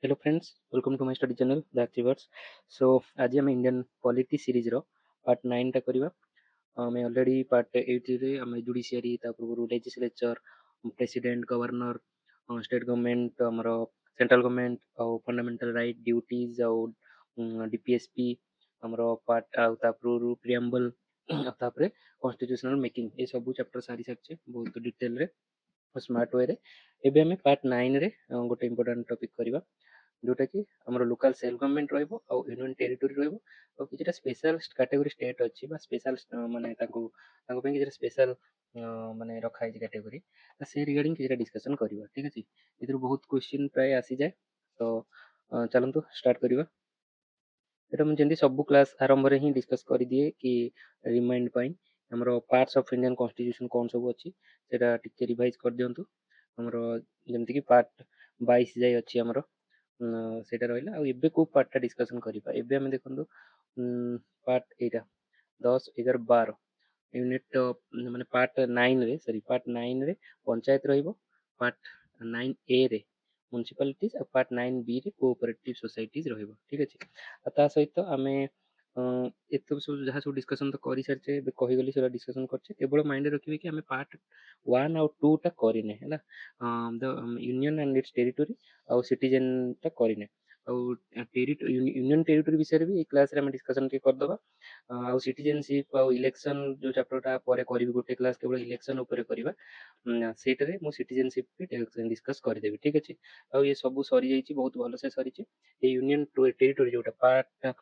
Hello friends, welcome to my study channel The Achievers. So आज आम Indian polity series रो part 9 टा करिवा आम already part 8 रे आम जुडिशियरी ता पूर्व legislature president governor state government हमरो सेंट्रल गवर्नमेंट और फंडामेंटल राइट ड्यूटीज और डीपीएसपी हमरो पार्ट आ ता पूर्व प्रिएम्बल तापरे कॉन्स्टिट्यूशनल मेकिंग ए सब चैप्टर सारी सकछे बहुत डिटेल रे स्मार्ट वे रे एबे हमें पार्ट 9 रे गोटे इंपोर्टेंट टॉपिक करिवा जोटा कि आमर लोकल सेल्फ गवर्नमेंट रहिबो और यूनियन टेरिटरी रहिबो और किछटा स्पेशल कैटेगरी स्टेट अछि बा स्पेशल माने ताको पे किछटा स्पेशल माने रखा है कैटेगरी तो से रिगार्डिंग किछटा डिस्कशन करबा ठीक अछि इधर बहुत क्वेश्चन प्राय आसी जाए तो चलंतु स्टार्ट करबा एटा हम जंदी सब क्लास आरंभ रे ही डिस्कस कर दिए कि रिमाइंड पाई हमरो पार्ट्स ऑफ इंडियन कॉन्स्टिट्यूशन कोन सब अछि सेटा टिके रिवाइज कर दियंतु हमरो जेमति कि पार्ट 22 जाय अछि हमरो ସେଇଟା ରହିଲା ଆଉ ଏବେ କୋଉ ପାର୍ଟଟା ଡିସ୍କସନ୍ କରିବା ଏବେ ଆମେ ଦେଖନ୍ତୁ ପାର୍ଟ ଏଇଟା 10 11 12 ୟୁନିଟ୍ ମାନେ ପାର୍ଟ 9ରେ ସରି ପାର୍ଟ 9ରେ ପଞ୍ଚାୟତ ରହିବ ପାର୍ଟ 9A ରେ म्युनिसिपालिटीज ଆଉ ପାର୍ଟ 9B ରେ କୋଅପରେଟିଭ सोसाइटीज ରହିବ ଠିକ ଅଛି ଆଉ ତା ସହିତ ଆମେ ଏତେ ସବୁ ଯାହା ସବୁ ଡିସ୍କସନ୍ ତ କରିସାରିଛେ ଏବେ କହିଗଲି ସେଟା ଡିସ୍କସନ୍ କରିଛେ କେବଳ ମାଇଣ୍ଡରେ ରଖିବେ କି ଆମେ ପାର୍ଟ 1 ଆଉ 2 ଟା କରିନେ ହେଲା ଦ ୟୁନିୟନ ଆଣ୍ଡ ଇଟ୍ସ ଟେରିଟୋରୀ ଆଉ ସିଟିଜେନ୍ ଟା କରିନେ ଆଉ यूनियन टेरिटोरी विषय भी क्लास रे हम डिस्कशन के करदबा ଆଉ सिटीजनशिप ଆଉ इलेक्शन जो चैप्टरटा ପରେ କରିବି ଗୋଟେ କ୍ଲାସ୍ କେବଳ ଇଲେକ୍ସନ ଉପରେ କରିବା ସେଇଟାରେ ମୁଁ ସିଟିଜନशिप ବି डिस्कस କରିଦେବି ଠିକ ଅଛି ଆଉ ये ସବୁ ସରି ଯାଇଛି ବହୁତ ଭଲସେ ସରିଛି ଏ ୟୁନିୟନ ଟେରିଟୋରୀ ଯୋଉଟା ପାର୍ଟ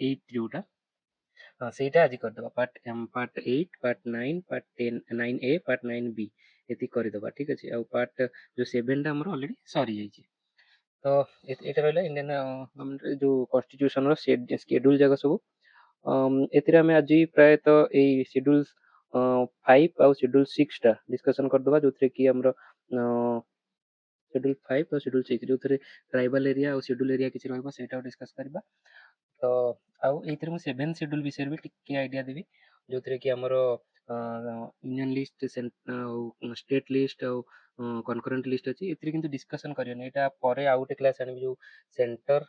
8 ଯୋଉଟା ସେଇଟା ଆଜି କରିଦବା part 8 part 9 part 10 9A part 9B ଏତିକି କରିଦବା ଠିକ ଅଛି ଆଉ ପାର୍ଟ ଯୋଉ 7 ଟା ଆମର ଅଲରେଡି ସରି ଯାଇଛି ତ ଏଇଟା ରହିଲା ଇଣ୍ଡିଆନ ଗଭର୍ଣ୍ଣମେଣ୍ଟ ଯୋଉ କନଷ୍ଟିଟ୍ୟୁସନ ର ସ୍କେଡ୍ୟୁଲ ଯାକ ସବୁ ଏଥିରେ ଆମେ ଆଜି ପ୍ରାୟତଃ ଏଇ शेड्यूल 5 ଆଉ शेड्यूल 6 ଟା डिस्कशन करदबा जोथरे कि हमरो शेड्यूल 5 और शेड्यूल 6 जोथरे ट्राइबल एरिया और शेड्यूल एरिया किछि रहबो सेटा डिस्कस करबा तो आउ एइथरे मु 7 शेड्यूल विषय भी टिके आइडिया देबी जोथरे कि हमरो यूनियन लिस्ट स्टेट लिस्ट और कनकरेंट लिस्ट अछि एथिरे किंतु डिस्कशन करियन एटा परे आउ गोटे क्लास आनिबि जो सेंटर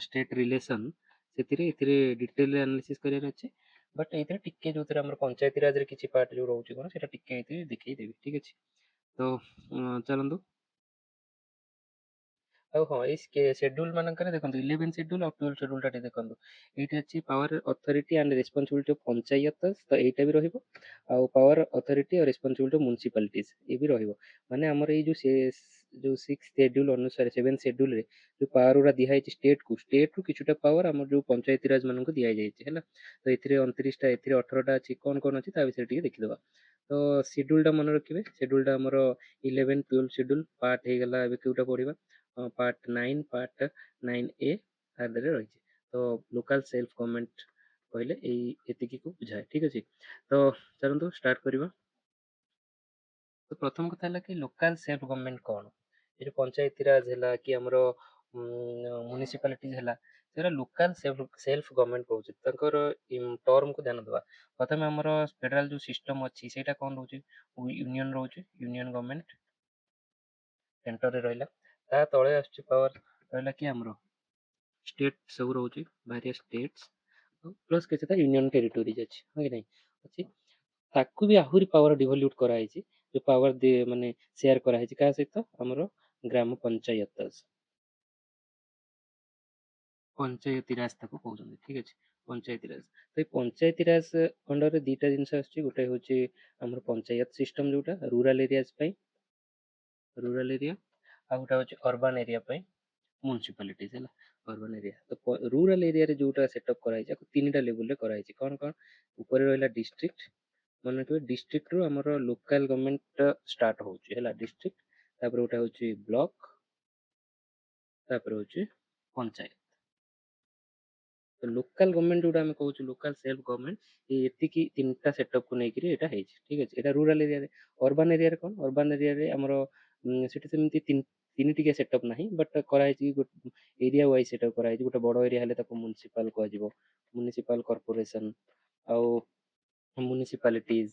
स्टेट रिलेशन ସେଥିରେ ଏଥିରେ ଡିଟେଲ ଆନାଲିସିସ୍ କରିବାର ଅଛି ବଟ୍ ଏଇଥିରେ ଟିକେ ଯୋଉଥିରେ ଆମର ପଞ୍ଚାୟती ରାଜରେ କିଛି ପାର୍ଟ ଯୋଉ ରହୁଛି କଣ ସେଟା ଟିକେ ଏଇଥିରେ ଦେଖେଇ ଦେବି ଠିକ ଅଛି ତ ଚାଲନ୍ତୁ ଆଉ ହଁ ଏଇ शेड्यूल ମାନଙ୍କରେ ଦେଖନ୍ତୁ 11 शेड्यूल ଆଉ 12 शेड्यूल ଟା ଟିକେ ଦେଖନ୍ତୁ ଏଇଠି ଅଛି power authority and responsibility of panchayat ତ ଏଇଟା ବି ରହିବ ଆଉ ପାୱାର ଅଥରିଟି ଆଉ ରେସ୍ପନ୍ସିବିଲିଟି ଅଫ ମ୍ୟୁନିସିପାଲିଟିଜ ଏ ବି ରହିବ ମାନେ ଆମର ଏଇ ଯୋଉ 6 शेड्यूल ଅନୁସାରେ 7 शेड्यूल ରେ ଯୋଉ ପାୱାର ଗୁରା ଦିଆ ହେଇଛି ଷ୍ଟେଟ ରୁ କିଛିଟା ପାୱାର ଆମର ଯୋଉ ପଞ୍ଚାୟती ରାଜ ମାନଙ୍କୁ ଦିଆ ଯାଇଛି ହେଲା ତ ଏଥିରେ 29 ଟା ଏଥିରେ 18 ଟା ଅଛି କଣ ଅଛି ତା ବିଷୟରେ ଟିକେ ଦେଖିଦବା ତ शेड्यूल ଟା ମନେ ରଖିବେ शेड्यूल ଟା ଆମର 11 12 शेड्यूल ପାର୍ଟ ହେଇଗଲା ଏବେ କୋଉଟା ପଢିବା पार्ट 9 पार्ट 9A आदि रही तो लोकल सेल्फ गवर्नमेंट कहले एतिकी को बुझाए ठीक अच्छे तो चलते स्टार्ट करवा तो प्रथम कथा है कि लोकल सेल्फ गवर्नमेंट कौन ये पंचायती राज है कि आमर म्युनिसिपालिटीज है सेटा लोकल सेल्फ गवर्नमेंट कहूँ टर्म को ध्यान देवा प्रथम आमर फेडराल जो सिस्टम अच्छी से कौन रोचे यूनियन रोचे यूनियन गवर्नमेंट सेंटर रे रहिला ता तळे आसुची पावर रहिला कि आमर स्टेट सब रोचे भारिया स्टेट्स प्लस केतेटा यूनियन टेरिटोरीज अछि हो कि नहीं अछि ताकू भी आहुरी पावर डिवोल्यूट करा है जो पावर दे माने शेयर करा है का सहित हमरो ग्राम पंचायत पंचायती राज ताको कहउछन ठीक अछि पंचायती राज तो ये पंचायती राज अंडर रे दीटा जिंस आछि गोटे होछि हमर पंचायत सिस्टम जोटा रूरल एरियाज पई रूरल एरिया आ गोटा होछि अर्बन एरिया पई म्युनिसिपालिटीज है अर्बन एरिया तो रूरल एरिया रे जोटा सेटअप कराई छै तीनटा लेवल रे कराई छै कौन कौन ऊपर रहला डिस्ट्रिक्ट मन रखिबे डिस्ट्रिक्ट रो हमर लोकल गवर्नमेंट स्टार्ट होछि हैला डिस्ट्रिक्ट तापर गोटा होछि ब्लॉक तापर होछि पंचायत तो लोकल गवर्नमेंट जोटा हम कहूँ लोकल सेल्फ गवर्नमेंट ये एतिकी तीनटा सेटअप को लेकर एटा है ठीक है एटा रूरल एरिया रे अर्बन एरिया रे कौन अर्बन एरिया रे हमरो सेठी सेमती तीन टिके सेटअप नाही बट कराई छी एरिया वाइज सेटअप कराई छी गोटे बड़ एरिया हेले ताको म्युनिसिपल को जिवो म्युनिसिपल कॉर्पोरेशन आउ म्युनिसिपालिटीज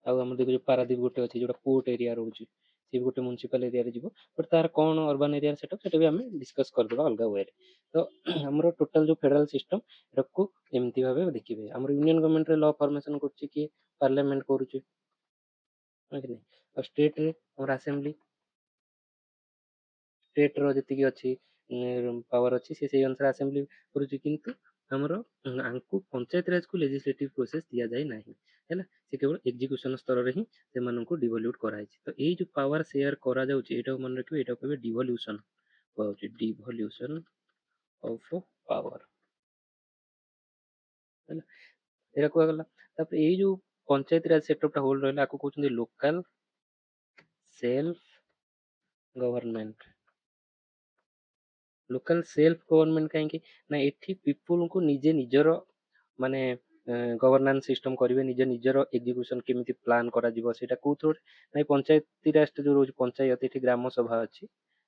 आउ हमर देखो पारादीप गोटे अछि जोटा पोर्ट एरिया रहउची सी भी गोटे म्युनिसिपल एरिया रे जिवो बट तार कोन अर्बन एरिया सेटअप सेटा भी हमें डिस्कस कर देबा अलगा वे रे। तो हमरो टोटल जो फेडरल सिस्टम रखु एमती भाबे देखिबे हमर यूनियन गवर्नमेंट रे लॉ फॉर्मेशन करछि कि पार्लियामेंट करूछि है कि नहीं और स्टेट रे हमर असेंबली स्टेट रो जति अछि पावर अछि से अनुसार असेंबली करूछि किंतु हमरो आंकु पंचायत राज को लेजिस्लेटिव प्रोसेस दिया जाय नाही हैला से केवल एग्जीक्यूशन स्तर रे ही से मानन डिवोल्यूट कराई तो एई जो पावर शेयर करा जाउछि एटा मन रखिबे एटा कहबे डिवोल्यूशन कहउछि डिवोल्यूशन ऑफ पावर हैला एरा को गला तापर एई जो पंचायत राज सेटअप टा होल्ड रहला आको कहउछन local self government local self government कहीं ना एठी पीपुल को निजे निजर माने गवर्नेंस सिस्टम करेंगे निजे निजर एग्जीक्यूशन केमिति प्लान करा जीवो सेटा को थ्रू ना पंचायती राष्ट्र जो रोज पंचायत एठी ग्राम सभा अछि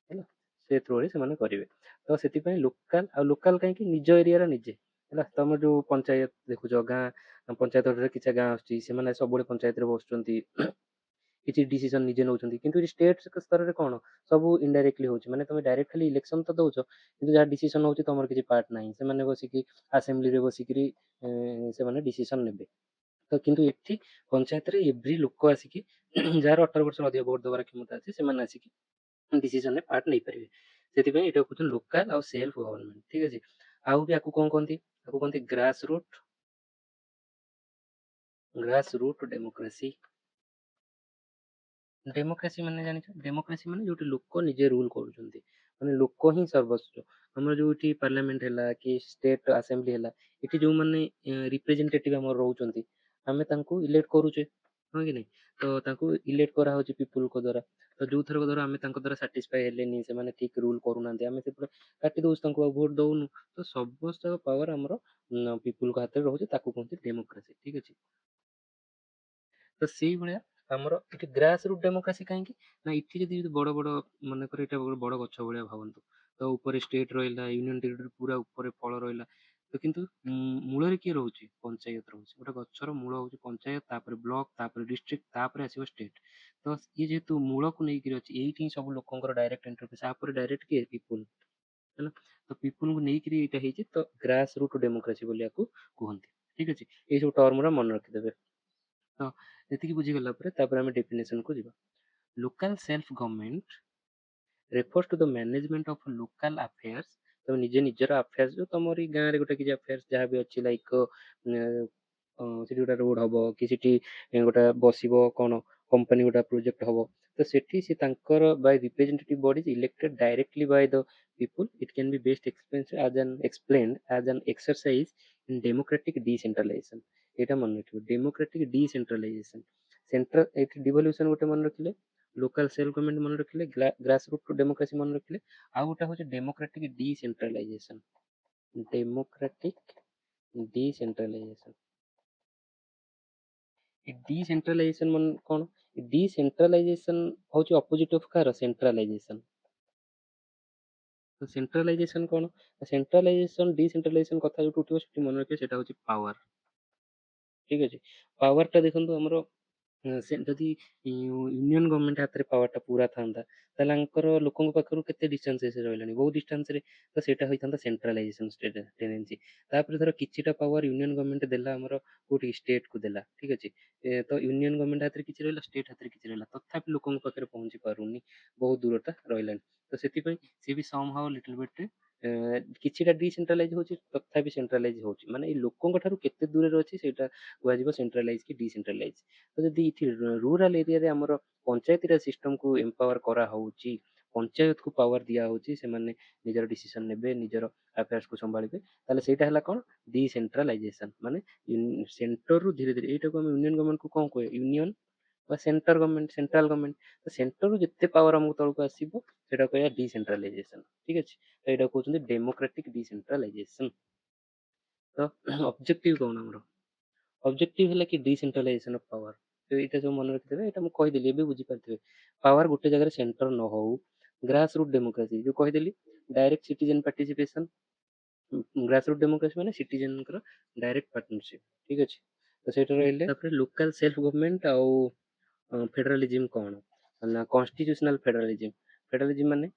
हैला से थ्रू रे से माने करिवे तो सेति पय लोकल कहीं निज एरिया रे निजे हैला तम जो पंचायत देखुजो गां पंचायत रे किछा गां अछि से माने सब पंचायत रे बसचंती କିଛି डिसीजन ନିଜେ ନଉଛନ୍ତି କିନ୍ତୁ ଏଠି ଷ୍ଟେଟ୍ ସ୍ତରରେ କ'ଣ ସବୁ ଇନଡାଇରେକ୍ଟଲି ହଉଛି ମାନେ ତମେ ଡାଇରେକ୍ଟ ଖାଲି ଇଲେକ୍ସନ ତ ଦଉଛ କିନ୍ତୁ ଯାହା डिसीजन ହଉଛି ତମର କିଛି ପାର୍ଟ ନାହିଁ ସେମାନେ ବସିକି ଆସେମ୍ବଲିରେ ବସିକିରି ସେମାନେ डिसीजन ନେବେ ତ କିନ୍ତୁ ଏଠି ପଞ୍ଚାୟତରେ ଏଭ୍ରି ଲୋକ ଆସିକି ଯାହାର 18 ବର୍ଷ ଅଧିକ ଭୋଟ ଦେବାର କ୍ଷମତା ଅଛି ସେମାନେ ଆସିକି डिसीजନରେ ପାର୍ଟ ନେଇପାରିବେ ସେଥିପାଇଁ ଏଇଟା କହୁଛନ୍ତି ଲୋକାଲ ଆଉ ସେଲ୍ଫ ଗଭର୍ନମେଣ୍ଟ ଠିକ ଅଛି ଆଉ ବି ଆକୁ କ'ଣ କହନ୍ତି ଆକୁ କହନ୍ତି ଗ୍ରାସ ରୁଟ ଡେମୋକ୍ରେସି डेमोक्रेसी माने जानिଛ डेमोक्रेसी माने जोटी लोक निजे रूल करूछंती माने लोक ही सर्वस्व हमर जोटी पार्लियामेंट हैला कि स्टेट असेंबली हैला इठी जो माने रिप्रेजेंटेटिव हमर रहउछंती हमें तांको इलेक्ट करूछे हां कि नहीं तो तांको इलेक्ट करा होची पीपल को द्वारा तो जो थर को द्वारा हमें तांको द्वारा सैटिस्फाई हेले नी से माने ठीक रूल करूनांती हमें से पूरा काटी दोस तांको वोट दउनु तो सबस्त पावर हमर पीपल को हाथ रे रहउछे ताको कहते डेमोक्रेसी ठीक अछि तो सेई भलिया ଆମର ଏଠି ଗ୍ରାସ ରୁଟ ଡେମୋକ୍ରାସି କାହିଁକି ନା ଏଠି ଯଦି ବଡ ବଡ ମନେକର ଏଇଟା ଗୋଟେ ବଡ ଗଛ ଭଳିଆ ଭାବନ୍ତୁ ତ ଉପରେ ଷ୍ଟେଟ ରହିଲା ୟୁନିୟନ ଟେରିଟୋରୀ ପୁରା ଉପରେ ଫଳ ରହିଲା ତ କିନ୍ତୁ ମୂଳରେ କିଏ ରହୁଛି ପଞ୍ଚାୟତ ରହୁଛି ଗୋଟେ ଗଛର ମୂଳ ହଉଛି ପଞ୍ଚାୟତ ତାପରେ ବ୍ଲକ ତାପରେ ଡିଷ୍ଟ୍ରିକ୍ଟ ତାପରେ ଆସିବ ଷ୍ଟେଟ ତ ଇଏ ଯେହେତୁ ମୂଳକୁ ନେଇକିରି ଅଛି ଏଇଠି ହିଁ ସବୁ ଲୋକଙ୍କର ଡାଇରେକ୍ଟ ଇଣ୍ଟରଫେସ ତାପରେ ଡାଇରେକ୍ଟ କିଏ ପିପୁଲ ହେଲା ତ ପିପୁଲକୁ ନେଇକିରି ଏଇଟା ହେଇଛି ତ ଗ୍ରାସ ରୁଟ ଡେମୋକ୍ରାସି ବୋଲି ଆକୁ କୁହନ୍ତି ଠିକ ଅଛି ଏଇ ସବୁ ଟର୍ମର ମନେ ରଖିଦେବେ ତ ଏତିକି ବୁଝିଗଲା ପରେ ତାପରେ ଆମେ ଡେଫିନେସନ କୁ ଯିବା local self government refers to the management of local affairs ତ ନିଜେ ନିଜର affairs ଯୋଉ ତମରି ଗାଁ ରେ ଗୋଟେ କିଛି affairs ଯାହା ବି ଅଛି ଲାଇକ ସେଠି ଗୋଟେ ରୋଡ ହବ କି ସେଠି ଗୋଟେ ବସିବ କ'ଣ କମ୍ପାନୀ ଗୋଟେ ପ୍ରୋଜେକ୍ଟ ହବ ତ ସେଠି ସେ ତାଙ୍କର by representative bodies elected directly by the people it can be best explained as an exercise in democratic decentralization এটা মনে রাখবে democratic decentralization सेंट्रल एठी डिवोल्यूशन गोटे मन रखिले लोकल सेल्फ गवर्नमेंट मन रखिले ग्रास रूट डेमोक्रेसी मन रखिले आ गोटे होचे democratic decentralisation democratic decentralisation decentralisation मन कोन डिसेंट्रलाइजेशन होचे अपोजिट ऑफ कार सेंट्रलाइजेशन तो सेंट्रलाइजेशन कोन सेंट्रलाइजेशन डिसेंट्रलाइजेशन कथा जो उठिबो सेठी मन रखिए सेटा होचे पावर ठीक अछि पावर टा देखंतु हमरो से जदि यूनियन गवर्नमेंट हाथ रे पावर टा पूरा थांदा ताले अंकर लोकन पाखरु केते डिस्टेंस से रहलानी बहुत डिस्टेंस रे तो सेटा होई थांदा सेंट्रलाइजेशन स्टेट टेंडेंसी तापर धर किछिटा पावर यूनियन गवर्नमेंट देला हमरो कोठी स्टेट को देला ठीक अछि तो यूनियन गवर्नमेंट हाथ रे किछि रहला स्टेट हाथ रे किछि रहला तथापि लोकन पाखरे पहुंची पारुनी बहुत दूरता रहलानी तो सेति पई से भी सम हाउ लिटिल बिट किछिटा डिसेंट्रलाइज होची तथापि सेंट्रलाइज होची माने ए लोकन ठारू केते दूर रे अछि सेटा कुआ जिवो सेंट्रलाइज कि डिसेंट्रलाइज तो जदि इठी रूरल एरिया रे हमर पंचायती राज सिस्टम को एम्पावर करा होउची पंचायत को पावर दिया होउची से माने निजर डिसीजन नेबे निजर अफेयर्स को संभाळिबे ताले सेटा हला कोन डिसेंट्रलाइजेशन माने सेंटर रु धीरे धीरे एटा को हम यूनियन गवर्नमेंट को कोन कोए यूनियन बा सेंटर गवर्नमेंट सेंट्रल गवर्नमेंट तो सेंटर रु जत्ते पावर हमको तळको आसीबो सेटा कहया डिसेंट्रलाइजेशन ठीक अछि तो एटा कहउछन डेमोक्रेटिक डिसेंट्रलाइजेशन तो ऑब्जेक्टिव कोन हमरो ऑब्जेक्टिव है कि डिसेंट्रलाइजेशन ऑफ पावर तो ये जो मन रखिथे ये कहीदेली ए बुझी पारे पावर गोटे जगह सेंटर न हो ग्रास रूट डेमोक्रेसी जो कहीदेली direct citizen participation grass root democracy माने सिटीजन डायरेक्ट पार्टनरशिप ठीक अच्छे तो सेटा रहिले तापर लोकल सेल्फ गवर्नमेंट आउ फेडरलिज्म कौन କନଷ୍ଟିଚ୍ୟୁସନାଲ ଫେଡରାଲିଜିମ୍। ଫେଡରାଲିଜିମ୍ ମାନେ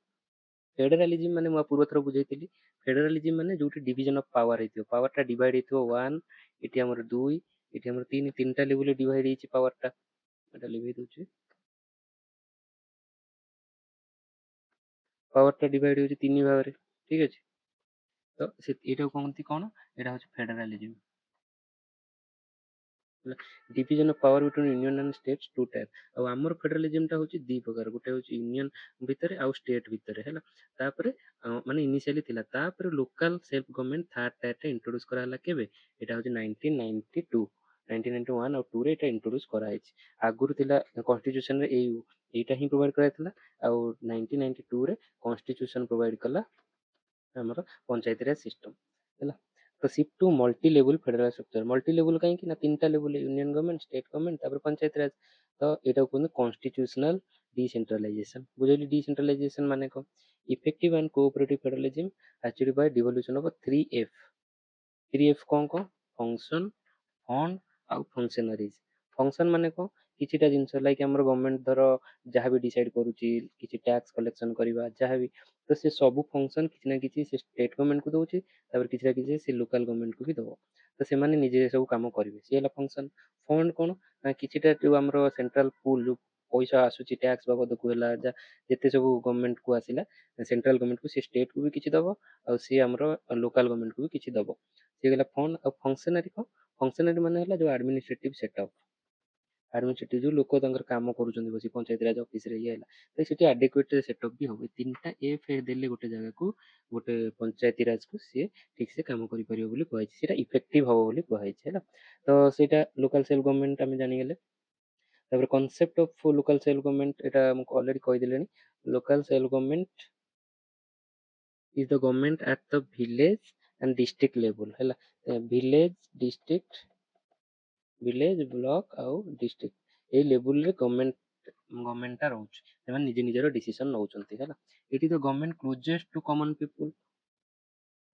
ଫେଡେରାଲିଜିମ୍ ମାନେ ମୁଁ ପୂର୍ବ ଥର ବୁଝେଇଥିଲି। ଫେଡେରାଲିଜିମ୍ ମାନେ ଯୋଉଠି ଡିଭିଜନ ଅଫ ପାୱାର ହେଇଥିବ, ପାୱାର ଟା ଡିଭାଇଡ ହେଇଥିବ 1, ଏଠି ଆମର 2, ଏଠି ଆମର 3, ତିନିଟା ଲେବୁଲରେ ଡିଭାଇଡ ହେଇଛି ପାୱାର ଟା। ଏଟା ଲିଭେଇ ଦଉଛି। ପାୱାର ଟା ଡିଭାଇଡ ହଉଛି 3 ଭାଗରେ, ଠିକ ଅଛି। ତ ଏଇଟାକୁ କହନ୍ତି କଣ, ଏଇଟା ହଉଛି federalism. Division of power between union and states two type. ଆଉ ଆମର ଫେଡରାଲିଜିମ୍ ଟା ହଉଛି ଦି ପ୍ରକାର, ଗୋଟେ ହଉଛି ୟୁନିୟନ ଭିତରେ ଆଉ ଷ୍ଟେଟ୍ ଭିତରେ ହେଲା। ତାପରେ ମାନେ ଇନିସିଆଲି ଥିଲା, ତାପରେ local self government third type ରେ ଇଣ୍ଟ୍ରୋଡ୍ୟୁସ କରାହେଲା କେବେ, ଏଇଟା ହଉଛି 1992, 1991 ଆଉ 2 ରେ ଏଇଟା ଇଣ୍ଟ୍ରୋଡ୍ୟୁସ କରାହେଇଛି। ଆଗରୁ ଥିଲା କନଷ୍ଟିଟ୍ୟୁସନ ରେ ଏଇଟା ହିଁ ପ୍ରୋଭାଇଡ କରାଯାଇଥିଲା, ଆଉ 1992 ରେ କନଷ୍ଟିଟ୍ୟୁସନ ପ୍ରୋଭାଇଡ କଲା ଆମର ପଞ୍ଚାୟती ରାଜ ସିଷ୍ଟମ ହେଲା। तो shift to multi level federal structure. Multi level कहीं ना 3टा level, union government, state government, तापर पंचायत राज। तो एटा को कॉन्स्टिट्यूशनल डिसेंट्रलाइजेशन। बुझेली डिसेंट्रलाइजेशन माने को, effective and cooperative federalism achieved by devolution of 3F। 3F कौन कौन, फंक्शन, फंड आउ फंक्शनरीज। फंक्शन माने को किछिटा जिंस लाइक हमर गवर्नमेंट धर जहाँ भी डिसाइड करूची किछि टैक्स कलेक्शन करबा जहाँ भी, तो से सब फंक्शन किछि ना किछि से स्टेट गवर्नमेंट को दउची, तापर किछि ना किछि से लोकल गवर्नमेंट को भी दबो। तो से माने निजे सब काम करिवे, से हला फंक्शन। फंड कोन ना किछिटा जो हमर सेंट्रल पूल जो पैसा आसुची टैक्स बाबद को हला जेते सब गवर्नमेंट को आसिला, सेंट्रल गवर्नमेंट को से स्टेट को भी किछि दबो, आ से हमर लोकल गवर्नमेंट को भी किछि दबो। से हला फंड। आ फंक्शनरी को, फंक्शनरी माने हला जो एडमिनिस्ट्रेटिव सेटअप, एडमिनिस्ट्रेटिव जो लोक तांकर काम करूछन्ती बसी पंचायत राज ऑफिस रे ये हला, तो सेठी एडेक्वेट सेटअप भी होबे। तीनटा एफ देले गोटे जगह को, गोटे पंचायती राज को से ठीक से काम करि परियो बोली कहै छै, सेटा इफेक्टिव हबो बोली कहै छै हला। तो सेटा लोकल सेल्फ गवर्नमेंट आमे जानि गेले। तापर concept of local self government एटा हमको ऑलरेडी कहि देलेनी। Local self government is the government at the village and district level हला। विलेज डिस्ट्रिक्ट, विलेज ब्लॉक आउ डिस्ट्रिक्ट ए लेवल रे गवर्नमेंट टा रहउछ, ସେମାନେ ନିଜେ ନିଜର डिसीजन नउचंती हला। एटी the government closest to common people,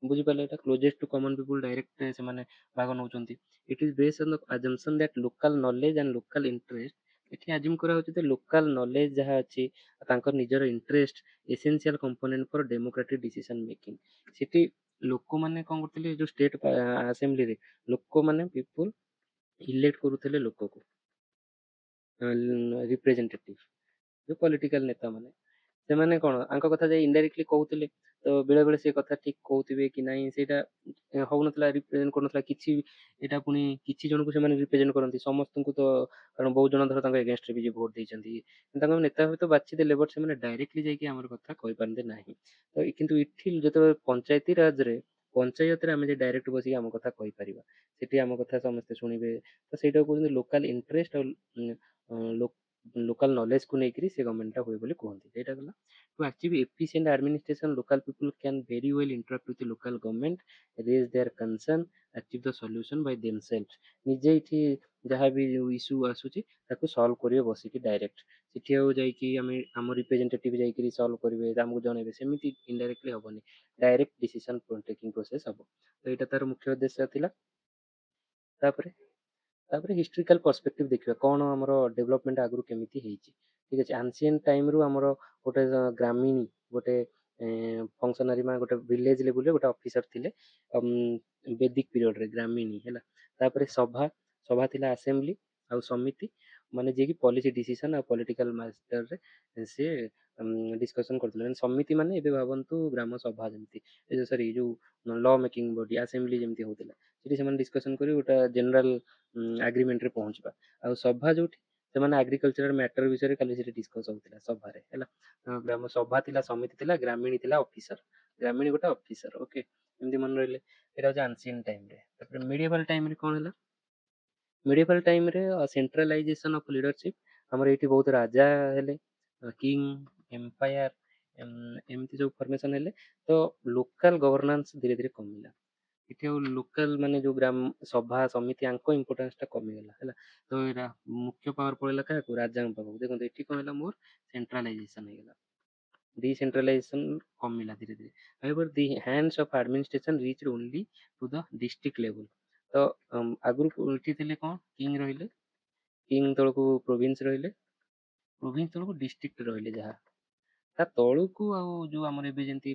बुझी पाले एटा closest to common people direct ସେମାନେ ଭାଗ ନଉଛନ୍ତି। It is based on the assumption that local knowledge and local interest। ଏଠି ଆଜ୍ୟୁମ କରା ହଉଛି ଯେ ଲୋକାଲ ନଲେଜ ଯାହା ଅଛି ତାଙ୍କର ନିଜର ଇଣ୍ଟରେଷ୍ଟ ଏସେନ୍ସିଆଲ କମ୍ପୋନେଣ୍ଟ ଫର ଡେମୋକ୍ରାଟିକ ଡିସିସନ ମେକିଂ। ସେଠି ଲୋକମାନେ କଣ କରୁଥିଲେ, ଯୋଉ ଷ୍ଟେଟ ଆସେମ୍ବଲିରେ ଲୋକମାନେ ପିପୁଲ ଇଲେକ୍ଟ କରୁଥିଲେ ଲୋକକୁ, रिप्रेजेंटेटिव जो पॉलिटिकल नेता माने ସେମାନେ କଣ ଆଙ୍କ କଥା ଯାଇ ଇନଡାଇରେକ୍ଟଲି କହୁଥିଲେ। ତ ବେଳେ ବେଳେ ସେ କଥା ଠିକ କହୁଥିବେ କି ନାହିଁ ସେଇଟା ହଉନଥିଲା, ରିପ୍ରେଜେଣ୍ଟ କରୁନଥିଲା କିଛି। ଏଇଟା ପୁଣି କିଛି ଜଣଙ୍କୁ ସେମାନେ ରିପ୍ରେଜେଣ୍ଟ କରନ୍ତି, ସମସ୍ତଙ୍କୁ ତ, କାରଣ ବହୁତ ଜଣ ଧର ତାଙ୍କ ଏଗେନଷ୍ଟରେ ବି ଭୋଟ ଦେଇଛନ୍ତି, ତାଙ୍କ ନେତା ହୁଏତ ବାଛି ଦେଲେ, ବଟ୍ ସେମାନେ ଡାଇରେକ୍ଟଲି ଯାଇକି ଆମର କଥା କହିପାରନ୍ତି ନାହିଁ। ତ କିନ୍ତୁ ଏଠି ଯେତେବେଳେ ପଞ୍ଚାୟତି ରାଜରେ, ପଞ୍ଚାୟତରେ ଆମେ ଯେ ଡାଇରେକ୍ଟ ବସିକି ଆମ କଥା କହିପାରିବା, ସେଠି ଆମ କଥା ସମସ୍ତେ ଶୁଣିବେ। ତ ସେଇଟାକୁ କହୁଛନ୍ତି ଲୋକାଲ ଇଣ୍ଟରେଷ୍ଟ ଆଉ लोकल नॉलेज को लेकर से गवर्नमेंट हुए बोली कहते। एटा गला to achieve efficient administration local people can very well interact with local government, raise their concern, achieve the solution by themselves. निजे इठी जहाँ भी इशू आसुची ताको सॉल्व करिवे बसिकी डायरेक्ट, सेठी हो जाई कि हम रिप्रेजेंटेटिव जाई करी सॉल्व करिवे, हमको जणेबे, सेमिति इनडायरेक्टली हबनी, डायरेक्ट डिसीजन टेकिंग प्रोसेस हबो। तो एटा तार मुख्य उद्देश्य थिला। तापरे तापरे हिस्ट्रिकल पर्सपेक्टिव देखिबा कोन हमर डेवलपमेंट आगु केमिति हेछि। ठीक अछि, एंशिएंट टाइम रु हमर गोटे ग्रामीणी, गोटे फंक्शनरी मा गोटे विलेज लेवल रे गोटे ऑफिसर थिले वैदिक पीरियड रे ग्रामीणी हैला। तापरे सभा, सभा थिला असेंबली आउ समिति, माने जे कि पॉलिसी डिसीजन आ पॉलिटिकल मैटर रे से डिस्कशन करथिले। समिति माने एबे भाबंतु ग्राम सभा जेमति, ए जो सॉरी जो लॉ मेकिंग बॉडी असेंबली जेमति होतिला, सेठी ସେମାନେ डिस्कशन करी गोटा जनरल एग्रीमेंट रे पहुंचबा। आ सभा जोठी ସେମାନେ एग्रीकल्चर मैटर विषय खाली सेठी डिस्कस होतिला सभा रे हैला। ग्राम सभा थिला, समिति थिला, ग्रामीणी थिला ऑफिसर, ग्रामीणी गोटा ऑफिसर। ओके, एमति मन रहले। एटा होचे एंशिएंट टाइम रे। तापर मिडिएवल टाइम रे कोन होला, मिडिएवल टाइम रे सेंट्रलाइजेशन ऑफ लीडरशिप। हमर एठी बहुत राजा हेले, किंग, एम्पायर, एमती जो फॉर्मेशन हेले। तो लोकल गवर्नेंस धीरे धीरे कमिला। इथे लोकल माने जो ग्राम सभा समिति आंको इंपोर्टेंस टा कमी गला हैला। तो एरा मुख्य पावर पड़ेला का राजा पाखु। देखो एठी कोन होला मोर सेंट्रलाइजेशन हे गला, डिसेंट्रलाइजेशन कमिला धीरे धीरे। However the hands of administration reached only to the district level. तो आगुरु एठी थिले कोन, किंग रहिले, किंग तळकु प्रोविंस रहिले, ପ୍ରୋଭିନ୍ସ ତଳକୁ ଡିଷ୍ଟ୍ରିକ୍ଟ ରହିଲେ ଯାହା, ତା ତଳକୁ ଆଉ ଯୋଉ ଆମର ଏବେ ଯେମିତି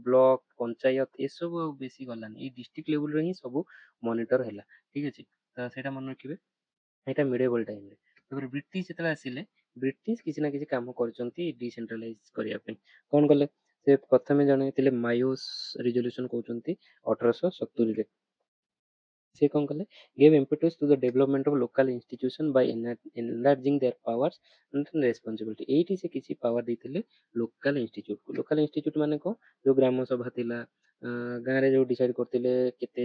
ବ୍ଲକ ପଞ୍ଚାୟତ ଏସବୁ ଆଉ ବେଶୀ ଗଲାନି, ଏଇ ଡିଷ୍ଟ୍ରିକ୍ଟ ଲେବୁଲରେ ହିଁ ସବୁ ମନିଟର ହେଲା। ଠିକ ଅଛି, ତ ସେଇଟା ମନେ ରଖିବେ, ଏଇଟା ମିଡିଏଭଲ ଟାଇମରେ। ତାପରେ ବ୍ରିଟିଶ ଯେତେବେଳେ ଆସିଲେ, ବ୍ରିଟିଶ କିଛି ନା କିଛି କାମ କରିଛନ୍ତି ଡିସେଣ୍ଟ୍ରାଲାଇଜ କରିବା ପାଇଁ। କଣ କଲେ? ସେ ପ୍ରଥମେ ଜଣେ ଥିଲେ ମାୟୋସ ରିଜଲ୍ୟୁସନ କହୁଛନ୍ତି 1870ରେ। ସେ କଣ କଲେ? Gave impetus to the development of local institution by enlarging their powers and responsibility। ଏଇଠି ସେ କିଛି ପାୱାର ଦେଇଥିଲେ ଲୋକାଲ ଇନଷ୍ଟିଚ୍ୟୁଟକୁ। ଲୋକାଲ ଇନଷ୍ଟିଚ୍ୟୁଟ ମାନେ କଣ? ଯୋଉ ଗ୍ରାମ ସଭା ଥିଲା, ଗାଁରେ ଯୋଉ ଡିସାଇଡ କରିଥିଲେ କେତେ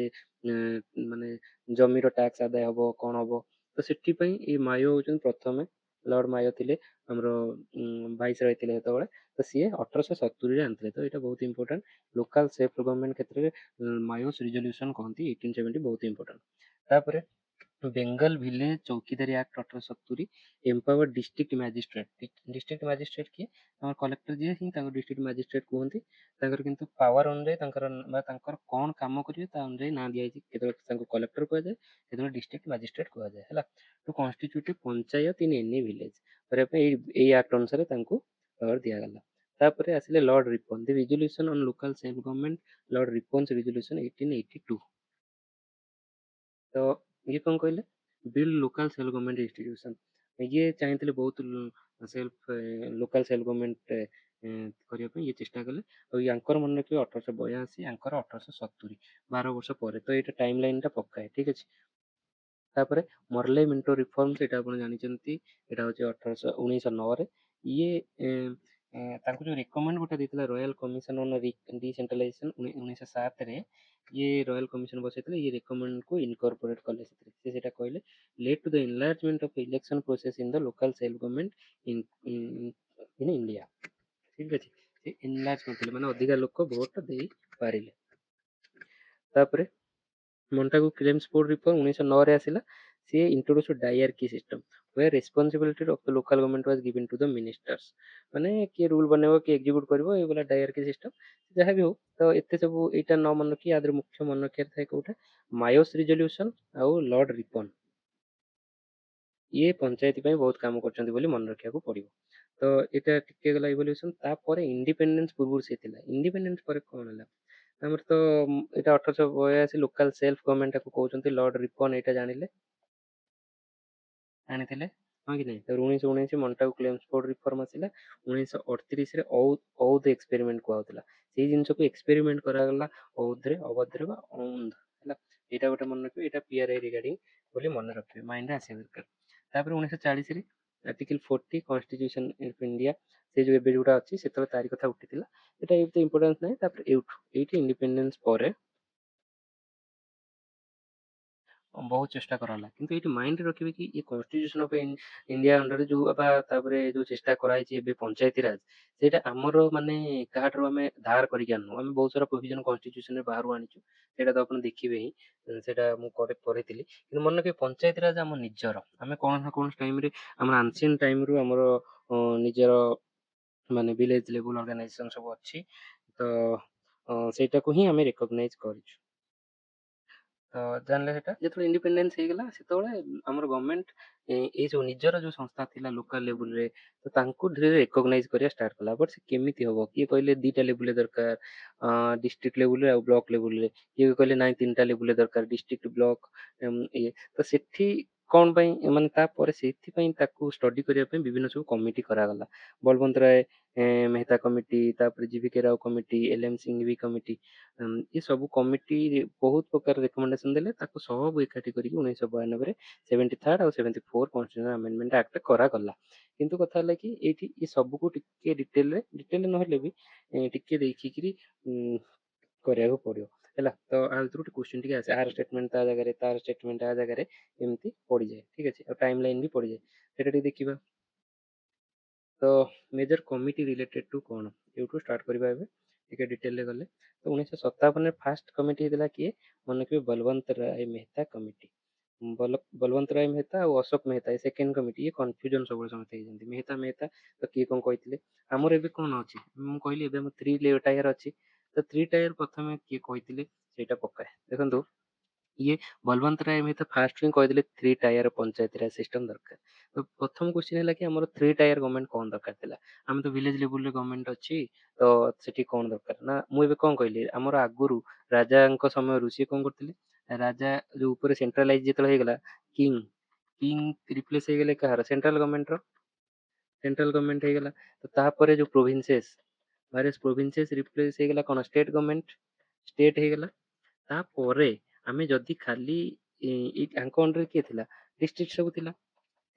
ମାନେ ଜମିର ଟ୍ୟାକ୍ସ ଆଦାୟ ହବ, କଣ ହବ, ତ ସେଥିପାଇଁ ଏଇ ମାୟୋ ହଉଛନ୍ତି ପ୍ରଥମେ। ଲର୍ଡ ମାୟୋ ଥିଲେ ଆମର ଭାଇସରୟ ଥିଲେ ସେତେବେଳେ। ତ ସିଏ 1870ରେ ଆଣିଥିଲେ। ତ ଏଇଟା ବହୁତ ଇମ୍ପୋର୍ଟାଣ୍ଟ। ଲୋକାଲ ସେଲ୍ଫ ଗଭର୍ଣ୍ଣମେଣ୍ଟ କ୍ଷେତ୍ରରେ ମାୟୋସ ରିଜଲ୍ୟୁସନ କହନ୍ତି 1870, ବହୁତ ଇମ୍ପୋର୍ଟାଣ୍ଟ। ତାପରେ Bengal village Chowkidari act 1870 empower district magistrate. District magistrate କିଏ? ଆମର କଲେକ୍ଟର ଯିଏ ହିଁ ତାଙ୍କୁ ଡିଷ୍ଟ୍ରିକ୍ଟ ମ୍ୟାଜିଷ୍ଟ୍ରେଟ କୁହନ୍ତି। ତାଙ୍କର କିନ୍ତୁ ପାୱାର ଅନୁଯାୟୀ ତାଙ୍କର ବା ତାଙ୍କର କଣ କାମ କରିବେ ତା ଅନୁଯାୟୀ ନାଁ ଦିଆଯାଇଛି। କେତେବେଳେ ତାଙ୍କୁ କଲେକ୍ଟର କୁହାଯାଏ, କେତେବେଳେ ଡିଷ୍ଟ୍ରିକ୍ଟ ମ୍ୟାଜିଷ୍ଟ୍ରେଟ କୁହାଯାଏ, ହେଲା। To constitute panchayat in any village କରିବା ପାଇଁ ଏଇ ଆକ୍ଟ ଅନୁସାରେ ତାଙ୍କୁ ପାୱାର ଦିଆଗଲା। ତାପରେ ଆସିଲେ Lord Ripon, the resolution on local self government, Lord Ripon's resolution 1882। ତ ଇଏ କଣ କହିଲେ? Build local self government institution. ଇଏ ଚାହିଁଥିଲେ ବହୁତ ସେଲ୍ଫ ଲୋକାଲ ସେଲ୍ଫ ଗଭର୍ଣ୍ଣମେଣ୍ଟ କରିବା ପାଇଁ ଇଏ ଚେଷ୍ଟା କଲେ। ଆଉ ୟାଙ୍କର ମନେ ରଖିବେ 1882, ୟାଙ୍କର 1870, 12 ବର୍ଷ ପରେ। ତ ଏଇଟା ଟାଇମ ଲାଇନଟା ପକାଏ, ଠିକ ଅଛି। ତାପରେ ମର୍ଲେ ମିଣ୍ଟୋ ରିଫର୍ମ, ସେଇଟା ଆପଣ ଜାଣିଛନ୍ତି, ଏଇଟା ହଉଛି 1909ରେ। ଇଏ ତାଙ୍କୁ ଯୋଉ ରେକମେଣ୍ଡ ଗୋଟେ ଦେଇଥିଲା ରୟାଲ କମିଶନ ଅନ ଡିସେଣ୍ଟ୍ରାଲାଇଜେସନ 1907ରେ, ଇଏ ରୟାଲ କମିଶନ ବସେଇଥିଲେ। ଇଏ ରେକମେଣ୍ଡକୁ ଇନକର୍ପୋରେଟ କଲେ ସେଥିରେ। ସେ ସେଇଟା କହିଲେ led to the enlargement of election process in the local self government in India. ଠିକ ଅଛି, ସେ ଏନଲାର୍ଜ କରିଥିଲେ, ମାନେ ଅଧିକା ଲୋକ ଭୋଟ ଦେଇପାରିଲେ। ତାପରେ ମଣ୍ଟାଗୁ କ୍ଲେମ୍ସଫୋର୍ଡ ରିଫର୍ମ 1909ରେ ଆସିଲା। ସିଏ introduce diarchy system, where responsibility of the local government was given to the ministers। ମାନେ କିଏ ରୁଲ ବନେଇବ, କିଏ ଏକ୍ଜିକ୍ୟୁଟ କରିବ, ଏଇଭଳିଆ ଡାଇଆର୍କି ସିଷ୍ଟମ। ଯାହା ବି ହଉ, ତ ଏତେ ସବୁ ଏଇଟା ନ ମନେ ରଖି ୟା ଦେହରେ ମୁଖ୍ୟ ମନେ ରଖିବାର ଥାଏ କୋଉଟା? ମାୟୋସ ରିଜଲ୍ୟୁସନ ଆଉ ଲର୍ଡ ରିପନ। ଇଏ ପଞ୍ଚାୟତ ପାଇଁ ବହୁତ କାମ କରିଛନ୍ତି ବୋଲି ମନେ ରଖିବାକୁ ପଡିବ। ତ ଏଇଟା ଟିକେ ଗଲା ଇଭଲ୍ୟୁସନ। ତାପରେ ଇଣ୍ଡିପେଣ୍ଡେନ୍ସ ପୂର୍ବରୁ ସେ ଥିଲା। ଇଣ୍ଡିପେଣ୍ଡେନ୍ସ ପରେ କଣ ହେଲା? ଆମର ତ ଏଇଟା 1882 ଲୋକାଲ ସେଲ୍ଫ ଗଭର୍ଣ୍ଣମେଣ୍ଟ ତାକୁ କହୁଛନ୍ତି। ଲର୍ଡ ରିପନ ଏଇଟା ଆଣିଥିଲେ, ହଁ କି ନାହିଁ? ତାପରେ 1919 ମଣ୍ଟାଗୁ କ୍ଲେମ୍ସଫୋର୍ଡ ରିଫର୍ମ ଆସିଲା। 1938ରେ ଔଦ ଏକ୍ସପେରିମେଣ୍ଟ କୁହାଯାଉଥିଲା। ସେଇ ଜିନିଷକୁ ଏକ୍ସପେରିମେଣ୍ଟ କରାଗଲା ଔଦରେ, ଅବଧରେ ବା ଔନ୍ଦ, ହେଲା। ଏଇଟା ଗୋଟେ ମନେ ରଖିବେ, ଏଇଟା ପିଆରଆଇ ରିଗାର୍ଡିଂ ବୋଲି ମନେ ରଖିବେ, ମାଇଣ୍ଡରେ ଆସିବା ଦରକାର। ତାପରେ 1940ରେ ଆର୍ଟିକଲ 40 କନଷ୍ଟିଟ୍ୟୁସନ ଅଫ ଇଣ୍ଡିଆ, ସେ ଯୋଉ ଏବେ ଯୋଉଟା ଅଛି ସେତେବେଳେ ତାରି କଥା ଉଠିଥିଲା। ଏଇଟା ଏତେ ଇମ୍ପୋର୍ଟାନ୍ସ ନାହିଁ। ତାପରେ ଏଇଠି ଇଣ୍ଡିପେଣ୍ଡେନ୍ସ ପରେ ବହୁତ ଚେଷ୍ଟା କରାଗଲା, କିନ୍ତୁ ଏଇଠି ମାଇଣ୍ଡରେ ରଖିବେ କି ଏ କନଷ୍ଟିଟ୍ୟୁସନ ଅଫ ଇଣ୍ଡିଆ ଅଣ୍ଡରରେ ଯୋଉ ବା ତାପରେ ଯୋଉ ଚେଷ୍ଟା କରାଯାଇଛି ଏବେ ପଞ୍ଚାୟତି ରାଜ, ସେଇଟା ଆମର ମାନେ କାହାଠାରୁ ଆମେ ଧାର କରିକି ଆଣିନୁ। ଆମେ ବହୁତ ସାରା ପ୍ରୋଭିଜନ କନଷ୍ଟିଟ୍ୟୁସନରେ ବାହାରୁ ଆଣିଛୁ, ସେଇଟା ତ ଆପଣ ଦେଖିବେ ହିଁ। ସେଇଟା ମୁଁ କରିଥିଲି, କିନ୍ତୁ ମନେ ରଖିବେ ପଞ୍ଚାୟତି ରାଜ ଆମ ନିଜର। ଆମେ କୌଣସି ନା କୌଣସି ଟାଇମରେ ଆମର ଆନ୍ସିଏଣ୍ଟ ଟାଇମରୁ ଆମର ନିଜର ମାନେ ଭିଲେଜ ଲେଭେଲ ଅର୍ଗାନାଇଜେସନ ସବୁ ଅଛି। ତ ସେଇଟାକୁ ହିଁ ଆମେ ରେକଗ୍ନାଇଜ କରିଛୁ। ତ ଜାଣିଲେ ସେଟା ଯେତେବେଳେ ଇଣ୍ଡିପେଣ୍ଡେନ୍ସ ହେଇଗଲା, ସେତେବେଳେ ଆମର ଗଭର୍ଣ୍ଣମେଣ୍ଟ ଏଇ ସବୁ ନିଜର ଯୋଉ ସଂସ୍ଥା ଥିଲା ଲୋକାଲ ଲେବୁଲରେ, ତ ତାଙ୍କୁ ଧୀରେ ଧୀରେ ରେକଗ୍ନାଇଜ କରିବା ଷ୍ଟାର୍ଟ କଲା। ବଟ୍ ସେ କେମିତି ହବ? କିଏ କହିଲେ ଦିଟା ଲେବୁଲରେ ଦରକାର, ଡିଷ୍ଟ୍ରିକ୍ଟ ଲେବୁଲରେ ଆଉ ବ୍ଲକ ଲେବୁଲରେ। କିଏ କହିଲେ ନାଇଁ ତିନିଟା ଲେବୁଲରେ ଦରକାର, ଡିଷ୍ଟ୍ରିକ୍ଟ, ବ୍ଲକ, ଇଏ। ତ ସେଠି କଣ ପାଇଁ ମାନେ ତାପରେ ସେଥିପାଇଁ ତାକୁ ଷ୍ଟଡି କରିବା ପାଇଁ ବିଭିନ୍ନ ସବୁ କମିଟି କରାଗଲା। ବଳବନ୍ତ ରାୟ ମେହତା କମିଟି, ତାପରେ GVK Rao committee, LM Singhvi committee, ଏ ସବୁ କମିଟି ବହୁତ ପ୍ରକାର ରେକମେଣ୍ଡେସନ ଦେଲେ। ତାକୁ ସବୁ ଏକାଠି କରିକି 1992ରେ 73rd ଆଉ 74 କନଷ୍ଟିଟ୍ୟୁସନାଲ ଆମେଣ୍ଡମେଣ୍ଟ ଆକ୍ଟ କରାଗଲା। କିନ୍ତୁ କଥା ହେଲା କି ଏଇଠି ଏ ସବୁକୁ ଟିକେ ଡିଟେଲ ନହେଲେ ବି ଟିକେ ଦେଖିକିରି କରିବାକୁ ପଡିବ, ହେଲା। ତ ଆ ଭିତରୁ ଗୋଟେ କ୍ୱେଶ୍ଚନ ଟିକେ ଆସେ, ଆର ଷ୍ଟେଟମେଣ୍ଟ ତା ଜାଗାରେ, ତାର ଷ୍ଟେଟମେଣ୍ଟ ଆ ଜାଗାରେ, ଏମିତି ପଡିଯାଏ, ଠିକ ଅଛି। ଆଉ ଟାଇମ ଲାଇନ ବି ପଡିଯାଏ, ସେଇଟା ଟିକେ ଦେଖିବା। ତ ମେଜର କମିଟି ରିଲେଟେଡ ଟୁ କଣ, ଏଇଠୁ ଷ୍ଟାର୍ଟ କରିବା ଏବେ ଟିକେ ଡିଟେଲରେ ଗଲେ। ତ 1957ରେ ଫାଷ୍ଟ କମିଟି ହେଇଥିଲା କିଏ? ମନେ ରଖିବେ ବଲବନ୍ତ ରାୟ ମେହତା କମିଟି। ବଲବନ୍ତ ରାୟ ମେହତା ଆଉ ଅଶୋକ ମେହତା ଏ ସେକେଣ୍ଡ କମିଟି। ଇଏ କନଫ୍ୟୁଜନ ସବୁବେଳେ ସମସ୍ତେ ହେଇଛନ୍ତି, ମେହତା ମେହତା ତ କିଏ କଣ କହିଥିଲେ। ଆମର ଏବେ କଣ ଅଛି, ମୁଁ କହିଲି ଏବେ ଆମର 3 ଟାୟାର ଅଛି। ତ 3 ଟାୟାର ପ୍ରଥମେ କିଏ କହିଥିଲେ ସେଇଟା ପକାଏ, ଦେଖନ୍ତୁ। ଇଏ ବଲବନ୍ତ ରାୟ ମେହତା ଫାଷ୍ଟ ହିଁ କହିଦେଲେ 3 ଟାୟାର ପଞ୍ଚାୟତ ରାଜ ସିଷ୍ଟମ ଦରକାର। ତ ପ୍ରଥମ କ୍ୱେଶ୍ଚିନ୍ ହେଲା କି ଆମର 3 ଟାୟାର ଗଭର୍ଣ୍ଣମେଣ୍ଟ କଣ ଦରକାର ଥିଲା? ଆମେ ତ ଭିଲେଜ ଲେବୁଲରେ ଗଭର୍ଣ୍ଣମେଣ୍ଟ ଅଛି, ତ ସେଠି କଣ ଦରକାର ନା ମୁଁ ଏବେ କଣ କହିଲି ଆମର ଆଗରୁ ରାଜାଙ୍କ ସମୟରୁ ସିଏ କଣ କରୁଥିଲେ, ରାଜା ଯୋଉ ଉପରେ ସେଣ୍ଟ୍ରାଲାଇଜ ଯେତେବେଳେ ହେଇଗଲା କିଙ୍ଗ କିଙ୍ଗ ରିପ୍ଲେସ ହେଇଗଲେ କାହାର ସେଣ୍ଟ୍ରାଲ ଗଭର୍ଣ୍ଣମେଣ୍ଟର, ସେଣ୍ଟ୍ରାଲ ଗଭର୍ଣ୍ଣମେଣ୍ଟ ହେଇଗଲା। ତ ତାପରେ ଯୋଉ ପ୍ରୋଭିନ୍ସେସ୍ ଭାରିୟସ୍ ପ୍ରୋଭିନ୍ସେସ୍ ରିପ୍ଲେସ ହେଇଗଲା କଣ ଷ୍ଟେଟ ଗଭର୍ଣ୍ଣମେଣ୍ଟ, ଷ୍ଟେଟ ହେଇଗଲା। ତାପରେ ଆମେ ଯଦି ଖାଲି ଆଙ୍କ ଅଣ୍ଡରରେ କିଏ ଥିଲା, ଡିଷ୍ଟ୍ରିକ୍ଟ ସବୁ ଥିଲା,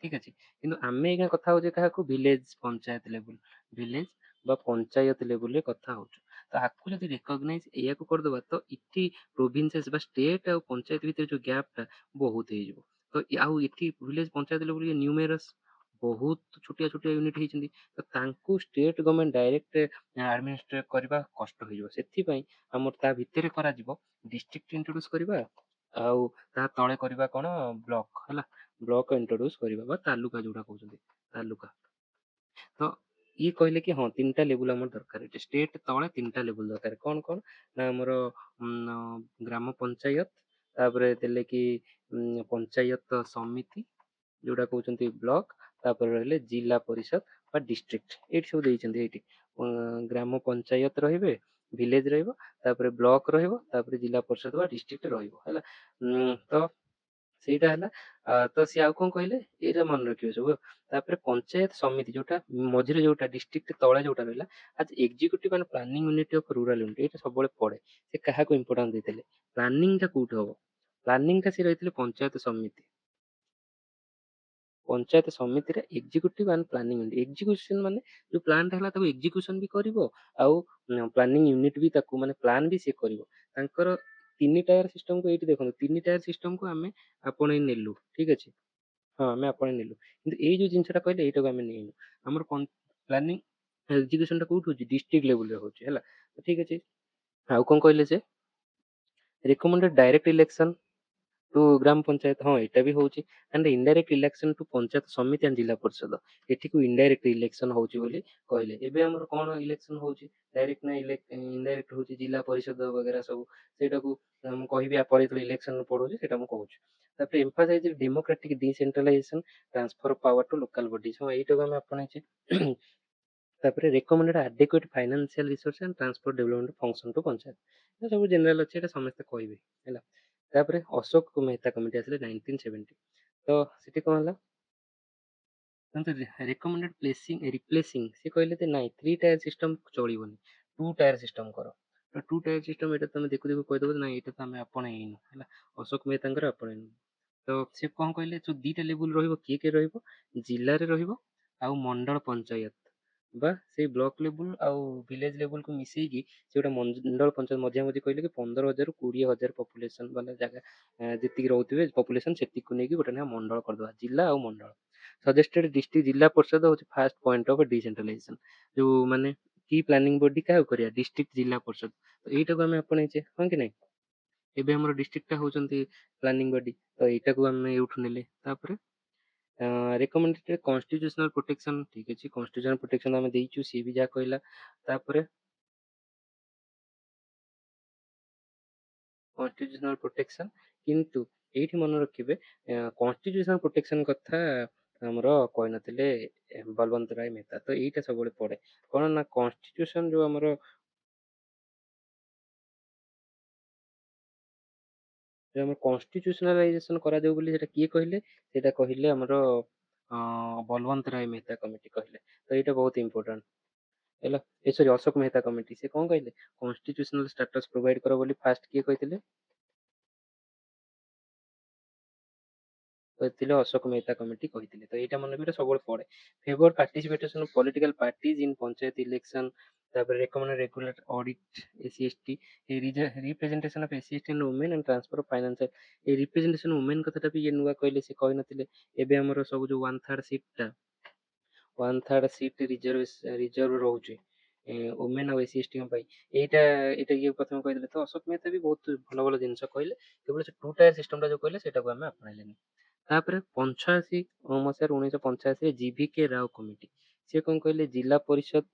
ଠିକ ଅଛି। କିନ୍ତୁ ଆମେ ଏଇନା କଥା ହଉଛେ କାହାକୁ, ଭିଲେଜ ପଞ୍ଚାୟତ ଲେବୁଲ, ଭିଲେଜ ବା ପଞ୍ଚାୟତ ଲେବୁଲରେ କଥା ହଉଛୁ। ତ ଆକୁ ଯଦି ରେକଗ୍ନାଇଜ ଏଇଆକୁ କରିଦବା ତ ଏଠି ପ୍ରୋଭିନ୍ସେସ୍ ବା ଷ୍ଟେଟ ଆଉ ପଞ୍ଚାୟତ ଭିତରେ ଯୋଉ ଗ୍ୟାପ ଟା ବହୁତ ହେଇଯିବ। ତ ଆଉ ଏଠି ଭିଲେଜ ପଞ୍ଚାୟତ ଲେବୁଲ ନ୍ୟୁମେରସ୍ ବହୁତ ଛୋଟିଆ ଛୋଟିଆ ୟୁନିଟ୍ ହେଇଛନ୍ତି, ତ ତାଙ୍କୁ ଷ୍ଟେଟ ଗଭର୍ଣ୍ଣମେଣ୍ଟ ଡାଇରେକ୍ଟ ଆଡମିନିଷ୍ଟ୍ରେଟ କରିବା କଷ୍ଟ ହେଇଯିବ। ସେଥିପାଇଁ ଆମର ତା ଭିତରେ କରାଯିବ ଡିଷ୍ଟ୍ରିକ୍ଟ ଇଣ୍ଟ୍ରୋଡ୍ୟୁସ କରିବା, ଆଉ ତା ତଳେ କରିବା କଣ ବ୍ଲକ ହେଲା, ବ୍ଲକ ଇଣ୍ଟ୍ରୋଡ୍ୟୁସ କରିବା ବା ତାଲୁକା ଯୋଉଟା କହୁଛନ୍ତି ତାଲୁକା। ତ ଇଏ କହିଲେ କି ହଁ 3ଟା ଲେବୁଲ ଆମର ଦରକାର, ଏଠି ଷ୍ଟେଟ ତଳେ 3ଟା ଲେବୁଲ ଦରକାର। କଣ କଣ ନା ଆମର ଗ୍ରାମ ପଞ୍ଚାୟତ, ତାପରେ ଦେଲେ କି ପଞ୍ଚାୟତ ସମିତି ଯୋଉଟା କହୁଛନ୍ତି ବ୍ଲକ, ତାପରେ ରହିଲେ ଜିଲ୍ଲା ପରିଷଦ ବା ଡିଷ୍ଟ୍ରିକ୍ଟ, ଏଇଠି ସବୁ ଦେଇଛନ୍ତି। ଏଇଠି ଗ୍ରାମ ପଞ୍ଚାୟତ ରହିବେ, ଭିଲେଜ ରହିବ, ତାପରେ ବ୍ଲକ ରହିବ, ତାପରେ ଜିଲ୍ଲା ପରିଷଦ ବା ଡିଷ୍ଟ୍ରିକ୍ଟ ରହିବ ହେଲା। ତ ସେଇଟା ହେଲା। ତ ସିଏ ଆଉ କଣ କହିଲେ ଏଇଟା ମନେ ରଖିବେ ସବୁ। ତାପରେ ପଞ୍ଚାୟତ ସମିତି ଯୋଉଟା ମଝିରେ ଯୋଉଟା ଡିଷ୍ଟ୍ରିକ୍ଟ ତଳେ ଯୋଉଟା ରହିଲା, ଆଜ executive and planning unit of rural unit, ଏଇଟା ସବୁବେଳେ ପଡେ। ସେ କାହାକୁ ଇମ୍ପୋର୍ଟାନ୍ସ ଦେଇଥିଲେ, ପ୍ଲାନିଂ ଟା କୋଉଠି ହବ, ପ୍ଲାନିଂ ଟା ସେ ରହିଥିଲେ ପଞ୍ଚାୟତ ସମିତି, ପଞ୍ଚାୟତ ସମିତିରେ executive and planning unit. Execution ମାନେ ଯୋଉ ପ୍ଲାନ୍ ଟା ହେଲା ତାକୁ ଏକ୍ଜିକ୍ୟୁସନ ବି କରିବ, ଆଉ ପ୍ଲାନିଂ ୟୁନିଟ ବି ତାକୁ ମାନେ ପ୍ଲାନ୍ ବି ସେ କରିବ। ତାଙ୍କର 3 ଟାୟାର ସିଷ୍ଟମକୁ ଏଇଠି ଦେଖନ୍ତୁ, 3 ଟାୟାର ସିଷ୍ଟମକୁ ଆମେ ଆପଣେଇ ନେଲୁ, ଠିକ ଅଛି। ହଁ ଆମେ ଆପଣେଇ ନେଲୁ, କିନ୍ତୁ ଏଇ ଯୋଉ ଜିନିଷଟା କହିଲେ ଏଇଟାକୁ ଆମେ ନେଇନୁ। ଆମର ପ୍ଲାନିଂ ଏକ୍ଜିକ୍ୟୁସନ ଟା କୋଉଠି ହଉଛି, ଡିଷ୍ଟ୍ରିକ୍ଟ ଲେବୁଲରେ ହଉଛି ହେଲା। ଠିକ ଅଛି। ଆଉ କଣ କହିଲେ ଯେ recommended direct election to gram panchayat, ହଁ ଏଇଟା ବି ହଉଛି। And indirect election to panchayat samiti and ଜିଲ୍ଲା ପରିଷଦ, ଏଠିକୁ ଇନଡାଇରେକ୍ଟ ଇଲେକ୍ସନ ହଉଛି ବୋଲି କହିଲେ। ଏବେ ଆମର କଣ ଇଲେକ୍ସନ ହଉଛି, ଡାଇରେକ୍ଟ ନା ଇନଡାଇରେକ୍ଟ ହଉଛି ଜିଲ୍ଲା ପରିଷଦ ବଗେରା ସବୁ, ସେଇଟାକୁ ମୁଁ କହିବି ଆପଣ ଯେତେବେଳେ ଇଲେକ୍ସନ ପଢୁଛି ସେଇଟା ମୁଁ କହୁଛି। ତାପରେ emphasise democratic decentralisation transfer of power to local bodies, ହଁ ଏଇଟାକୁ ଆମେ ଆପଣେଇଛେ। ତାପରେ recommended adequate financial resource and transport development function to panchayat, ଏ ସବୁ ଜେନେରାଲ ଅଛି, ଏଇଟା ସମସ୍ତେ କହିବେ ହେଲା। ତାପରେ ଅଶୋକ ମେହତା କମିଟି ଆସିଲେ 1970। ତ ସେଠି କଣ ହେଲା, ରେକମେଣ୍ଡେଡ ରିପ୍ଲେସିଂ, ସେ କହିଲେ ଯେ ନାଇଁ 3 ଟାୟାର ସିଷ୍ଟମ ଚଳିବନି, 2 ଟାୟାର ସିଷ୍ଟମ କର। 2 ଟାୟାର ସିଷ୍ଟମ ଏଇଟା ତମେ ଦେଖୁ ଦେଖୁ କହିଦବ ନାଇଁ ଏଇଟା ତ ଆମେ ଆପଣେଇନୁ ହେଲା, ଅଶୋକ ମେହତାଙ୍କର ଆପଣେଇନୁ। ତ ସେ କଣ କହିଲେ ଯୋଉ 2ଟା ଲେବୁଲ ରହିବ, କିଏ କିଏ ରହିବ, ଜିଲ୍ଲାରେ ରହିବ ଆଉ ମଣ୍ଡଳ ପଞ୍ଚାୟତ ବା ସେଇ ବ୍ଲକ ଲେବୁଲ ଆଉ ଭିଲେଜ ଲେବୁଲକୁ ମିଶେଇକି ସେ ଗୋଟେ ମଣ୍ଡଳ ପଞ୍ଚାୟତ ମଝିଆ ମଝି କହିଲେ କି 15,000 ରୁ 20,000 ପପୁଲେସନ ବାଲା ଜାଗା, ଯେତିକି ରହୁଥିବେ ପପୁଲେସନ ସେତିକି ନେଇକି ଗୋଟେ ନା ମଣ୍ଡଳ କରିଦବା, ଜିଲ୍ଲା ଆଉ ମଣ୍ଡଳ। ସଜେଷ୍ଟେଡ ଡିଷ୍ଟ୍ରିକ୍ଟ ଜିଲ୍ଲା ପରିଷଦ ହଉଛି ଫାଷ୍ଟ ପଏଣ୍ଟ ଅଫ ଡିସେଣ୍ଟ୍ରାଲାଇଜେସନ, ଯୋଉ ମାନେ କି ପ୍ଲାନିଂ ବଡି କାହାକୁ କରିବା, ଡିଷ୍ଟ୍ରିକ୍ଟ ଜିଲ୍ଲା ପରିଷଦ। ତ ଏଇଟାକୁ ଆମେ ଆପଣେଇଛେ ହଁ କି ନାଇଁ। ଏବେ ଆମର ଡିଷ୍ଟ୍ରିକ୍ଟ ଟା ହଉଛନ୍ତି ପ୍ଲାନିଂ ବଡି, ତ ଏଇଟାକୁ ଆମେ ଏଇଠୁ ନେଲେ। ତାପରେ ରେକମେଣ୍ଡେଡ କନଷ୍ଟିଟ୍ୟୁସନାଲ ପ୍ରୋଟେକ୍ସନ, ଠିକ ଅଛି କନଷ୍ଟିଟ୍ୟୁସନାଲ ପ୍ରୋଟେକ୍ସନ ଆମେ ଦେଇଛୁ, ସିଏ ବି ଯାହା କହିଲା। ତାପରେ କନଷ୍ଟିଟ୍ୟୁସନାଲ ପ୍ରୋଟେକ୍ସନ, କିନ୍ତୁ ଏଇଠି ମନେ ରଖିବେ କନଷ୍ଟିଟ୍ୟୁସନାଲ ପ୍ରୋଟେକ୍ସନ କଥା ଆମର କହିନଥିଲେ ବଲବନ୍ତ ରାୟ ମେହତା। ତ ଏଇଟା ସବୁବେଳେ ପଡେ କଣ ନା କନଷ୍ଟିଟ୍ୟୁସନ ଯୋଉ ଆମର କନଷ୍ଟିଟ୍ୟୁସନାଲାଇଜେସନ କରାଯାଉ ବୋଲି ସେଟା କିଏ କହିଲେ, ସେଇଟା କହିଲେ ଆମର ବଲବନ୍ତ ରାୟ ମେହତା କମିଟି କହିଲେ। ତ ଏଇଟା ବହୁତ ଇମ୍ପୋର୍ଟାଣ୍ଟ ହେଲା। ଏ ସରି ଅଶୋକ ମେହତା କମିଟି ସେ କଣ କହିଲେ, କନଷ୍ଟିଟ୍ୟୁସନାଲ ଷ୍ଟାଟସ ପ୍ରୋଭାଇଡ କର ବୋଲି ଫାଷ୍ଟ କିଏ କହିଥିଲେ, କହିଥିଲେ ଅଶୋକ ମେହତା କମିଟି କହିଥିଲେ। ତ ଏଇଟା ମନେ ରଖିବେ, ସବୁବେଳେ ପଡେ। Favour participation of political parties in panchayat election, ତାପରେ recommend regular audit SC ST, representation of SC ST women and transfer of financial, ଏ ରିପ୍ରେଜେଣ୍ଟେସନ ଓମେନ କଥାଟା ବି ଇଏ ନୂଆ କହିଲେ, ସେ କହିନଥିଲେ। ଏବେ ଆମର ସବୁ ଯୋଉ 1/3 ସିଟ୍ ଟା, 1/3 ସିଟ୍ ରିଜର୍ଭ ରହୁଛି ଓମେନ ଆଉ ଏସି ଏସ୍ ଟି ପାଇଁ, ଏଇଟା ଏଇଟା ଇଏ ପ୍ରଥମେ କହିଥିଲେ। ତ ଅଶୋକ ମେହତା ବି ବହୁତ ଭଲ ଭଲ ଜିନିଷ କହିଲେ, କେବଳ ସେ 2 ଟାୟାର ସିଷ୍ଟମ ଟା ଯୋଉ କହିଲେ ସେଇଟାକୁ ଆମେ ଆପଣେଇଲେନି। ତାପରେ 85 ମସିହାରେ 1985 ରେ ଜିଭି କେ ରାଓ କମିଟି, ସେ କଣ କହିଲେ, ଜିଲ୍ଲା ପରିଷଦ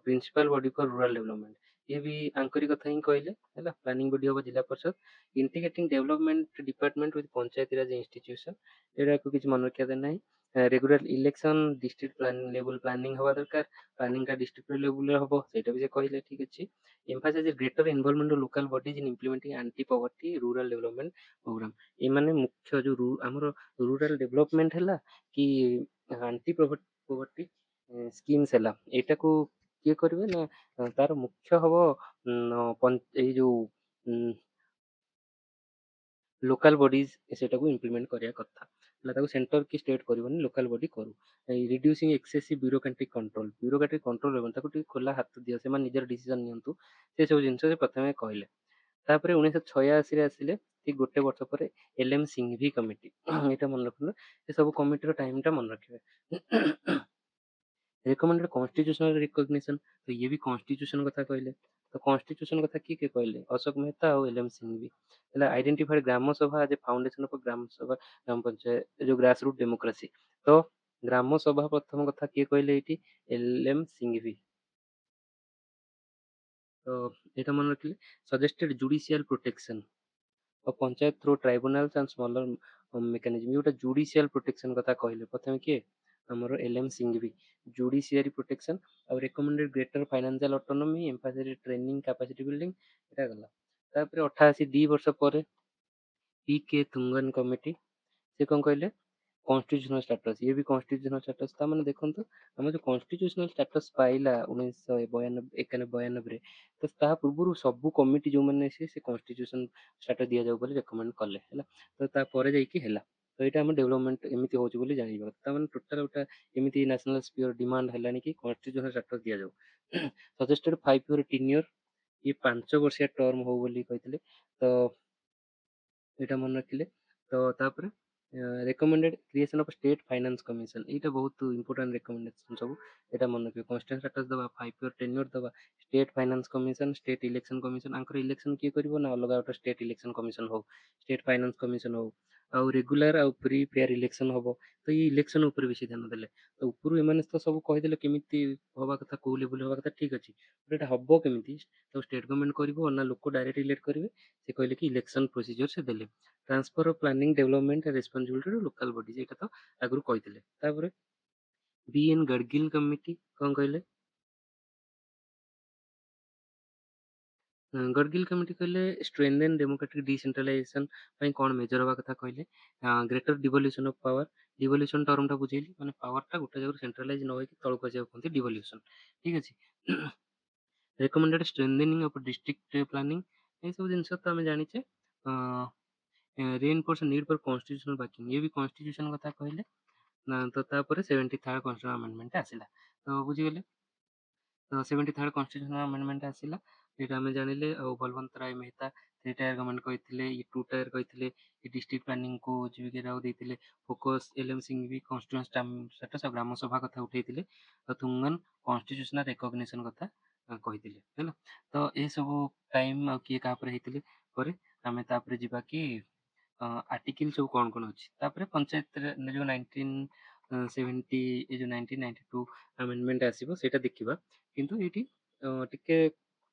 ପ୍ରିନ୍ସିପାଲ ବଡି ଫର ରୁରାଲ ଡେଭଲପମେଣ୍ଟ, ये भी आंकरी कथा ही कहले है प्लानिंग बॉडी हम जिला परिषद integrating development department with Panchayati Raj institution एटा को किसी मन रखा ना regular election district planning level planning हवा दरकार प्लानिंग का डिस्ट्रिक्ट लेवल हम सेटा भी से कहले ठीक अच्छे emphasise greater involvement of local bodies in implementing anti poverty rural development programme ये माने मुख्य जो आमर रूरल डेवलपमेंट है कि आंटी पॉवर्टी स्कीम्स है एटा को किए करेंगे ना तार मुख्य हम ये जो लोकल बॉडीज सेटा को इम्प्लीमेंट करिया कथा सेंटर की स्टेट करबनी लोकल बॉडी करू रिड्यूसिंग एक्सेसिव ब्यूरोक्रेटिक कंट्रोल रहबन ताको टिके खोला हाथ दियो से निजर डिसीजन नियंतु से सब जिनस से प्रथमे कहले तापर 1986 रे आसिले ठीक गोटे वर्ष पर एलएम सिंघवी कमिटी एटा मन रखनु ये सब कमिटी टाइम टा मन रखिबे रिकमेंडेड कॉन्स्टिट्यूशनल रिकॉग्निशन तो ये भी कॉन्स्टिट्यूशन कथा कहले तो कॉन्स्टिट्यूशन कथा किए कहले अशोक मेहता और एलएम सिंह भी आइडेंटिफाइड ग्राम सभा as a foundation of gram सभा ग्राम पंचायत जो ग्रास रूट डेमोक्रेसी तो ग्राम सभा प्रथम कथा किए कहले ये एलएम सिंह भी तो यहाँ मन रखिले सजेस्टेड जुडिशियल प्रोटेक्शन और panchayat through tribunals and smaller mechanism जोटा जुडिशियल प्रोटेक्शन कथा कहले प्रथम किए हमर एलएम सिंघवी जुडिशियरी प्रोटेक्शन और recommended greater financial autonomy emphasise training capacity building एटा गला तापर 88 दी वर्ष पर पीके तुंगन कमिटी से कौन कहले कॉन्स्टिट्यूशनल स्टेटस ये भी कॉन्स्टिट्यूशनल स्टेटस था मैंने देखो आम जो कॉन्स्टिट्यूशनल स्टेटस पाइला 1992 तो ता पूर्व सब कमिटी जो मैंने से कॉन्स्टिट्यूशन स्टेटस दि जाऊ बोली रेकमेंड कले तो तापर जाइए है तो यहाँ आम डेवलपमेंट एमती हो जाना ताने टोटाल गोटा एमती नेशनल स्पीयर डिमांड है कि कॉन्स्टिट्यूशनल स्टेटस दि जाऊ सजेस्टेड 5 ईयर टेन्योर ये 5 वर्षिया टर्म हो बोली कहते तो यहाँ मन रखिले तो तापर recommended creation of state finance commission यहाँ बहुत इंपोर्टेंट रेकमेंडेशन सब यहाँ मन रखिए कॉन्स्टेंट स्टेटस दवा 5 ईयर टेन्योर दवा state finance commission state election commission Anchor election किए करिवो ना अलग गोटे स्टेट इलेक्शन कमिशन हो स्टेट फाइनेंस कमिशन हो आउ रेगुलर आउ फ्री फेयर इलेक्शन हम तो ये इलेक्शन उपर बेसी ध्यान देले तो उपरू एमाने तो सब कहीदेले केमिति हवा कथा को लेवल हवा कथा ठीक अछि बट एटा हबो केमिति तो स्टेट गवर्नमेंट करिवो ना लोक डायरेक्ट इलेक्ट करिवे से कहले कि इलेक्शन प्रोसीजर से देले transfer of planning development responsibility to local bodies एटा तो आगु कहीदेले तापर बीएन गडगिल कमिटी कौन कहले गडगिल कमिटी कहले स्ट्रेंथेन डेमोक्रेटिक डिसेंट्रलाइजेशन कौन मेजर हवा कथा कहले greater devolution of power devolution term टा बुझेली माने पावर टा गोटे जगह सेंट्रलाइज न होई तळको आसी कहते डिवोल्यूशन ठीक अछि recommended strengthening of district planning ये सब जिनस तो आम जानिचे reinforce need for constitutional backing ये भी कॉन्स्टिट्यूशन कथा कहले ना तो तापर 73rd कॉन्स्टिट्यूशनल अमेंडमेंट आसिला तो बुझिगले तो 73rd कॉन्स्टिट्यूशनल अमेंडमेंट आसिला एटा हम जानिले और बलवंत राय मेहता 3 टायर गवर्नमेंट कहथिले ये 2 टायर कहथिले ये डिस्ट्रिक्ट प्लानिंग को जीविका राव देथिले फोकस एलएम सिंह भी कॉन्स्टिट्यूएंसी स्टेटस और ग्राम सभा कथा उठेइथिले और तुंगन कॉन्स्टिट्यूशनल रिकॉग्निशन कथा कहथिले हैला तो ए सब टाइम किए कहा पर हेतिले परे हमें तापर जिबा कि आर्टिकल सब कौन कौन अच्छी तापर पंचायत जो 1970 ये जो 1992 अमेंडमेंट आसीबो सेटा देखिबा किंतु एठी टिके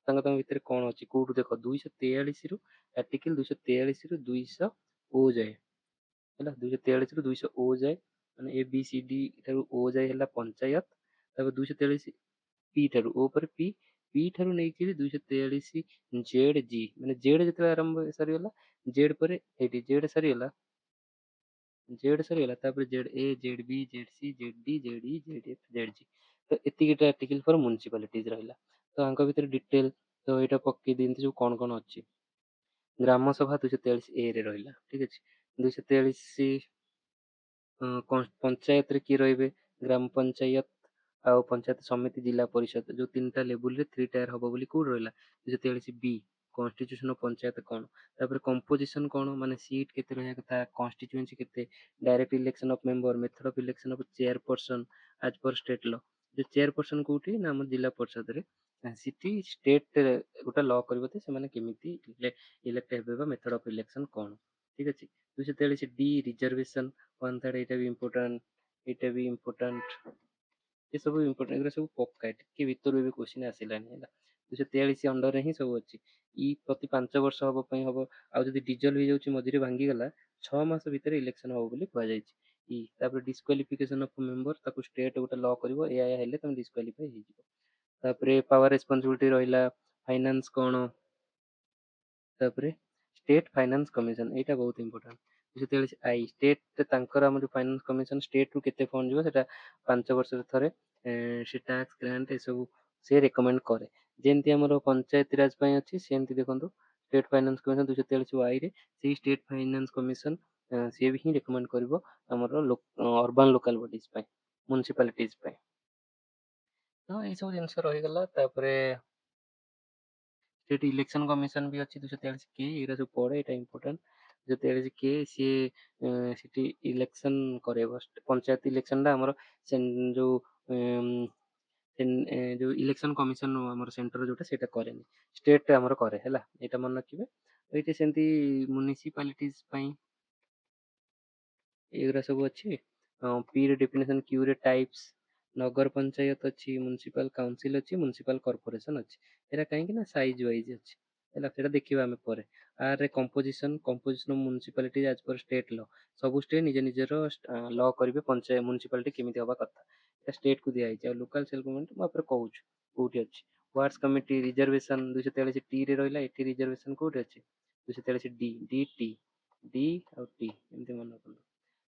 भितर कौन अच्छी कौटू देख 243 रु आर्टिकल 243 रु 200 ओ जाए है 243 रु 200 ओ जाए माने ए बी सी डी ओ जाए है पंचायत तापर 243 पी ठारू ओ पर पी पी ठारू नहीं 243 जेड जी माने जेड जिते आरंभ सरीगला जेड पर एटी जेड सरीगला जेड सरीगला तापर Z A Z B Z C Z D Z E Z F Z G तो एतिकिटा आर्टिकल फॉर म्युनिसिपालिटीज रहिला तो आंक भितर डिटेल तो यहाँ पकई दिखती जो कौन कौन अच्छी ग्राम सभा 243 ए रे रहिला ठीक अच्छे 243 पंचायत रे किए रहिबे ग्राम पंचायत आउ पंचायत समिति जिला परिषद जो 3टा लेवल रे 3 टायर हबो बोली कोड रहिला 243 बी कॉन्स्टिट्यूशन ऑफ पंचायत कौन तापर कंपोजिशन कौन माने सीट केते रहया कथा कॉन्स्टिट्यूएंसी केते direct election of member method of election of chairperson as per state law जो चेयरपर्सन कोठी ना हम जिला परिषद रे सिटी स्टेट गोटा लॉ करबो ते से माने केमिति इलेक्ट हेबे बा मेथड ऑफ इलेक्शन कौन ठीक अछि 243 डी रिजर्वेशन वन थर्ड एटा भी इम्पोर्टेंट एटा भी इम्पोर्टेंट ये सब इम्पोर्टेंट एगुरा सब पक्का टिके भीतर भी क्वेश्चन आसिलानी है 243 ଅଣ୍ଡରରେ ହିଁ ସବୁ ଅଛି। ଇ ପ୍ରତି 5 ବର୍ଷ ହବ ପାଇଁ ହବ। ଆଉ ଯଦି ଡିଜଲ୍ ହେଇଯାଉଛି ମଝିରେ ଭାଙ୍ଗିଗଲା 6 ମାସ ଭିତରେ ଇଲେକ୍ସନ ହବ ବୋଲି କୁହାଯାଇଛି। ତାପରେ ଡିସ୍କ୍ୱାଲିଫିକେସନ ଅଫ ମେମ୍ବର, ତାକୁ ଷ୍ଟେଟ୍ ଗୋଟେ ଲ କରିବ, ଏଇଆ ହେଲେ ତମେ ଡିସ୍କ୍ୱାଲିଫାଇ ହେଇଯିବ। ତାପରେ ପାୱାର ରେସ୍ପନ୍ସିବିଲିଟି ରହିଲା, ଫାଇନାନ୍ସ କ'ଣ, ତାପରେ ଷ୍ଟେଟ୍ ଫାଇନାନ୍ସ କମିଶନ, ଏଇଟା ବହୁତ ଇମ୍ପୋର୍ଟାଣ୍ଟ। 243 ଷ୍ଟେଟ୍, ତାଙ୍କର ଆମର ଫାଇନାନ୍ସ କମିଶନ ଷ୍ଟେଟ୍ରୁ କେତେ ଫଣ୍ଡ ଯିବ ସେଟା 5 ବର୍ଷରେ ଥରେ ସେ ଟ୍ୟାକ୍ସ ଗ୍ରାଣ୍ଟ ଏସବୁ ସେ ରେକମେଣ୍ଡ କରେ। ଯେମିତି ଆମର ପଞ୍ଚାୟତି ରାଜ ପାଇଁ ଅଛି ସେମିତି ଦେଖନ୍ତୁ ଷ୍ଟେଟ୍ ଫାଇନାନ୍ସ କମିଶନ 243 ରେ ସେଇ ଷ୍ଟେଟ୍ ଫାଇନାନ୍ସ କମିଶନ ସିଏ ବି ହିଁ ରେକମେଣ୍ଡ କରିବ ଆମର ଅର୍ବାନ୍ ଲୋକାଲ ବଡିଜ ପାଇଁ, ମ୍ୟୁନିସିପାଲିଟିଜ ପାଇଁ। ତ ଏଇସବୁ ଜିନିଷ ରହିଗଲା। ତାପରେ ଷ୍ଟେଟ୍ ଇଲେକ୍ସନ କମିଶନ ବି ଅଛି 243 କେ, ଏଇଟା ସବୁ ପଢେ, ଏଇଟା ଇମ୍ପୋର୍ଟାଣ୍ଟ। 243 କେ ସିଏ ସେଠି ଇଲେକ୍ସନ କରେଇବ, ପଞ୍ଚାୟତ ଇଲେକ୍ସନଟା ଆମର ଯୋଉ ଯୋଉ ଇଲେକ୍ସନ କମିଶନ ଆମର ସେଣ୍ଟର ଯୋଉଟା ସେଇଟା କରେନି, ଷ୍ଟେଟ୍ ଆମର କରେ ହେଲା, ଏଇଟା ମନେ ରଖିବେ। ଏଇଠି ସେମିତି ମ୍ୟୁନିସିପାଲିଟିଜ ପାଇଁ ଏଗୁରା ସବୁ ଅଛି। ପି ରେ ଡେଫିନେସନ, କ୍ୟୁ ରେ ଟାଇପ୍ସ, ନଗର ପଞ୍ଚାୟତ ଅଛି, ମ୍ୟୁନିସିପାଲ କାଉନସିଲ ଅଛି, ମ୍ୟୁନିସିପାଲ କର୍ପୋରେସନ ଅଛି। ଏରା କାହିଁକି ନା ସାଇଜ ୱାଇଜ ଅଛି ହେଲା, ସେଟା ଦେଖିବା ଆମେ ପରେ। ଆର୍ ରେ କମ୍ପୋଜିସନ ଅଫ ମ୍ୟୁନିସିପାଲିଟି ଆଜ ପର ଷ୍ଟେଟ୍ ଲ, ସବୁ ଷ୍ଟେଟ୍ ନିଜ ନିଜର ଲ କରିବେ ମ୍ୟୁନିସିପାଲିଟି କେମିତି ହବା କଥା, এটা ଷ୍ଟେଟ୍ କୁ ଦିଆଯାଇଛି। ଆଉ ଲୋକାଲ ସେଲ୍ଫ ଗଭର୍ନମେଣ୍ଟ ମୁଁ après କହୁଛି କୋଉଠି ଅଛି। ୱାର୍ଡସ୍ କମିଟି ରିଜର୍ଭେସନ 243 ଟି ରେ ରହିଲା, ଏଠି ରିଜର୍ଭେସନ କୋଉଠି ଅଛି 243 ଡି, ଡି ଟି, ଡି ଆଉ ଟି ଏମିତି ମନେ ରଖନ୍ତୁ।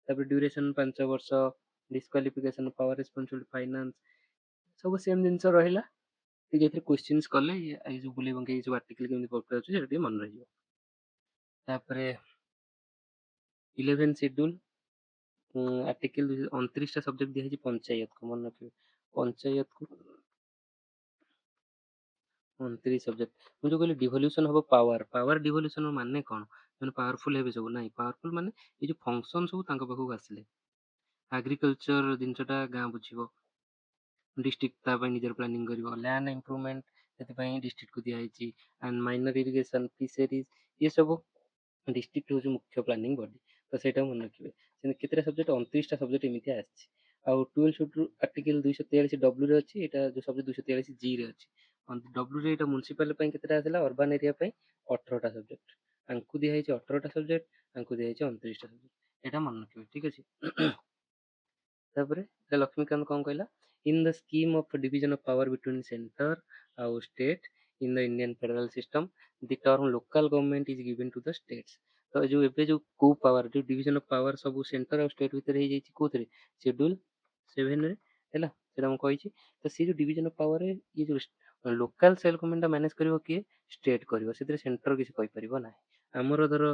ତାପରେ ଡ୍ୟୁରେସନ 5 ବର୍ଷ, ଡିସ୍କ୍ୱାଲିଫିକେସନ, ପାୱାର ରେସ୍ପନ୍ସିବିଲିଟି, ଫାଇନାନ୍ସ, ସବୁ ସେମ୍ ଜିନିଷ ରହିଲା। ଟିକେ ଏଥିରେ କ୍ୱେଶ୍ଚିନ୍ସ କଲେ ଏଇ ସବୁ ବୁଲେଇ ବଙ୍କେଇ ଏଇ ସବୁ ଆର୍ଟିକଲ କେମିତି ପକାଉଛି ସେଟା ଟିକେ ମନେ ରହିଯିବ। ତାପରେ 11 ସେଡ୍ୟୁଲ ଆର୍ଟିକଲ 29ଟା ସବଜେକ୍ଟ ଦିଆହେଇଛି ପଞ୍ଚାୟତକୁ, ମନେ ରଖିବେ ପଞ୍ଚାୟତକୁ 29 ସବଜେକ୍ଟ। ମୁଁ ଯୋଉ କହିଲି ଡିଭଲ୍ୟୁସନ ହବ ପାୱାର ଡିଭଲ୍ୟୁସନ ମାନେ କ'ଣ, ମାନେ ପାୱାରଫୁଲ ହେବେ ସବୁ, ନାହିଁ ପାୱାରଫୁଲ ମାନେ ଏଇ ଯୋଉ ଫଙ୍କସନ ସବୁ ତାଙ୍କ ପାଖକୁ ଆସିଲେ। ଆଗ୍ରିକଲଚର ଜିନିଷଟା ଗାଁ ବୁଝିବ, ଡିଷ୍ଟ୍ରିକ୍ଟ ତା ପାଇଁ ନିଜର ପ୍ଲାନିଂ କରିବ, ଲ୍ୟାଣ୍ଡ ଇମ୍ପ୍ରୁଭମେଣ୍ଟ ସେଥିପାଇଁ ଡିଷ୍ଟ୍ରିକ୍ଟକୁ ଦିଆହେଇଛି, ଆଣ୍ଡ ମାଇନର ଇରିଗେସନ, ଫିସରିଜ, ଇଏ ସବୁ ଡିଷ୍ଟ୍ରିକ୍ଟ ହେଉଛି ମୁଖ୍ୟ ପ୍ଲାନିଂ ବଡି। ତ ସେଇଟା ମନେ ରଖିବେ। ସେମିତି କେତେଟା ସବଜେକ୍ଟ 29ଟା ସବଜେକ୍ଟ ଏମିତି ଆସିଛି। ଆଉ 12 ସେଡ୍ୟୁଲ ଆର୍ଟିକଲ 243 ଡବ୍ଲ୍ୟୁରେ ଅଛି, ଏଇଟା ଯୋଉ ସବଜେକ୍ଟ 243 ଜିରେ ଅଛି। ଡବ୍ଲ୍ୟୁରେ ଏଇଟା ମ୍ୟୁନିସିପାଲ ପାଇଁ କେତେଟା ଆସିଲା, ଅର୍ବାନ ଏରିଆ ପାଇଁ 18ଟା ସବଜେକ୍ଟ, ଆଙ୍କୁ ଦିଆହେଇଛି 18ଟା ସବଜେକ୍ଟ, ଆଙ୍କୁ ଦିଆହେଇଛି 29ଟା ସବଜେକ୍ଟ, ଏଇଟା ମନେ ରଖିବେ ଠିକ ଅଛି। ତାପରେ ଲକ୍ଷ୍ମୀକାନ୍ତ କ'ଣ କହିଲା, in the scheme of division of power between centre ଆଉ state in the Indian federal system, the term local government is given to the states. ତ ଯୋଉ ଏବେ ଯୋଉ କୋଉ ପାୱାର, ଯୋଉ ଡିଭିଜନ ଅଫ ପାୱାର ସବୁ ସେଣ୍ଟର ଆଉ ଷ୍ଟେଟ୍ ଭିତରେ ହେଇଯାଇଛି କୋଉଥିରେ, ସେଡ୍ୟୁଲ 7ରେ ହେଲା, ସେଟା ମୁଁ କହିଛି। ତ ସେ ଯୋଉ ଡିଭିଜନ ଅଫ ପାୱାର, ଇଏ ଯୋଉ ଲୋକାଲ ସେଲ୍ଫ ଗଭର୍ଣ୍ଣମେଣ୍ଟଟା ମ୍ୟାନେଜ କରିବ କିଏ, ଷ୍ଟେଟ୍ କରିବ, ସେଥିରେ ସେଣ୍ଟର କିଛି କହିପାରିବ ନାହିଁ। ଆମର ଧର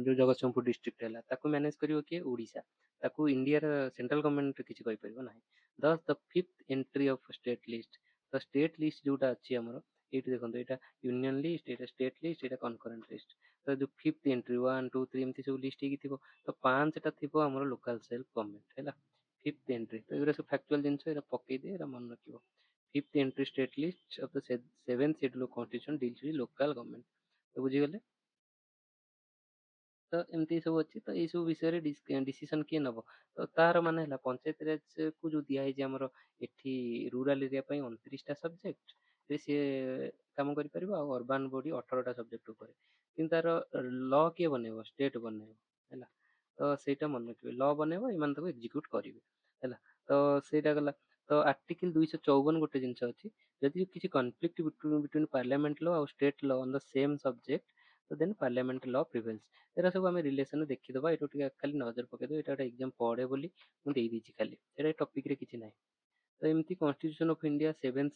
ଯୋଉ ଜଗତସିଂହପୁର ଡିଷ୍ଟ୍ରିକ୍ଟ ହେଲା, ତାକୁ ମ୍ୟାନେଜ କରିବ କିଏ, ଓଡ଼ିଶା, ତାକୁ ଇଣ୍ଡିଆର ସେଣ୍ଟ୍ରାଲ ଗଭର୍ଣ୍ଣମେଣ୍ଟ କିଛି କହିପାରିବ ନାହିଁ। Thus the fifth entry of state list, ତ ଷ୍ଟେଟ୍ ଲିଷ୍ଟ ଯୋଉଟା ଅଛି ଆମର, ଏଇଠି ଦେଖନ୍ତୁ ଏଇଟା ୟୁନିୟନ ଲିଷ୍ଟ, ଏଇଟା ଷ୍ଟେଟ୍ ଲିଷ୍ଟ, ଏଇଟା କନକରେଣ୍ଟ ଲିଷ୍ଟ। ତ ଯୋଉ ଫିଫ୍ଥ ଏଣ୍ଟ୍ରି 1 2 3 ଏମିତି ସବୁ ଲିଷ୍ଟ ହେଇକି ଥିବ, ତ 5ଟା ଥିବ ଆମର ଲୋକାଲ ସେଲ୍ଫ ଗଭର୍ଣ୍ଣମେଣ୍ଟ ହେଲା। ଫିଫ୍ଥ ଏଣ୍ଟ୍ରି, ତ ଏଗୁରା ସବୁ ଫ୍ୟାକ୍ଚୁଆଲ ଜିନିଷ, ଏରା ପକେଇଦିଏ, ଏରା ମନେ ରଖିବ। Fifth entry state list of the 7th schedule of constitution deals with local government, ତ ବୁଝିଗଲେ। ତ ଏମିତି ସବୁ ଅଛି। ତ ଏଇ ସବୁ ବିଷୟରେ ଡିସିସନ କିଏ ନବ, ତ ତାର ମାନେ ହେଲା ପଞ୍ଚାୟତ ରାଜକୁ ଯୋଉ ଦିଆହେଇଛି ଆମର ଏଠି ରୁରାଲ ଏରିଆ ପାଇଁ 29ଟା ସବଜେକ୍ଟ ରେ ସିଏ କାମ କରିପାରିବ, ଆଉ ଅର୍ବାନ ବଡି 18ଟା ସବଜେକ୍ଟ ଉପରେ। କିନ୍ତୁ ତାର ଲ କିଏ ବନେଇବ, ଷ୍ଟେଟ୍ ବନେଇବ ହେଲା। ତ ସେଇଟା ମନେ ରଖିବେ, ଲ ବନେଇବ, ଏମାନେ ତାକୁ ଏକ୍ଜିକ୍ୟୁଟ କରିବେ ହେଲା। ତ ସେଇଟା ଗଲା। ତ ଆର୍ଟିକଲ 254 ଗୋଟେ ଜିନିଷ ଅଛି, ଯଦି କିଛି କନଫ୍ଲିକ୍ଟ ବିଟୱିନ୍ ପାର୍ଲାମେଣ୍ଟ ଲ ଆଉ state law on the same subject, ତ ଦେନ୍ ପାର୍ଲାମେଣ୍ଟ ଲ ପ୍ରିଭେଲ୍ସ। ଏରା ସବୁ ଆମେ ରିଲେସନ ଦେଖିଦବା, ଏଇଠୁ ଟିକେ ଖାଲି ନଜର ପକେଇଦବା, ଏଇଟା ଗୋଟେ ଏକ୍ଜାମ ପଡେ ବୋଲି ମୁଁ ଦେଇଦେଇଛି ଖାଲି, ଏଇଟା ଟପିକରେ କିଛି ନାହିଁ। ତ ଏମିତି କନଷ୍ଟିଟ୍ୟୁସନ ଅଫ ଇଣ୍ଡିଆ 7th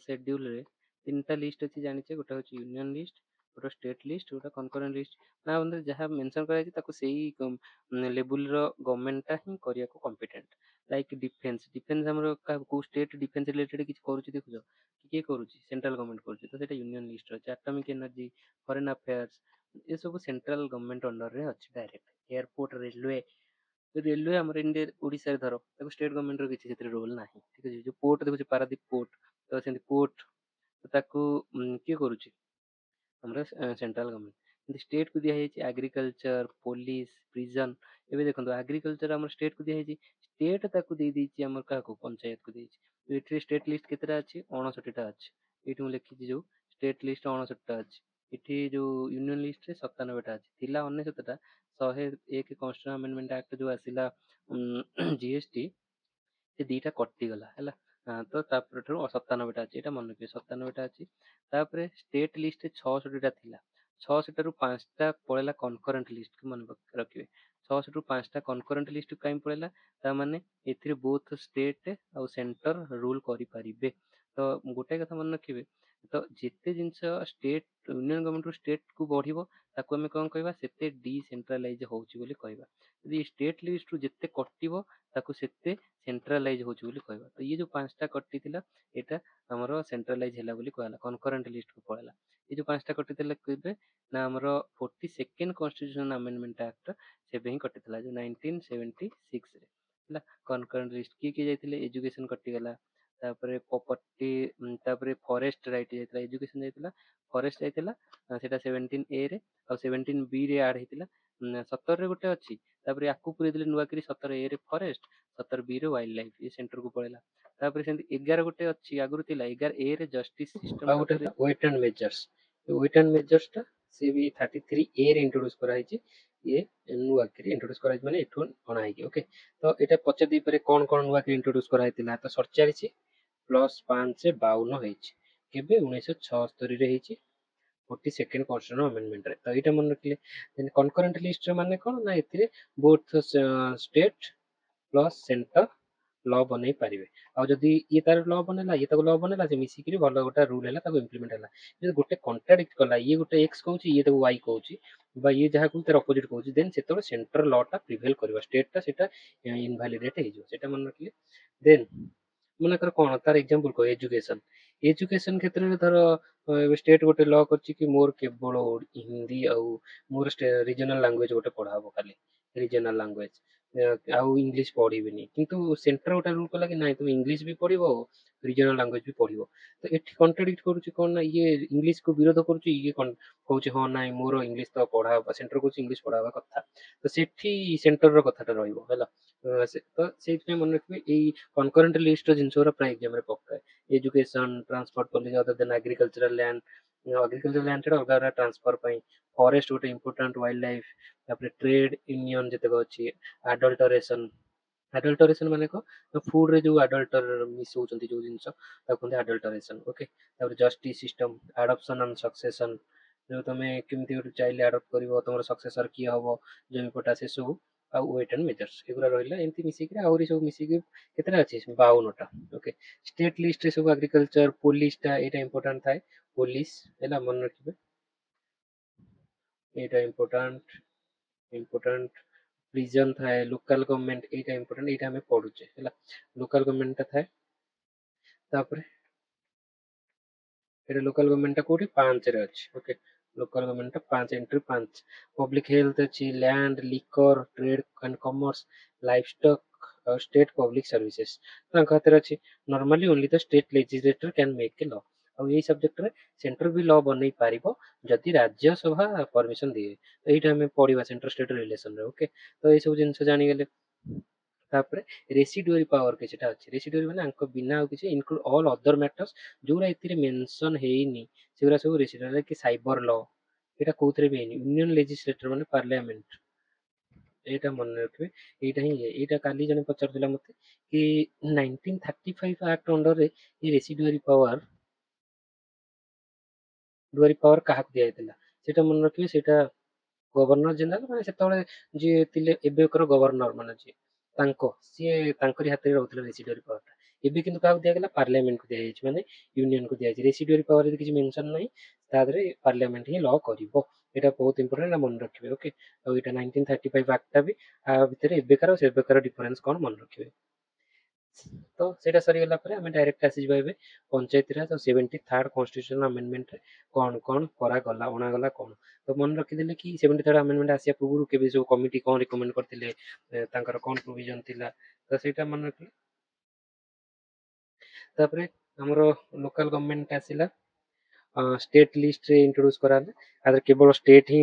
ସେଡ୍ୟୁଲରେ 3ଟା ଲିଷ୍ଟ ଅଛି ଜାଣିଛେ, ଗୋଟେ ହଉଛି ୟୁନିୟନ ଲିଷ୍ଟ, ଗୋଟେ ଷ୍ଟେଟ୍ ଲିଷ୍ଟ, ଗୋଟେ କନକରେଣ୍ଟ ଲିଷ୍ଟ। ନା ବন্ধୁ ଯାହା ମେନସନ କରାଯାଇଛି ତାକୁ ସେଇ ଲେବୁଲର ଗଭର୍ଣ୍ଣମେଣ୍ଟଟା ହିଁ କରିବାକୁ କମ୍ପିଟେଣ୍ଟ। ଲାଇକ୍ ଡିଫେନ୍ସ ଆମର କୋଉ ଷ୍ଟେଟ୍ ଡିଫେନ୍ସ ରିଲେଟେଡ କିଛି କରୁଛି ଦେଖୁଛ, କିଏ କରୁଛି, ସେଣ୍ଟ୍ରାଲ ଗଭର୍ଣ୍ଣମେଣ୍ଟ କରୁଛି, ତ ସେଇଟା ୟୁନିୟନ ଲିଷ୍ଟ ଅଛି। ଆଟମିକ୍ ଏନର୍ଜି, ଫରେନ୍ ଆଫେୟାର୍ସ, ଏସବୁ ସେଣ୍ଟ୍ରାଲ ଗଭର୍ଣ୍ଣମେଣ୍ଟ ଅଣ୍ଡରରେ ଅଛି ଡାଇରେକ୍ଟ। ଏୟାରପୋର୍ଟ, ରେଲୱେ ଆମର ଇଣ୍ଡିଆ ଓଡ଼ିଶାରେ ଧର, ତାକୁ ଷ୍ଟେଟ୍ ଗଭର୍ଣ୍ଣମେଣ୍ଟର କିଛି ସେଥିରେ ରୋଲ ନାହିଁ, ଠିକ ଅଛି। ଯୋଉ ପୋର୍ଟ ଦେଖୁଛି ପାରାଦୀପ ପୋର୍ଟ, ତ ସେମିତି ପୋର୍ଟ ତାକୁ କିଏ କରୁଛି, ଆମର ସେଣ୍ଟ୍ରାଲ ଗଭର୍ଣ୍ଣମେଣ୍ଟ। କିନ୍ତୁ ଷ୍ଟେଟକୁ ଦିଆହେଇଛି ଆଗ୍ରିକଲଚର, ପୋଲିସ, ପ୍ରିଜନ। ଏବେ ଦେଖନ୍ତୁ ଆଗ୍ରିକଲଚର ଆମର ଷ୍ଟେଟକୁ ଦିଆହେଇଛି, ଷ୍ଟେଟ ତାକୁ ଦେଇଦେଇଛି ଆମର କାହାକୁ, ପଞ୍ଚାୟତକୁ ଦେଇଛି। ଏଠି ଷ୍ଟେଟ୍ ଲିଷ୍ଟ କେତେଟା ଅଛି? 59ଟା ଅଛି। ଏଇଠି ମୁଁ ଲେଖିଛି ଯୋଉ ଷ୍ଟେଟ୍ ଲିଷ୍ଟ 59ଟା ଅଛି। ଏଠି ଯୋଉ ୟୁନିୟନ ଲିଷ୍ଟରେ 97ଟା ଅଛି। ଥିଲା 99ଟା। 101 କନଷ୍ଟିଟ୍ୟୁସନ ଆମେଣ୍ଡମେଣ୍ଟ ଆକ୍ଟ ଯୋଉ ଆସିଲା GST ସେ ଦିଟା କଟିଗଲା ହେଲା। ତ ତାପରଠାରୁ 97ଟା ଅଛି। ଏଇଟା ମନେ ରଖିବେ 97ଟା ଅଛି। ତାପରେ ଷ୍ଟେଟ୍ ଲିଷ୍ଟରେ 66ଟା ଥିଲା। 66ଟାରୁ 5ଟା ପଳେଇଲା କନକରେଣ୍ଟ ଲିଷ୍ଟକୁ ମନେ ରଖିବେ। 66ରୁ 5ଟା କନକରେଣ୍ଟ ଲିଷ୍ଟକୁ କାହିଁ ପଳେଇଲା? ତାମାନେ ଏଥିରେ ବୋଥ ଷ୍ଟେଟ୍ ଆଉ ସେଣ୍ଟର ରୁଲ୍ କରିପାରିବେ। ତ ଗୋଟାଏ କଥା ମନେ ରଖିବେ, ତ ଯେତେ ଜିନିଷ ୟୁନିୟନ ଗଭର୍ଣ୍ଣମେଣ୍ଟରୁ ଷ୍ଟେଟକୁ ବଢିବ ତାକୁ ଆମେ କଣ କହିବା? ସେତେ ଡିସେଣ୍ଟ୍ରାଲାଇଜ ହଉଛି ବୋଲି କହିବା। ଯଦି ଷ୍ଟେଟ୍ ଲିଷ୍ଟରୁ ଯେତେ କଟିବ ତାକୁ ସେତେ ସେଣ୍ଟ୍ରାଲାଇଜ ହଉଛି ବୋଲି କହିବା। ତ ଇଏ ଯୋଉ 5ଟା କଟିଥିଲା ଏଇଟା ଆମର ସେଣ୍ଟ୍ରାଲାଇଜ ହେଲା ବୋଲି କୁହାଗଲା, କନକରେଣ୍ଟ ଲିଷ୍ଟକୁ ପଳେଇଲା। ଏ ଯୋଉ 5ଟା କଟିଥିଲା କେବେ? ନା ଆମର 42nd କନଷ୍ଟିଟ୍ୟୁସନ ଆମେଣ୍ଡମେଣ୍ଟ ଆକ୍ଟ ସେବେ ହିଁ କଟିଥିଲା, ଯୋଉ 1976 ରେ ହେଲା। କନକରେଣ୍ଟ ଲିଷ୍ଟ କିଏ କିଏ ଯାଇଥିଲେ? ଏଜୁକେସନ କଟିଗଲା। ତାପରେ ପ୍ରପର୍ଟି, ତାପରେ ଫରେଷ୍ଟ ରାଇଟ୍ ଯାଇଥିଲା, ଏଜୁକେସନ ଯାଇଥିଲା, ଫରେଷ୍ଟ ଯାଇଥିଲା। ସେଟା 17A ରେ ଆଉ 17B ରେ ଆଡ୍ ହେଇଥିଲା। 17ରେ ଗୋଟେ ଅଛି, ତାପରେ ଆକୁ ପୁରେଇ ଦେଲେ ନୂଆକିରି 17A ରେ ଫରେଷ୍ଟ, 17B ରେ ୱାଇଲ୍ଡ ଲାଇଫ, ଏ ସେଣ୍ଟରକୁ ପଳେଇଲା। ତାପରେ ସେମିତି 11 ଗୋଟେ ଅଛି, ଆଗରୁ ଥିଲା 11A ରେ ଜଷ୍ଟିସ ସିଷ୍ଟମ। ଆଉ ଗୋଟେ ହେଲା weight and measures. Weight and measures ଟା ସେ ବି 33A ରେ ଇଣ୍ଟ୍ରୋଡ୍ୟୁସ କରାଯାଇଛି। ଇଏ ନୂଆକିରି ଇଣ୍ଟ୍ରୋଡ୍ୟୁସ କରାଯାଇଛି, ମାନେ ଏଠୁ ଅଣା ହେଇକି। ଓକେ, ତ ଏଇଟା ପଚାରି ଦେଇପାରେ କଣ କଣ ନୂଆକିରି ଇଣ୍ଟ୍ରୋଡ୍ୟୁସ କରାହେଇଥିଲା। ତ 47 ପ୍ଲସ୍ 5 52 ହେଇଛି। କେବେ? 1976 ହେଇଛି, 42nd କନଷ୍ଟିଟ୍ୟୁସନ ଆମେଣ୍ଡମେଣ୍ଟରେ। ତ ଏଇଟା ମନେ ରଖିଲେ। କନକରେଣ୍ଟ ଲିଷ୍ଟ ମାନେ କଣ? ନା ଏଥିରେ ବୋଥ ଷ୍ଟେଟ୍ ପ୍ଲସ୍ ସେଣ୍ଟର ଲ ବନେଇ ପାରିବେ। ଆଉ ଯଦି ଇଏ ତାର ଲ ବନେଇଲା, ଇଏ ତାକୁ ଲ ବନେଇଲା, ସେ ମିଶିକିରି ଭଲ ଗୋଟେ ରୁଲ ହେଲା, ତାକୁ ଇମ୍ପ୍ଲିମେଣ୍ଟ ହେଲା। ଯଦି ଗୋଟେ କଣ୍ଟ୍ରାଡିକ୍ଟ କଲା, ଇଏ ଗୋଟେ ଏକ୍ସ କହୁଛି, ଇଏ ତାକୁ ୱାଇ କହୁଛି, ବା ଇଏ ଯାହା କହୁଛି ତାର ଅପୋଜିଟ୍ କହୁଛି, ଦେନ୍ ସେତେବେଳେ ସେଣ୍ଟର ଲ ଟା ପ୍ରିଭେଲ କରିବ, ଷ୍ଟେଟ୍ ଟା ସେଟା ଇନଭାଲିଡେଟ୍ ହେଇଯିବ। ସେଟା ମନେ ରଖିଲେ। ଦେନ୍ ମନେକର କଣ ତାର ଏକ୍ସାମ୍ପଲ କହ, ଏଜୁକେସନ। ଏଜୁକେସନ କ୍ଷେତ୍ରରେ ଧର ଏବେ ଷ୍ଟେଟ୍ ଗୋଟେ ଲ କରିଛି କି ମୋର କେବଳ ହିନ୍ଦୀ ଆଉ ମୋର ରିଜନାଲ ଲାଙ୍ଗୁଏଜ ଗୋଟେ ପଢା ହବ, ଖାଲି ରିଜନାଲ ଲାଙ୍ଗୁଏଜ, ଆଉ ଇଂଲିଶ ପଢିବିନି। କିନ୍ତୁ ସେଣ୍ଟର ଗୋଟେ ରୁଲ କଲା କି ନାଇଁ ତମେ ଇଂଲିଶ ବି ପଢିବ ଆଉ ରିଜନାଲ ଲାଙ୍ଗୁଏଜ ବି ପଢିବ। ତ ଏଠି କଣ୍ଟ୍ରାଡିକ୍ଟ କରୁଛି କଣ? ନା ଇଏ ଇଂଲିଶ କୁ ବିରୋଧ କରୁଛି, ଇଏ କହୁଛି ହଁ ନାଇଁ ମୋର ଇଂଲିଶ ତ ପଢା ହବ, ସେଣ୍ଟର କହୁଛି ଇଂଲିଶ ପଢା ହବା କଥା। ତ ସେଠି ସେଣ୍ଟର ର କଥାଟା ରହିବ ହେଲା। ତ ସେଇଥିପାଇଁ ମନେ ରଖିବେ, ଏଇ କନକରେଣ୍ଟ ଲିଷ୍ଟ ର ଜିନିଷ ଗୁରା ପ୍ରାୟ ଏକ୍ସାମ ରେ ପକାଏ। ଏଜୁକେସନ, ଟ୍ରାନ୍ସପୋର୍ଟ ପଲିସି, ଅଦର ଦେନ୍ ଏଗ୍ରିକଲଚରାଲ ଲ୍ୟାଣ୍ଡ, ଏଗ୍ରିକଲଚରାଲ ଲ୍ୟାଣ୍ଡ ଛଡା ଅଲଗା ଅଲଗା ଟ୍ରାନ୍ସଫର ପାଇଁ, ଫରେଷ୍ଟ ଗୋଟେ ଇମ୍ପୋର୍ଟାଣ୍ଟ, ୱାଇଲ୍ଡ ଲାଇଫ, ତାପରେ ଟ୍ରେଡ ୟୁନିଅନ ଯେତେକ ଅଛି, ଆଡଲ୍ଟରେସନ। ଆଡଲ୍ଟରେସନ ମାନେ କଣ? ଫୁଡ ରେ ଯୋଉ ଆଡଲ୍ଟର ମିଶଉଛନ୍ତି ଯୋଉ ଜିନିଷ, ତାକୁ କୁହନ୍ତି ଆଡଲ୍ଟରେସନ। ଓକେ, ତାପରେ ଜଷ୍ଟିସ ସିଷ୍ଟମ, ଆଡପସନ ଆଣ୍ଡ ସକ୍ସେସନ, ଯୋଉ ତମେ କେମିତି ଗୋଟେ ଚାଇଲ୍ଡ ଆଡପ୍ଟ କରିବ, ତମର ସକ୍ସେସର କିଏ ହବ, ଜମି ପଟା, ସେ ସବୁ। ଆଉ ୱେଟ୍ ଆଣ୍ଡ ମେଜର୍ସ, ଏଗୁରା ରହିଲା। ଏମିତି ମିଶିକି ଆହୁରି ସବୁ ମିଶିକି କେତେଟା ଅଛି? 52ଟା। ଓକେ, ଷ୍ଟେଟ୍ ଲିଷ୍ଟରେ ସବୁ ଆଗ୍ରିକଲଚର, ପୋଲିସ ଟା ଏଇଟା ଇମ୍ପୋର୍ଟାଣ୍ଟ ଥାଏ, ପୋଲିସ ହେଲା, ମନେ ରଖିବେ ଏଇଟା ଇମ୍ପୋର୍ଟାଣ୍ଟ। ଇମ୍ପୋର୍ଟାଣ୍ଟ ପ୍ରିଜନ ଥାଏ, ଲୋକାଲ ଗଭର୍ଣମେଣ୍ଟ, ଏଇଟା ଇମ୍ପୋର୍ଟାଣ୍ଟ, ଏଇଟା ଆମେ ପଢୁଛେ ହେଲା। ଲୋକାଲ ଗଭର୍ଣମେଣ୍ଟ ଟା ଥାଏ। ତାପରେ ଏଇଟା ଲୋକାଲ ଗଭର୍ଣମେଣ୍ଟ ଟା କୋଉଠି? 5ରେ ଅଛି। ଓକେ, ଲୋକାଲ ଗଭର୍ଣମେଣ୍ଟ ଟା 5, ଏଣ୍ଟ୍ରି 5। ପବ୍ଲିକ ହେଲ୍ଥ ଅଛି, land, liquor, trade and commerce, life stock ଆଉ ଷ୍ଟେଟ୍ ପବ୍ଲିକ ସର୍ଭିସେସ୍ ତାଙ୍କ ହାତରେ ଅଛି। Normally only the state legislator can make a law. ଆଉ ଏଇ ସବଜେକ୍ଟରେ ସେଣ୍ଟର ବି ଲ ବନେଇ ପାରିବ ଯଦି ରାଜ୍ୟସଭା ପରମିଶନ ଦିଏ। ଏଇଟା ଆମେ ପଢିବା ସେଣ୍ଟର ଷ୍ଟେଟ ରିଲେସନରେ। ଓକେ, ତ ଏଇ ସବୁ ଜିନିଷ ଜାଣିଗଲେ। ତାପରେ ରେସିଡୁଆରୀ ପାୱାର କିଛିଟା ଅଛି। ରେସିଡୁଆରୀ ମାନେ ଆଙ୍କ ବିନା ଆଉ କିଛି, ଇନକ୍ଲୁଡ ଅଲ୍ ଅଦର ମ୍ୟାଟର୍ସ ଯୋଉରା ଏଥିରେ ମେନସନ ହେଇନି, ସେଗୁରା ସବୁ ରେସିଡୁଆରୀ, କି ସାଇବର ଲ, ଏଇଟା କୋଉଥିରେ ବି ହେଇନି। ୟୁନିୟନ ଲେଜିସ୍ଲେଟର ମାନେ ପାର୍ଲାମେଣ୍ଟ, ଏଇଟା ମନେ ରଖିବେ। ଏଇଟା ହିଁ ଏଇଟା କାଲି ଜଣେ ପଚାରୁଥିଲା ମତେ କି 1935 ଆକ୍ଟ ଅଣ୍ଡରରେ ଏ ରେସିଡୁଆରୀ ପାୱାର କାହାକୁ ଦିଆଯାଇଥିଲା, ସେଇଟା ମନେ ରଖିବେ। ସେଇଟା ଗଭର୍ଣ୍ଣର ଜେନେରାଲ, ମାନେ ସେତେବେଳେ ଯିଏ ଥିଲେ ଏବେକର ଗଭର୍ଣ୍ଣର ମାନେ ଯିଏ, ସିଏ ତାଙ୍କରି ହାତରେ ରହୁଥିଲା ରେସିଡୁଆରୀ ପାୱାରଟା। ଏବେ କିନ୍ତୁ କାହାକୁ ଦିଆଗଲା? ପାର୍ଲାମେଣ୍ଟକୁ ଦିଆଯାଇଛି, ମାନେ ୟୁନିୟନକୁ ଦିଆଯାଇଛି। ରେସିଡୁଆରୀ ପାୱାର ଯଦି କିଛି ମେନସନ ନାହିଁ, ତା ଦେହରେ ପାର୍ଲାମେଣ୍ଟ ହିଁ ଲ କରିବ। ଏଇଟା ବହୁତ ଇମ୍ପୋର୍ଟାଣ୍ଟ, ଏଇଟା ମନେ ରଖିବେ। ଓକେ, ଆଉ ଏଇଟା 1935 ଆକ୍ଟଟା ବି, ଆ ଭିତରେ ଏବେକାର ଆଉ ସେବେକାର ଡିଫରେନ୍ସ କଣ ମନେ ରଖିବେ। ତ ସେଇଟା ସରିଗଲା ପରେ ଆମେ ଡାଇରେକ୍ଟ ଆସିଯିବା ଏବେ ପଞ୍ଚାୟତି ରାଜ ଆଉ 73rd କନଷ୍ଟିଟ୍ୟୁସନାଲ ଆମେଣ୍ଡମେଣ୍ଟରେ କଣ କଣ କରାଗଲା, ଅଣାଗଲା କଣ। ତ ମନେ ରଖିଦେଲେ କି 73rd ଆମେଣ୍ଡମେଣ୍ଟ ଆସିବା ପୂର୍ବରୁ କେବେ ସବୁ କମିଟି କଣ ରିକମେଣ୍ଡ କରିଥିଲେ, ତାଙ୍କର କଣ ପ୍ରୋଭିଜନ ଥିଲା, ତ ସେଇଟା ମନେ ରଖିଲେ। ତାପରେ ଆମର ଲୋକାଲ ଗଭର୍ଣ୍ଣମେଣ୍ଟ ଆସିଲା, ଷ୍ଟେଟ୍ ଲିଷ୍ଟରେ ଇଣ୍ଟ୍ରୋଡ୍ୟୁସ କରାହେଲା। ଆದ್ರೆ କେବଳ ଷ୍ଟେଟ୍ ହିଁ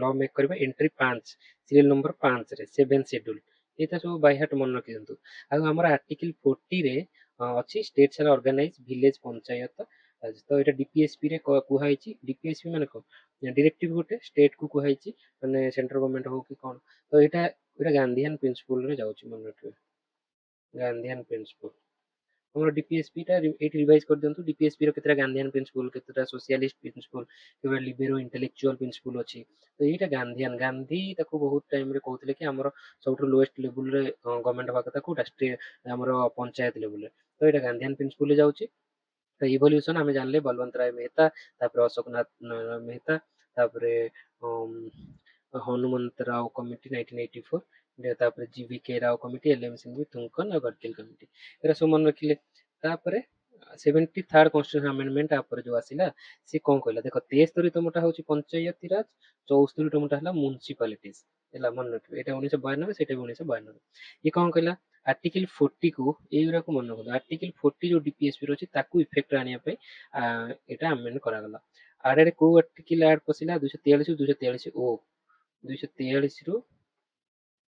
ଲ ମେକ୍ କରିବ। ଏଣ୍ଟ୍ରି 5, ସିରିଏଲ ନମ୍ବର 5ରେ 7 ସେଡ୍ୟୁଲ, ଏଇଟା ସବୁ ବାଇ ହାର୍ଟ ମନେ ରଖିଦିଅନ୍ତୁ। ଆଉ ଆମର ଆର୍ଟିକଲ 40ରେ ଅଛି ଷ୍ଟେଟ୍ ସାରା ଅର୍ଗାନାଇଜ ଭିଲେଜ ପଞ୍ଚାୟତ ତ ଏଇଟା ଡିପିଏସପି ରେ କୁହାଯାଇଛି। ଡିପିଏସପି ମାନେ କଣ ଡିରେକ୍ଟିଭ ଗୋଟେ ଷ୍ଟେଟ୍ କୁ କୁହାଯାଇଛି ମାନେ ସେଣ୍ଟ୍ରାଲ ଗଭର୍ଣ୍ଣମେଣ୍ଟ ହଉ କି କଣ। ତ ଏଇଟା ଗାନ୍ଧିଆନ ପ୍ରିନ୍ସିପଲ ରେ ଯାଉଛି ମନେ ରଖିବେ ଗାନ୍ଧିଆନ ପ୍ରିନ୍ସିପଲ। ଆମର ଡିପିଏସପି ଟା ଏଇଠି ରିଭାଇଜ କରିଦିଅନ୍ତୁ। ଡିପିଏସପି ର କେତେଟା ଗାନ୍ଧିଆନ ପ୍ରିନ୍ସିପଲ କେତେଟା ସୋସିଆଲିଷ୍ଟ ପ୍ରିନ୍ସିପଲ କେତେଟା ଲିବେରୋ ଇଣ୍ଟେଲେକ୍ଚୁଆଲ ପ୍ରିନ୍ସିପଲ ଅଛି। ତ ଏଇଟା ଗାନ୍ଧିଆନ ଗାନ୍ଧୀ ତାକୁ ବହୁତ ଟାଇମ ରେ କହୁଥିଲେ କି ଆମର ସବୁଠୁ ଲୋଏଷ୍ଟ ଲେବୁଲରେ ଗଭର୍ଣ୍ଣମେଣ୍ଟ ହବା କଥା କୋଉଟା ଆମର ପଞ୍ଚାୟତ ଲେବୁଲରେ। ତ ଏଇଟା ଗାନ୍ଧିଆନ ପ୍ରିନ୍ସିପଲ ରେ ଯାଉଛି। ତ ଇଭଲ୍ୟୁସନ ଆମେ ଜାଣିଲେ ବଲବନ୍ତ ରାୟ ମେହେତା ତାପରେ ଅଶୋକନାଥ ମେହେତା ତାପରେ ହନୁମନ୍ତ ରାଓ କମିଟି 1984 ତାପରେ G V Rao committee L M Singhvi Thungon ଆଉ ଗଡକିଲ କମିଟି ଏରା ସବୁ ମନେ ରଖିଲେ। ତାପରେ 73rd କନଷ୍ଟିଟ୍ୟୁସନ ଆମେଣ୍ଡମେଣ୍ଟ ତାପରେ ଯୋଉ ଆସିଲା ସେ କଣ କହିଲା ଦେଖ 73ତମଟା ହଉଛି ପଞ୍ଚାୟତି ରାଜ 74ତମଟା ହେଲା ମ୍ୟୁନିସିପାଲିଟିଜ ହେଲା ମନେ ରଖିବେ। ଏଇଟା 1992 ସେଇଟା ବି 1992। ଇଏ କଣ କହିଲା ଆର୍ଟିକଲ 40 କୁ ଏଇଗୁଡାକୁ ମନେ ରଖନ୍ତୁ। ଆର୍ଟିକଲ 40 ଯୋଉ ଡିପିଏସପି ର ଅଛି ତାକୁ ଇଫେକ୍ଟ ଆଣିବା ପାଇଁ ଏଇଟା ଆମେଣ୍ଡ କରାଗଲା। ଆଡେ କୋଉ ଆର୍ଟିକଲ ଆଡ ପଶିଲା 243 243 ଓ 243 ରୁ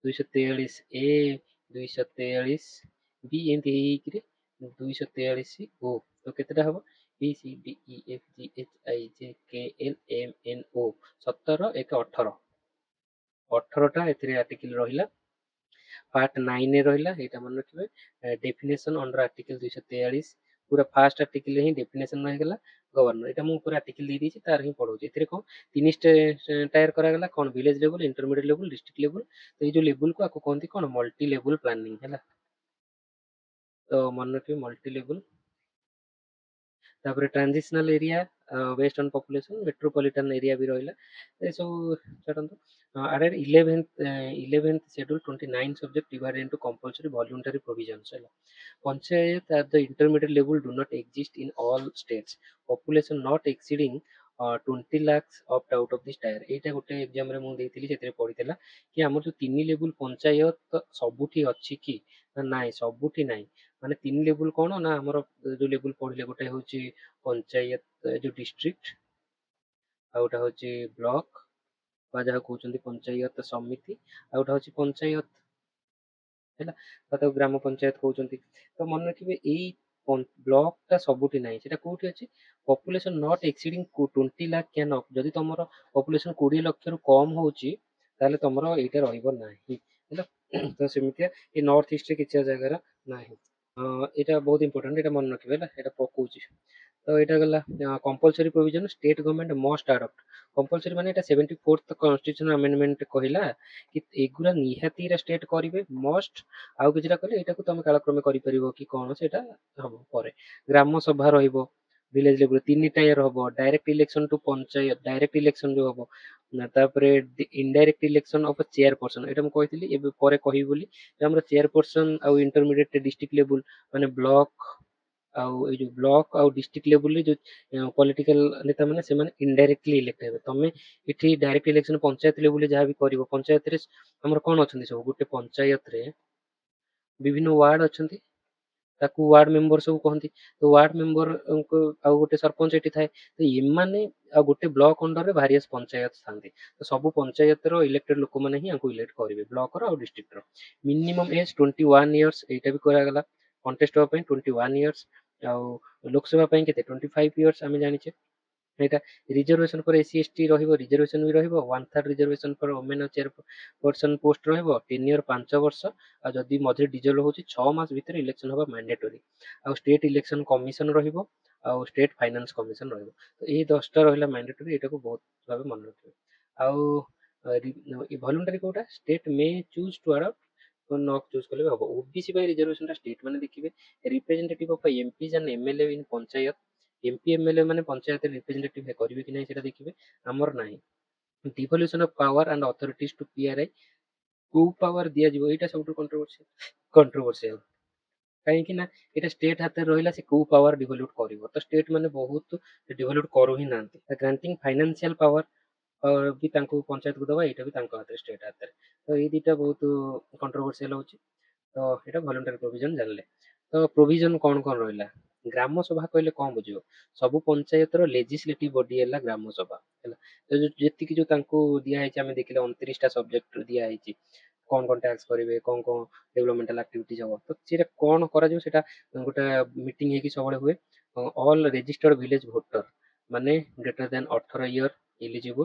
243 ଏ 243 ବି ଏମିତି ହେଇକିରି 243 ଓ ତ କେତେଟା ହବ B C D E F G H I J K L M N O 17 1 18ଟା ଏଥିରେ ଆର୍ଟିକଲ ରହିଲା। ପାର୍ଟ 9 ରେ ରହିଲା ଏଇଟା ମନେ ରଖିବେ ଡେଫିନେସନ ଅଣ୍ଡର ଆର୍ଟିକଲ 243 ପୁରା ଫାଷ୍ଟ ଆର୍ଟିକଲ ହିଁ ଡେଫିନେସନ ରହିଗଲା ଗଭର୍ଣ୍ଣର। ଏଇଟା ମୁଁ ପୁରା ଆର୍ଟିକଲ ଦେଇ ଦେଇଛି ତାର ହିଁ ପଢଉଛି। ଏଥିରେ କଣ ତିନି ଟାୟାର କରାଗଲା କଣ ଭିଲେଜ ଲେବୁଲ ଇଣ୍ଟରମିଡିଏଟ ଲେବୁଲ ଡିଷ୍ଟ୍ରିକ୍ଟ ଲେବୁଲ। ତ ଏଇ ଯୋଉ ଲେବୁଲକୁ ଆକୁ କହନ୍ତି କଣ ମଲ୍ଟି ଲେବୁଲ ପ୍ଲାନିଂ ହେଲା। ତ ମନେ ରଖିବେ ମଲ୍ଟି ଲେବୁଲ। ତାପରେ transitional area based on population metropolitan area ବି ରହିଲା ଏସବୁ ଛାଡ଼ନ୍ତୁ। ଆଡେ 11th schedule 29 subject divided into compulsory voluntary provisions ହେଲା। Panchayat at the intermediate level do not exist in all states. Population not exceeding 20 lakhs opt out of this tier। ଏଇଟା ଗୋଟେ exam ରେ ମୁଁ ଦେଇଥିଲି ସେଥିରେ ପଡିଥିଲା କି ଆମର ଯୋଉ 3 ଲେବୁଲ ପଞ୍ଚାୟତ ସବୁଠି ଅଛି କି ନା ନାଇଁ ସବୁଠି ନାହିଁ। ମାନେ 3 ଲେବୁଲ କଣ ନା ଆମର ଯୋଉ ଲେବୁଲ ପଢିଲେ ଗୋଟେ ହଉଛି ପଞ୍ଚାୟତ ଯୋଉ ଡିଷ୍ଟ୍ରିକ୍ଟ ଆଉ ଗୋଟେ ହଉଛି ବ୍ଲକ ବା ଯାହା କହୁଛନ୍ତି ପଞ୍ଚାୟତ ସମିତି ଆଉ ଗୋଟେ ହଉଛି ପଞ୍ଚାୟତ ହେଲା ବା ତାକୁ ଗ୍ରାମ ପଞ୍ଚାୟତ କହୁଛନ୍ତି। ତ ମନେ ରଖିବେ ଏଇ ବ୍ଲକ ଟା ସବୁଠି ନାହିଁ ସେଟା କୋଉଠି ଅଛି population not exceeding 20 lakh can of ଯଦି ତମର ପପୁଲେସନ 20 ଲକ୍ଷରୁ କମ ହଉଛି ତାହେଲେ ତମର ଏଇଟା ରହିବ ନାହିଁ ହେଲା। ତ ସେମିତିଆ ଏ ନର୍ଥ ଇଷ୍ଟରେ କିଛି ଜାଗାର ନାହିଁ। ଏଇଟା ବହୁତ ଇମ୍ପୋର୍ଟାଣ୍ଟ ଏଇଟା ମନେ ରଖିବେ ହେଲା ଏଇଟା ପକଉଛି। ତ ଏଇଟା ଗଲା କମ୍ପଲସରି ପ୍ରୋଭିଜନ ଷ୍ଟେଟ ଗଭର୍ଣ୍ଣମେଣ୍ଟ ମଷ୍ଟ ଆଡପ୍ଟ। କମ୍ପଲସରି ମାନେ ଏଇଟା 74th କନଷ୍ଟିଟ୍ୟୁସନ ଆମେଣ୍ଡମେଣ୍ଟ କହିଲା କି ଏଗୁରା ନିହାତି ଏରା ଷ୍ଟେଟ କରିବେ ମଷ୍ଟ। ଆଉ କିଛିଟା କହିଲେ ଏଇଟାକୁ ତମେ କାଳକ୍ରମେ କରିପାରିବ କି କଣ ସେଇଟା ହବ ପରେ। ଗ୍ରାମ ସଭା ରହିବ ଭିଲେଜ ଲେବୁଲ 3ଟା ଇୟର ହବ direct election to panchayat direct election ଯୋଉ ହବ ତାପରେ indirect election of chairperson ଏଇଟା ମୁଁ କହିଥିଲି ଏବେ ପରେ କହିବି ବୋଲି। ଆମର ଚେୟାର ପର୍ସନ ଆଉ ଇଣ୍ଟରମିଡିଏଟ ଡିଷ୍ଟ୍ରିକ୍ଟ ଲେବୁଲ ମାନେ ବ୍ଲକ ଆଉ ଏଇ ଯୋଉ ବ୍ଲକ ଆଉ ଡିଷ୍ଟ୍ରିକ୍ଟ ଲେବୁଲରେ ଯୋଉ ପଲିଟିକାଲ ନେତା ମାନେ ସେମାନେ ଇନଡାଇରେକ୍ଟଲି ଇଲେକ୍ଟ ହେବେ। ତମେ ଏଠି ଡାଇରେକ୍ଟ ଇଲେକ୍ସନ ପଞ୍ଚାୟତ ଲେବୁଲରେ ଯାହା ବି କରିବ ପଞ୍ଚାୟତରେ ଆମର କଣ ଅଛନ୍ତି ସବୁ ଗୋଟେ ପଞ୍ଚାୟତରେ ବିଭିନ୍ନ ୱାର୍ଡ ଅଛନ୍ତି ତାକୁ ୱାର୍ଡ ମେମ୍ବର ସବୁ କହନ୍ତି। ତ ୱାର୍ଡ ମେମ୍ବର ଆଉ ଗୋଟେ ସରପଞ୍ଚ ଏଠି ଥାଏ ତ ଏମାନେ ଆଉ ଗୋଟେ ବ୍ଲକ ଅଣ୍ଡରରେ ଭାରିୟସ ପଞ୍ଚାୟତ ଥାନ୍ତି। ତ ସବୁ ପଞ୍ଚାୟତର ଇଲେକ୍ଟେଡ ଲୋକମାନେ ହିଁ ଆଙ୍କୁ ଇଲେକ୍ଟ କରିବେ ବ୍ଲକର ଆଉ ଡିଷ୍ଟ୍ରିକ୍ଟର। ମିନିମମ୍ ଏଜ 21 ଇୟର୍ସ ଏଇଟା ବି କରାଗଲା କଣ୍ଟେଷ୍ଟ ହେବା ପାଇଁ 21 ଇୟର୍ସ ଆଉ ଲୋକସଭା ପାଇଁ କେତେ 25 ଇୟର୍ସ ଆମେ ଜାଣିଛେ। ଏଇଟା ରିଜର୍ଭେସନ ପରେ ଏସି ଏସଟି ରହିବ ରିଜର୍ଭେସନ ବି ରହିବ 1/3 ରିଜର୍ଭେସନ ପରେ ଓମେନ ଚେୟାର ପର୍ସନ ପୋଷ୍ଟ ରହିବ 3 ଇୟର 5 ବର୍ଷ ଆଉ ଯଦି ମଝିରେ ଡିଜଲ ହଉଛି 6 ମାସ ଭିତରେ ଇଲେକ୍ସନ ହବା ମ୍ୟାଣ୍ଡେଟୋରୀ। ଆଉ ଷ୍ଟେଟ ଇଲେକ୍ସନ କମିଶନ ରହିବ ଆଉ ଷ୍ଟେଟ ଫାଇନାନ୍ସ କମିଶନ ରହିବ। ତ ଏଇ 10ଟା ରହିଲା ମ୍ୟାଣ୍ଡେଟୋରୀ ଏଇଟାକୁ ବହୁତ ଭାବେ ମନେ ରଖିବେ। ଆଉ ଭଲୁଣ୍ଟାରୀ କୋଉଟା state may choose to adopt ନ ଚୁଜ କଲେ ବି ହବ। ଓବିସି ପାଇଁ ରିଜର୍ଭେସନ ଟା ଷ୍ଟେଟ ମାନେ ଦେଖିବେ representative of MPs and MLA in panchayat MP MLA ମାନେ ପଞ୍ଚାୟତରେ ରିପ୍ରେଜେଣ୍ଟେଟିଭ କରିବେ କି ନାହିଁ ସେଟା ଦେଖିବେ ଆମର ନାହିଁ। Devolution of power and authorities to PRI କୋଉ ପାୱାର ଦିଆଯିବ ଏଇଟା ସବୁଠୁ କଣ୍ଟ୍ରୋଭର୍ସିଆଲ କାହିଁକି ନା ଏଇଟା ଷ୍ଟେଟ ହାତରେ ରହିଲା ସେ କୋଉ ପାୱାର ଡିଭଲ୍ୟୁଟ କରିବ ତ ଷ୍ଟେଟ ମାନେ ବହୁତ ଡିଭଲ୍ୟୁଟ କରୁ ହିଁ ନାହାନ୍ତି। ଗ୍ରାଣ୍ଟିଂ ଫାଇନାନ୍ସିଆଲ ପାୱାର ବି ତାଙ୍କୁ ପଞ୍ଚାୟତକୁ ଦବା ଏଇଟା ବି ତାଙ୍କ ହାତରେ ଷ୍ଟେଟ ହାତରେ। ତ ଏଇ ଦିଟା ବହୁତ କଣ୍ଟ୍ରୋଭର୍ସିଆଲ ହଉଛି। ତ ଏଇଟା ଭଲଣ୍ଟାରୀ ପ୍ରୋଭିଜନ ଜାଣିଲେ। ତ ପ୍ରୋଭିଜନ କଣ କଣ ରହିଲା ଗ୍ରାମ ସଭା କହିଲେ କଣ ବୁଝିବ ସବୁ ପଞ୍ଚାୟତର ଲେଜିସ୍ଲେଟିଭ ବଡି ହେଲା ଗ୍ରାମ ସଭା ହେଲା। ତ ଯେତିକି ଯୋଉ ତାଙ୍କୁ ଦିଆହେଇଛି ଆମେ ଦେଖିଲେ 29ଟା ସବଜେକ୍ଟ ଦିଆହେଇଛି कौन कौन टैक्स करेंगे कौन कौन डेवलपमेंटाल एक्टिविटीज हम तो सीटा कौन करा गोटे मीटिंग है सब हुए ऑल रजिस्टर्ड विलेज भोटर माने ग्रेटर देन 18 ईयर एलिजिबल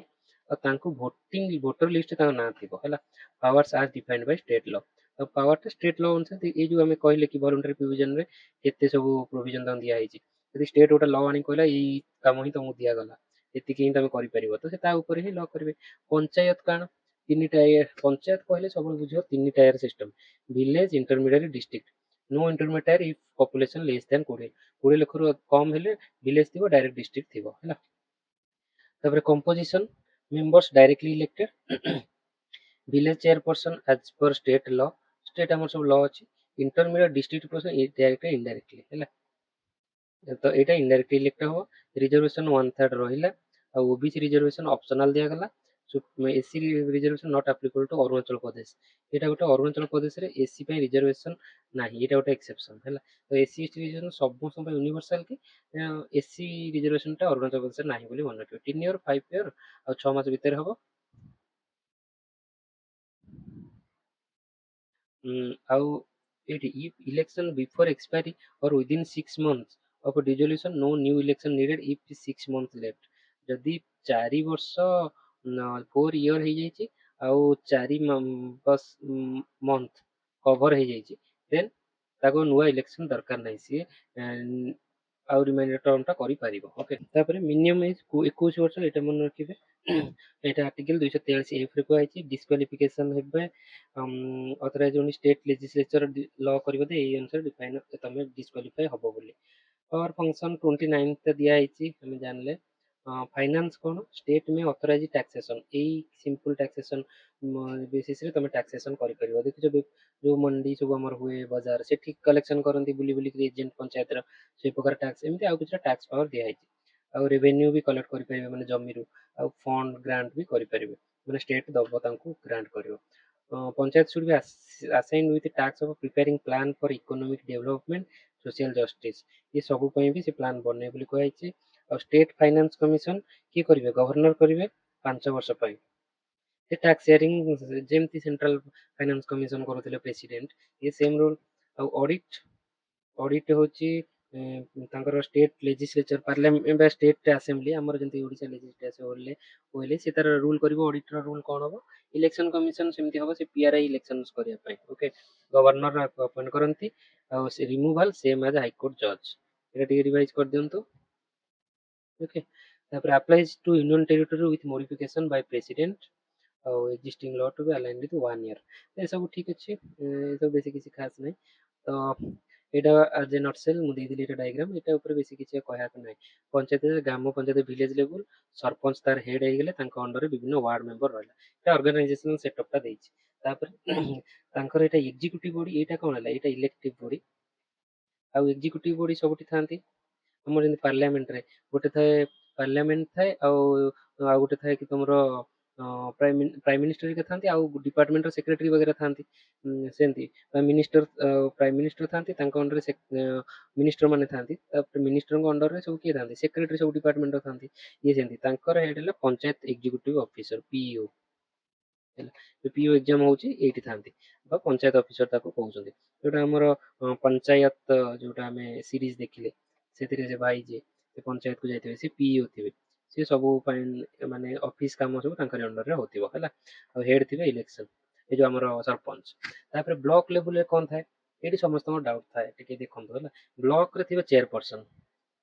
और तांको भोटिंग भोटर लिस्ट ना थी है पावर्स आज डिफाइंड बाय स्टेट लॉ तो पावर स्टेट लॉ अनुसार ये जो आम कहले कि वॉलंटरी प्रोविजन रे केते सब प्रोविजन दिखाई यदि स्टेट गोटे लॉ आनी कहला ये काम ही तुमको दिगला ये तुम कर तो से ही लॉ करेंगे पंचायत काण तीन टायर पंचायत कहले सब बुझ तीन tier system village intermediate district no intermediate if population less than 20 lakh रु कम हेले विलेज थी डायरेक्ट डिस्ट्रिक्ट थी है तापर composition members directly elected village chairperson as per state law state आम सब लॉ अच्छी intermediate district person directly indirectly है तो यहाँ इनडायरेक्टली इलेक्ट हम रिजर्वेशन 1/3 रहा और ओबीसी रिजर्वेशन ऑप्शनल दिगला SC reservation not applicable to Arunachal Pradesh यहाँ गोटे अरुणाचल प्रदेश में एससी रिजर्वेशन ना ये गोटे एक्सेप्शन है तो एससी एसटी रिजर्वेशन सब यूनिवर्सल कि एससी रिजर्वेशन अरुणाचल प्रदेश ना मन रखिए 3 ईयर 5 ईयर और 6 मास भितर हम if election before expiry or within 6 months of dissolution no new election needed if 6 months left जदि 4 वर्ष 4 ईयर हो जाइए आउ 4 मंथ कवर हो जाइए देन ताको नुआ इलेक्शन दरकार नहीं सी आउ रिमाइंडर टर्म टा करि परिबो ओके तापर मिनिमम एज 21 वर्ष एटा मन रखिबे एटा आर्टिकल 243 एफ रे कहै डिस्क्वालिफिकेशन हेबे authorise only state legislature law करिबो दे एई अनुसार डिफाइन तमे डिस्क्वालिफाई हबो बोली और फंक्शन 29 ते दिया आइछि हमें जानले फाइनेंस कौन स्टेट में ऑथराइज टैक्सेशन यही सिंपल टैक्सेशन बेसिस रे तुम टैक्सेशन कर देखो जो मंडी सब आम हुए बाजार से ठीक कलेक्शन करती बुली बुली एजेंट पंचायत से प्रकार टैक्स एमती आउ किसी टैक्स पावर दिखाई आउ रेवेन्यू भी कलेक्ट करेंगे मैंने जमीर आउ फंड ग्रांट भी करेंगे मैंने स्टेट दब ग्रांट कर panchayat should be assigned with tax of preparing plan for economic development social justice ये सब भी से प्लान बने कही और स्टेट फाइनेंस कमिशन किए करेंगे गवर्नर करेंगे 5 वर्ष से टैक्स शेयरिंग जमती सेंट्रल फाइनेंस कमिशन करुले प्रेसिडेंट ये सेम रोल ऑडिट ऑडिट होची state legislature parliament state assembly आमर जंती ओडिशा लेजिस्लेचर होले से तार रूल करिवो ऑडिटर रूल कोन हो इलेक्शन कमिशन सेमती हो से पीआरआई इलेक्शंस करिया पई ओके गवर्नर अपॉइंट करंती और से removal same as high court जज एटा टी रिवाइज कर दियंतु ओके तापर applies to union territory with modification by president और existing law to be aligned with 1 year ये सब ठीक अच्छे ये सब बेसी किसी खास नहीं तो এটা as a nutshell ମୁଁ ଦେଇଥିଲି ଏଟା ଡାଇଗ୍ରାମ ଏଟା ଉପରେ ବେଶୀ କିଛି କହିବାକୁ ନାହିଁ ପଞ୍ଚାୟତ ଗ୍ରାମ ପଞ୍ଚାୟତ ଭିଲେଜ ଲେଭେଲ ସରପଞ୍ଚ ତାର ହେଡ୍ ହେଇଗଲେ ତାଙ୍କ ଅଣ୍ଡରରେ ବିଭିନ୍ନ ୱାର୍ଡ ମେମ୍ବର ରହିଲା ଏଟା ଅର୍ଗାନାଇଜେସନାଲ ସେଟଅପଟା ଦେଇଛି ତାପରେ ତାଙ୍କର ଏଟା ଏକ୍ଜିକ୍ୟୁଟିଭ ବଡି ଏଇଟା କଣ ହେଲା ଏଇଟା ଇଲେକ୍ଟିଭ ବଡି ଆଉ ଏକ୍ଜିକ୍ୟୁଟିଭ ବଡି ସବୁଠି ଥାନ୍ତି ଆମର ଯେମିତି ପାର୍ଲାମେଣ୍ଟ ରେ ଗୋଟେ ଥାଏ ପାର୍ଲାମେଣ୍ଟ ଥାଏ ଆଉ ଗୋଟେ ଥାଏ कि तुमरो प्राइम मिनिस्टर के थांती आउ डिपार्टमेंट सेक्रेटरी वगैरह थांती सेंती मिनिस्टर प्राइम मिनिस्टर थांती तांको अंडर से मिनिस्टर माने थांती तापर मिनिस्टर को अंडर रे सब किए थांती सेक्रेटरी सब डिपार्टमेंट थांती ये सेंती तांकर हेड है panchayat executive officer PEO PO exam होची एठी थांती बा पंचायत ऑफिसर ताको कहउछंती जोटा हमर पंचायत जोटा हमें सीरीज देखिले सेतिरे से भाई जे से पंचायत को जाइते से पीईओ थिबे से सब माने ऑफिस काम सब तांकर अंडर रे होतिबो हला और हेड थिबे इलेक्शन ए जो हमर सरपंच तापर ब्लॉक लेवल रे कोन थाए एठी समस्त डाउट थाए टिके देखंतो हला ब्लॉक रे थिबे चेयरपर्सन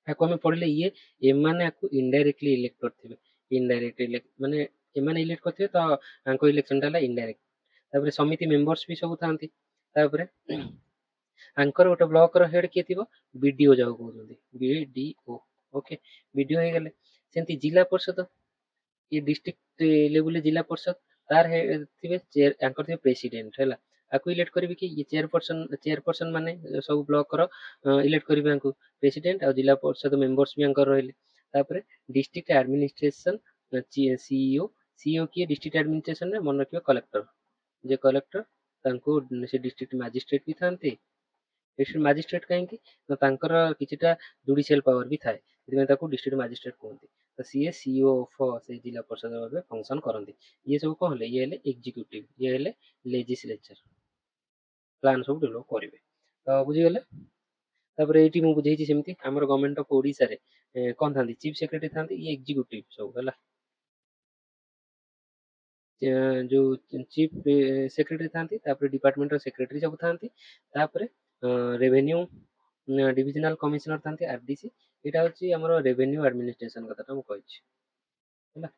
ताको हमें पढ़ले ये एमाने आकु इनडायरेक्टली इलेक्ट करथिबे इनडायरेक्टली इलेक्ट माने एमाने इलेक्ट करथिबे तो आंको इलेक्शन टा इनडायरेक्ट तापर समिति मेंबर्स भी सब थांती तापर आंकर गोटे ब्लॉक रो हेड किए थिबो बीडीओ जाऊ कहउछंती बीडीओ ओके बीडीओ हे गेले सेंती जिला परिषद ये डिस्ट्रिक्ट लेवल जिला परिषद तार थे चेयर एंकर थे प्रेसिडेंट है आपको इलेक्ट करेंगे कि ये चेयरपर्सन माने सब ब्लॉक रो इलेक्ट करेंगे आपको प्रेसिडेंट और जिला परिषद मेंबर्स भी आंकर रहिले तापर डिस्ट्रिक्ट एडमिनिस्ट्रेशन सीईओ सीईओ किए डिस्ट्रिक्ट एडमिनिस्ट्रेशन में मन रखियो कलेक्टर जे कलेक्टर तांको से डिस्ट्रिक्ट मैजिस्ट्रेट भी थांते डिस्ट्रिक्ट मैजिस्ट्रेट कहीं ना तांकर किछिटा जुडिशियल पावर भी थाए सेति ताको डिस्ट्रिक्ट मैजिस्ट्रेट कहते ତ ସିଏ ସିଇଓ ଅଫ୍ ସେଇ ଜିଲ୍ଲା ପରିଷଦ ଭାବେ ଫଙ୍କସନ୍ କରନ୍ତି। ଇଏ ସବୁ କ'ଣ ହେଲେ, ଇଏ ହେଲେ ଏକ୍ଜିକ୍ୟୁଟିଭ୍, ଇଏ ହେଲେ ଲେଜିସ୍ଲେଚର, ପ୍ଲାନ୍ ସବୁ ଡେଭଲପ୍ କରିବେ। ତ ବୁଝିଗଲେ। ତାପରେ ଏଇଠି ମୁଁ ବୁଝେଇଛି ସେମିତି ଆମର ଗଭର୍ଣ୍ଣମେଣ୍ଟ ଅଫ୍ ଓଡ଼ିଶାରେ କ'ଣ ଥାନ୍ତି, ଚିଫ୍ ସେକ୍ରେଟାରୀ ଥାନ୍ତି, ଇଏ ଏକ୍ଜିକ୍ୟୁଟିଭ୍ ସବୁ ହେଲା। ଯୋଉ ଚିଫ୍ ସେକ୍ରେଟାରୀ ଥାନ୍ତି, ତାପରେ ଡିପାର୍ଟମେଣ୍ଟର ସେକ୍ରେଟାରୀ ସବୁ ଥାନ୍ତି, ତାପରେ ରେଭିନ୍ୟୁ ଡିଭିଜନାଲ କମିଶନର ଥାନ୍ତି ଆରଡିସି। ଏଇଟା ହଉଛି ଆମର ରେଭିନ୍ୟୁ ଆଡମିନିଷ୍ଟ୍ରେସନ କଥାଟା ମୁଁ କହିଛି ହେଲା।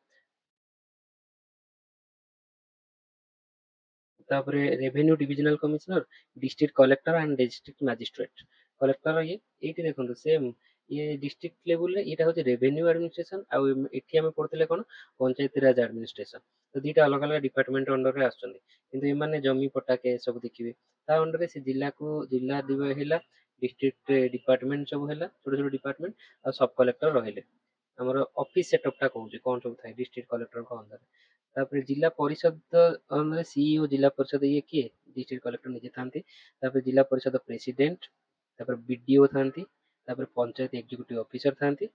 ତାପରେ revenue divisional commissioner, district collector and district magistrate. Collector ଇଏ ଏଇଠି ଦେଖନ୍ତୁ ସେମ୍, ଇଏ ଡିଷ୍ଟ୍ରିକ୍ଟ ଲେବୁଲରେ ଏଇଟା ହଉଛି ରେଭିନ୍ୟୁ ଆଡମିନିଷ୍ଟ୍ରେସନ, ଆଉ ଏଠି ଆମେ ପଢୁଥିଲେ କ'ଣ, ପଞ୍ଚାୟତି ରାଜ ଆଡମିନିଷ୍ଟ୍ରେସନ। ତ ଦିଟା ଅଲଗା ଅଲଗା ଡିପାର୍ଟମେଣ୍ଟ ଅଣ୍ଡରରେ ଆସୁଛନ୍ତି, କିନ୍ତୁ ଏମାନେ ଜମି ପଟା କେସ୍ ସବୁ ଦେଖିବେ। ତା ଅଣ୍ଡରରେ ସେ ଜିଲ୍ଲାକୁ ଜିଲ୍ଲା ହେଲା, ଡିଷ୍ଟ୍ରିକ୍ଟ ଡିପାର୍ଟମେଣ୍ଟ ସବୁ ହେଲା, ଛୋଟ ଛୋଟ ଡିପାର୍ଟମେଣ୍ଟ, ଆଉ ସବ୍ କଲେକ୍ଟର ରହିଲେ। ଆମର ଅଫିସ ସେଟଅପଟା କହୁଛି କ'ଣ ସବୁ ଥାଏ ଡିଷ୍ଟ୍ରିକ୍ଟ କଲେକ୍ଟରଙ୍କ ଅଣ୍ଡରରେ। ତାପରେ ଜିଲ୍ଲା ପରିଷଦ ସିଇଓ ଜିଲ୍ଲା ପରିଷଦ ଇଏ କିଏ, ଡିଷ୍ଟ୍ରିକ୍ଟ କଲେକ୍ଟର ନିଜେ ଥାନ୍ତି। ତାପରେ ଜିଲ୍ଲା ପରିଷଦ ପ୍ରେସିଡେଣ୍ଟ, ତାପରେ ବିଡିଓ ଥାନ୍ତି, ତାପରେ ପଞ୍ଚାୟତ ଏକ୍ଜିକ୍ୟୁଟିଭ ଅଫିସର ଥାନ୍ତି,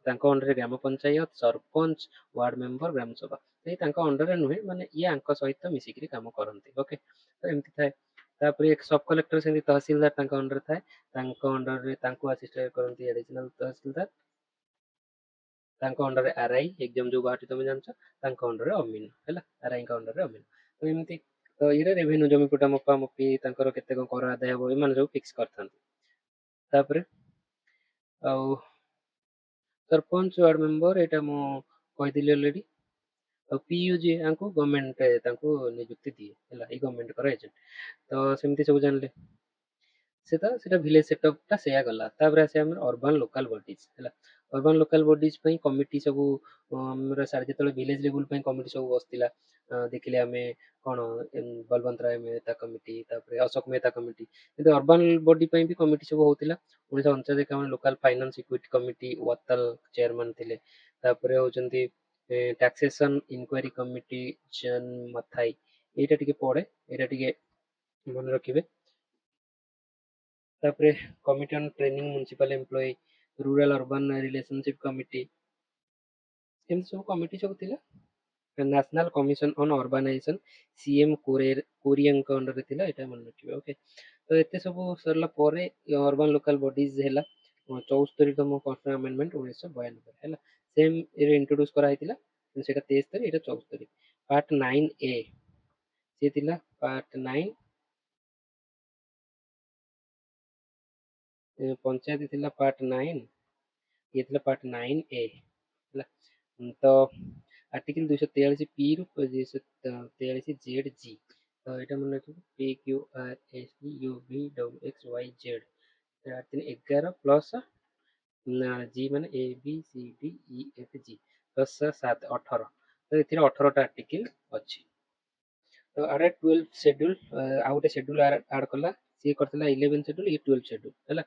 ତାଙ୍କ ଅଣ୍ଡରରେ ଗ୍ରାମ ପଞ୍ଚାୟତ, ସରପଞ୍ଚ, ୱାର୍ଡ ମେମ୍ବର, ଗ୍ରାମ ସଭା। ଏଇ ତାଙ୍କ ଅଣ୍ଡରରେ ନୁହେଁ, ମାନେ ଇଏ ଆଙ୍କ ସହିତ ମିଶିକିରି କାମ କରନ୍ତି। ଓକେ, ତ ଏମିତି ଥାଏ। ତାପରେ ସବ୍ କଲେକ୍ଟର ସେମିତି ତହସିଲଦାର ତାଙ୍କ ଅଣ୍ଡରରେ ଥାଏ, ତାଙ୍କ ଅଣ୍ଡରରେ ତାଙ୍କୁ ଆସିଷ୍ଟ କରନ୍ତି ଆଡିସନାଲ ତହସିଲଦାର, ତାଙ୍କ ଅଣ୍ଡରରେ ଆରଆଇ, ଏକ୍ଜାମ ଯୋଉ ବାହାରୁଛି ତମେ ଜାଣିଛ, ତାଙ୍କ ଅଣ୍ଡରରେ ଅମିନ ହେଲା, ଆରଆଇଙ୍କ ଅଣ୍ଡରରେ ଅମିନ। ତ ଏମିତି, ତ ଏଇଟା ରେଭିନ୍ୟୁ ଜମି ପଟା ମପା ମପି ତାଙ୍କର କେତେ କ'ଣ କର ଆଦାୟ ହବ ଏମାନେ ସବୁ ଫିକ୍ସ କରିଥାନ୍ତି। ତାପରେ ଆଉ ସରପଞ୍ଚ, ୱାର୍ଡ ମେମ୍ବର ଏଇଟା ମୁଁ କହିଥିଲି ଅଲରେଡି। ଆଉ ପିୟୁ ଯିଏ ଆଙ୍କୁ ଗଭର୍ଣ୍ଣମେଣ୍ଟ ତାଙ୍କୁ ନିଯୁକ୍ତି ଦିଏ ହେଲା, ଏଇ ଗଭର୍ଣ୍ଣମେଣ୍ଟଙ୍କର ଏଜେଣ୍ଟ। ତ ସେମିତି ସବୁ ଜାଣିଲେ। ସେଟା ଭିଲେଜ ସେଟଅପଟା ସେଇଆ ଗଲା। ତାପରେ ଆସିବା ଆମର ଅର୍ବାନ ଲୋକାଲ ବଡିଜ ହେଲା। ଅର୍ବାନ ଲୋକାଲ ବଡିଜ ପାଇଁ କମିଟି ସବୁ ଆମର ସାର୍ ଯେତେବେଳେ ଭିଲେଜ ଲେବୁଲ ପାଇଁ କମିଟି ସବୁ ବସିଥିଲା, ଦେଖିଲେ ଆମେ କ'ଣ, ବଲବନ୍ତ ରାୟ ମେହତା କମିଟି, ତାପରେ ଅଶୋକ ମେହତା କମିଟି। କିନ୍ତୁ ଅର୍ବାନ ବଡି ପାଇଁ ବି କମିଟି ସବୁ ହଉଥିଲା। 1949 local finance equity committee Wattal chairman ଥିଲେ। ତାପରେ ହଉଛନ୍ତି taxation inquiry committee John Matthai. ଏଇଟା ଟିକେ ପଡେ, ଏଇଟା ଟିକେ ମନେ ରଖିବେ। ତାପରେ committee on training municipal employee, rural urban relationship committee, ଏମିତି ସବୁ କମିଟି ସବୁ ଥିଲା। National commission on urbanisation, CM କୋରିଆଙ୍କ ଅଣ୍ଡରରେ ଥିଲା, ଏଇଟା ମନେ ରଖିବେ। ଓକେ, ତ ଏତେ ସବୁ ସରିଲା ପରେ ଅର୍ବାନ ଲୋକାଲ ବଡିଜ ହେଲା 74ତମ କନଷ୍ଟିଟ୍ୟୁସନ ଆମେଣ୍ଡମେଣ୍ଟ 1992 ହେଲା। ସେମ୍ ଇଣ୍ଟ୍ରୋଡ୍ୟୁସ କରାହେଇଥିଲା, ସେଇଟା 73, ଏଇଟା 74। ପାର୍ଟ 9A ସିଏ ଥିଲା, ପାର୍ଟ 9 ପଞ୍ଚାୟତ ଥିଲା ପାର୍ଟ 9, ଇଏ ଥିଲା ପାର୍ଟ 9A ହେଲା। ତ ଆର୍ଟିକଲ 243 ପି ରୁ 243 ଜେଡ୍ ଜି, ତ ଏଇଟା ମନେ ରଖିବ, P Q R S T U V W X Y Z, 11 plus G ମାନେ A B C D E F G, plus 7 18। ତ ଏଥିରେ 18ଟା ଆର୍ଟିକଲ ଅଛି। ତ ଆଡେ 12 ସେଡ୍ୟୁଲ, ଆଉ ଗୋଟେ ସେଡ୍ୟୁଲ ଆଡ୍ କଲା, ସିଏ କରିଥିଲା 11 ସେଡ୍ୟୁଲ, ଇଏ 12 ସେଡ୍ୟୁଲ ହେଲା।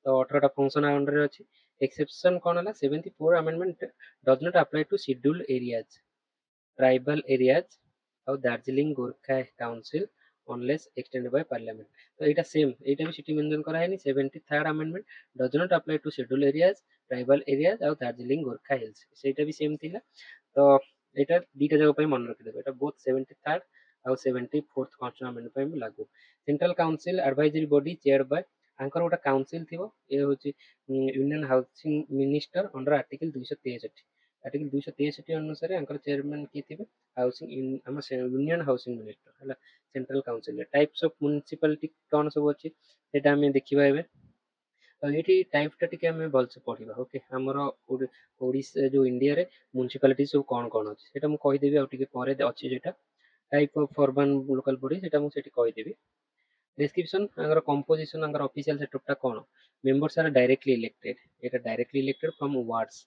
ତ 18ଟା ଫଙ୍କସନ ଅଣ୍ଡରରେ ଅଛି। ଏକ୍ସେପସନ କ'ଣ ହେଲା, 74 amendment does not apply to schedule areas, tribal areas और Darjeeling Gorkha council unless extended by parliament. तो एटा सेम, एटा भी सिटी मेंशन करा है 73rd amendment does not apply to schedule areas, tribal areas और दार्जिलिंग गोरखा हिल्स, सेटा भी सेम थिला। तो एटा दीटा जगह पे मन रखि देबे, एटा बोथ 73rd और 74th कॉन्स्टिट्यूशन अमेंडमेंट पे भी लागू। Central council advisory body chair by Anchor गोटा काउंसिल थिबो, ए होची union housing minister under article 263। Article 263 अनुसार आंकर चेयरमैन किए थे, हाउसिंग आम यूनियन हाउसिंग मिनिस्टर है। Central council types of municipality कौन सब अच्छी सेटा आम देखा ए। ये टाइप्सटा टी आम भलसे पढ़ा। ओके, आमर ओडिशा जो इंडिया रे म्युनिसिपालिटी सब कौन कौन अच्छी सेटा मुझे कहीदेवी आउ टिके परे अच्छी जेटा type of urban local body सेटा मुझे कहीदेवी। डिस्क्रिप्शन आंगर कंपोजिशन आंगर ऑफिशियल सेटअपटा कौन, मेंबर्स आर डायरेक्टली इलेक्टेड, एटा डायरेक्टली इलेक्टेड फ्रॉम वार्ड्स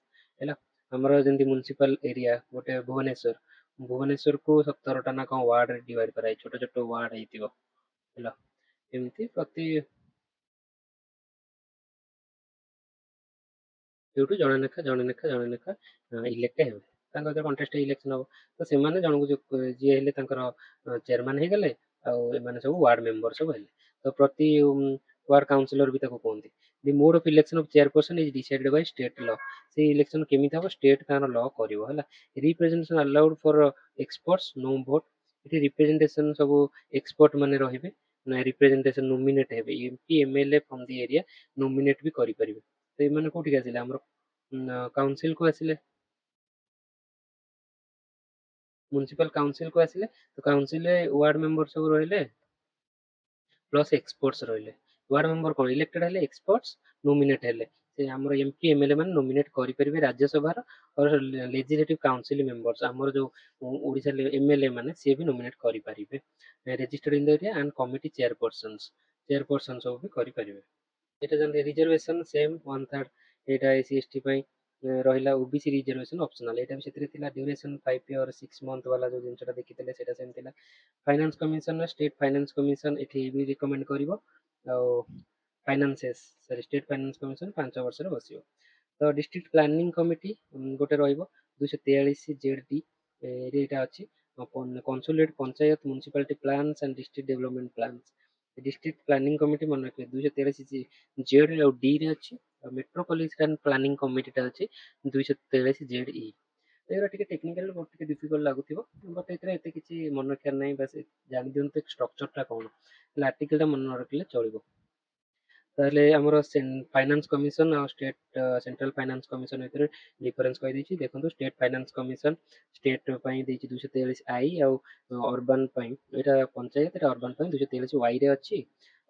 है। आमर जमी म्युनिसिपल एरिया गोटे भुवनेश्वर, भुवनेश्वर को 17टा ना कौन वार्ड रे डिवाइड कराई, छोट छोट वार्ड है एमती प्रति ଯୋଉଠୁ ଜଣେ ଲେଖା ଜଣେ ଲେଖା ଜଣେ ଲେଖା ଇଲେକ୍ଟ ହେବେ, ତାଙ୍କ ଭିତରେ କଣ୍ଟେଷ୍ଟ ଇଲେକ୍ସନ ହବ। ତ ସେମାନେ ଜଣକୁ ଯିଏ ହେଲେ ତାଙ୍କର ଚେୟାରମ୍ୟାନ ହେଇଗଲେ, ଆଉ ଏମାନେ ସବୁ ୱାର୍ଡ ମେମ୍ବର ସବୁ ହେଲେ। ତ ପ୍ରତି वार्ड काउंसिलर भी ताको कहते। The mode of election of chairperson is decided by state law. से इलेक्शन केमिति हबो स्टेट तार लॉ करिवो हला। Representation allowed for experts no vote. इति रिप्रेजेंटेशन सब एक्सपर्ट माने रहिबे ना रिप्रेजेंटेशन नॉमिनेट हेबे MP MLA from the area nominate भी करि परिबे। तो ए माने कोठी आसिले हमर काउंसिल को आसिले म्युनिसिपल काउंसिल को आसिले तो काउंसिल रे वार्ड मेंबर सब रहिले प्लस एक्सपर्ट्स रहिले। वार्ड मेंबर कोन इलेक्टेड हेले एक्सपर्ट्स नॉमिनेट हेले से हमर एमपी एमएलए माने नॉमिनेट करि परिबे राज्यसभा रो और लेजिस्लेटिव काउंसिल मेंबर्स हमर जो ओडिसा एमएलए माने से भी नॉमिनेट करि परिबे registered in the area and committee chairperson सब भी करि परिबे। এটা ଯେମିତି ରିଜର୍ଭେସନ ସେମ୍ 1/3 ଏଇଟା ଏସି ଏସଟି ପାଇଁ ରହିଲା ଓବିସି ରିଜର୍ଭେସନ ଅପସନାଲ ଏଇଟା ବି ସେଥିରେ ଥିଲା ଡ୍ୟୁରେସନ 5 ଇୟର 6 ମନ୍ଥ ବାଲା ଯୋଉ ଜିନିଷଟା ଦେଖିଥିଲେ ସେଇଟା ସେମିତି ଥିଲା। Finance commission state finance commission ଏଠି ବି ରିକମେଣ୍ଡ କରିବ ଆଉ ଫାଇନାନ୍ସେସ୍ ସରି ଷ୍ଟେଟ ଫାଇନାନ୍ସ କମିଶନ 5 ବର୍ଷରେ ବସିବ। ତ ଡିଷ୍ଟ୍ରିକ୍ଟ ପ୍ଲାନିଂ କମିଟି ଗୋଟେ ରହିବ 243 ଜେଡ୍ ଏଇଟା ଅଛି consulate panchayat municipality plans and district development plans district planning committee मन रखिए 243 जेड और डी रे अछि मेट्रोपॉलिटन प्लानिंग कमिटी टा अछि 243 जेड ई एरा टिके टेक्निकल बहुत टिके डिफिकल्ट लागुथिबो बट एतरे एते किछि मन रखियार नै बस जानि दियंते स्ट्रक्चर टा कोन आर्टिकल टा मन रखिले चलिबो। ताहले हमर फाइनेंस कमिशन और स्टेट सेंट्रल फाइनेंस कमिशन भितर डिफरेंस कहि दैछि देखंतु स्टेट फाइनेंस कमिशन स्टेट पई दैछि 243 आई और अर्बन पई एटा पंचायत एटा अर्बन पई 243 वाई रे अछि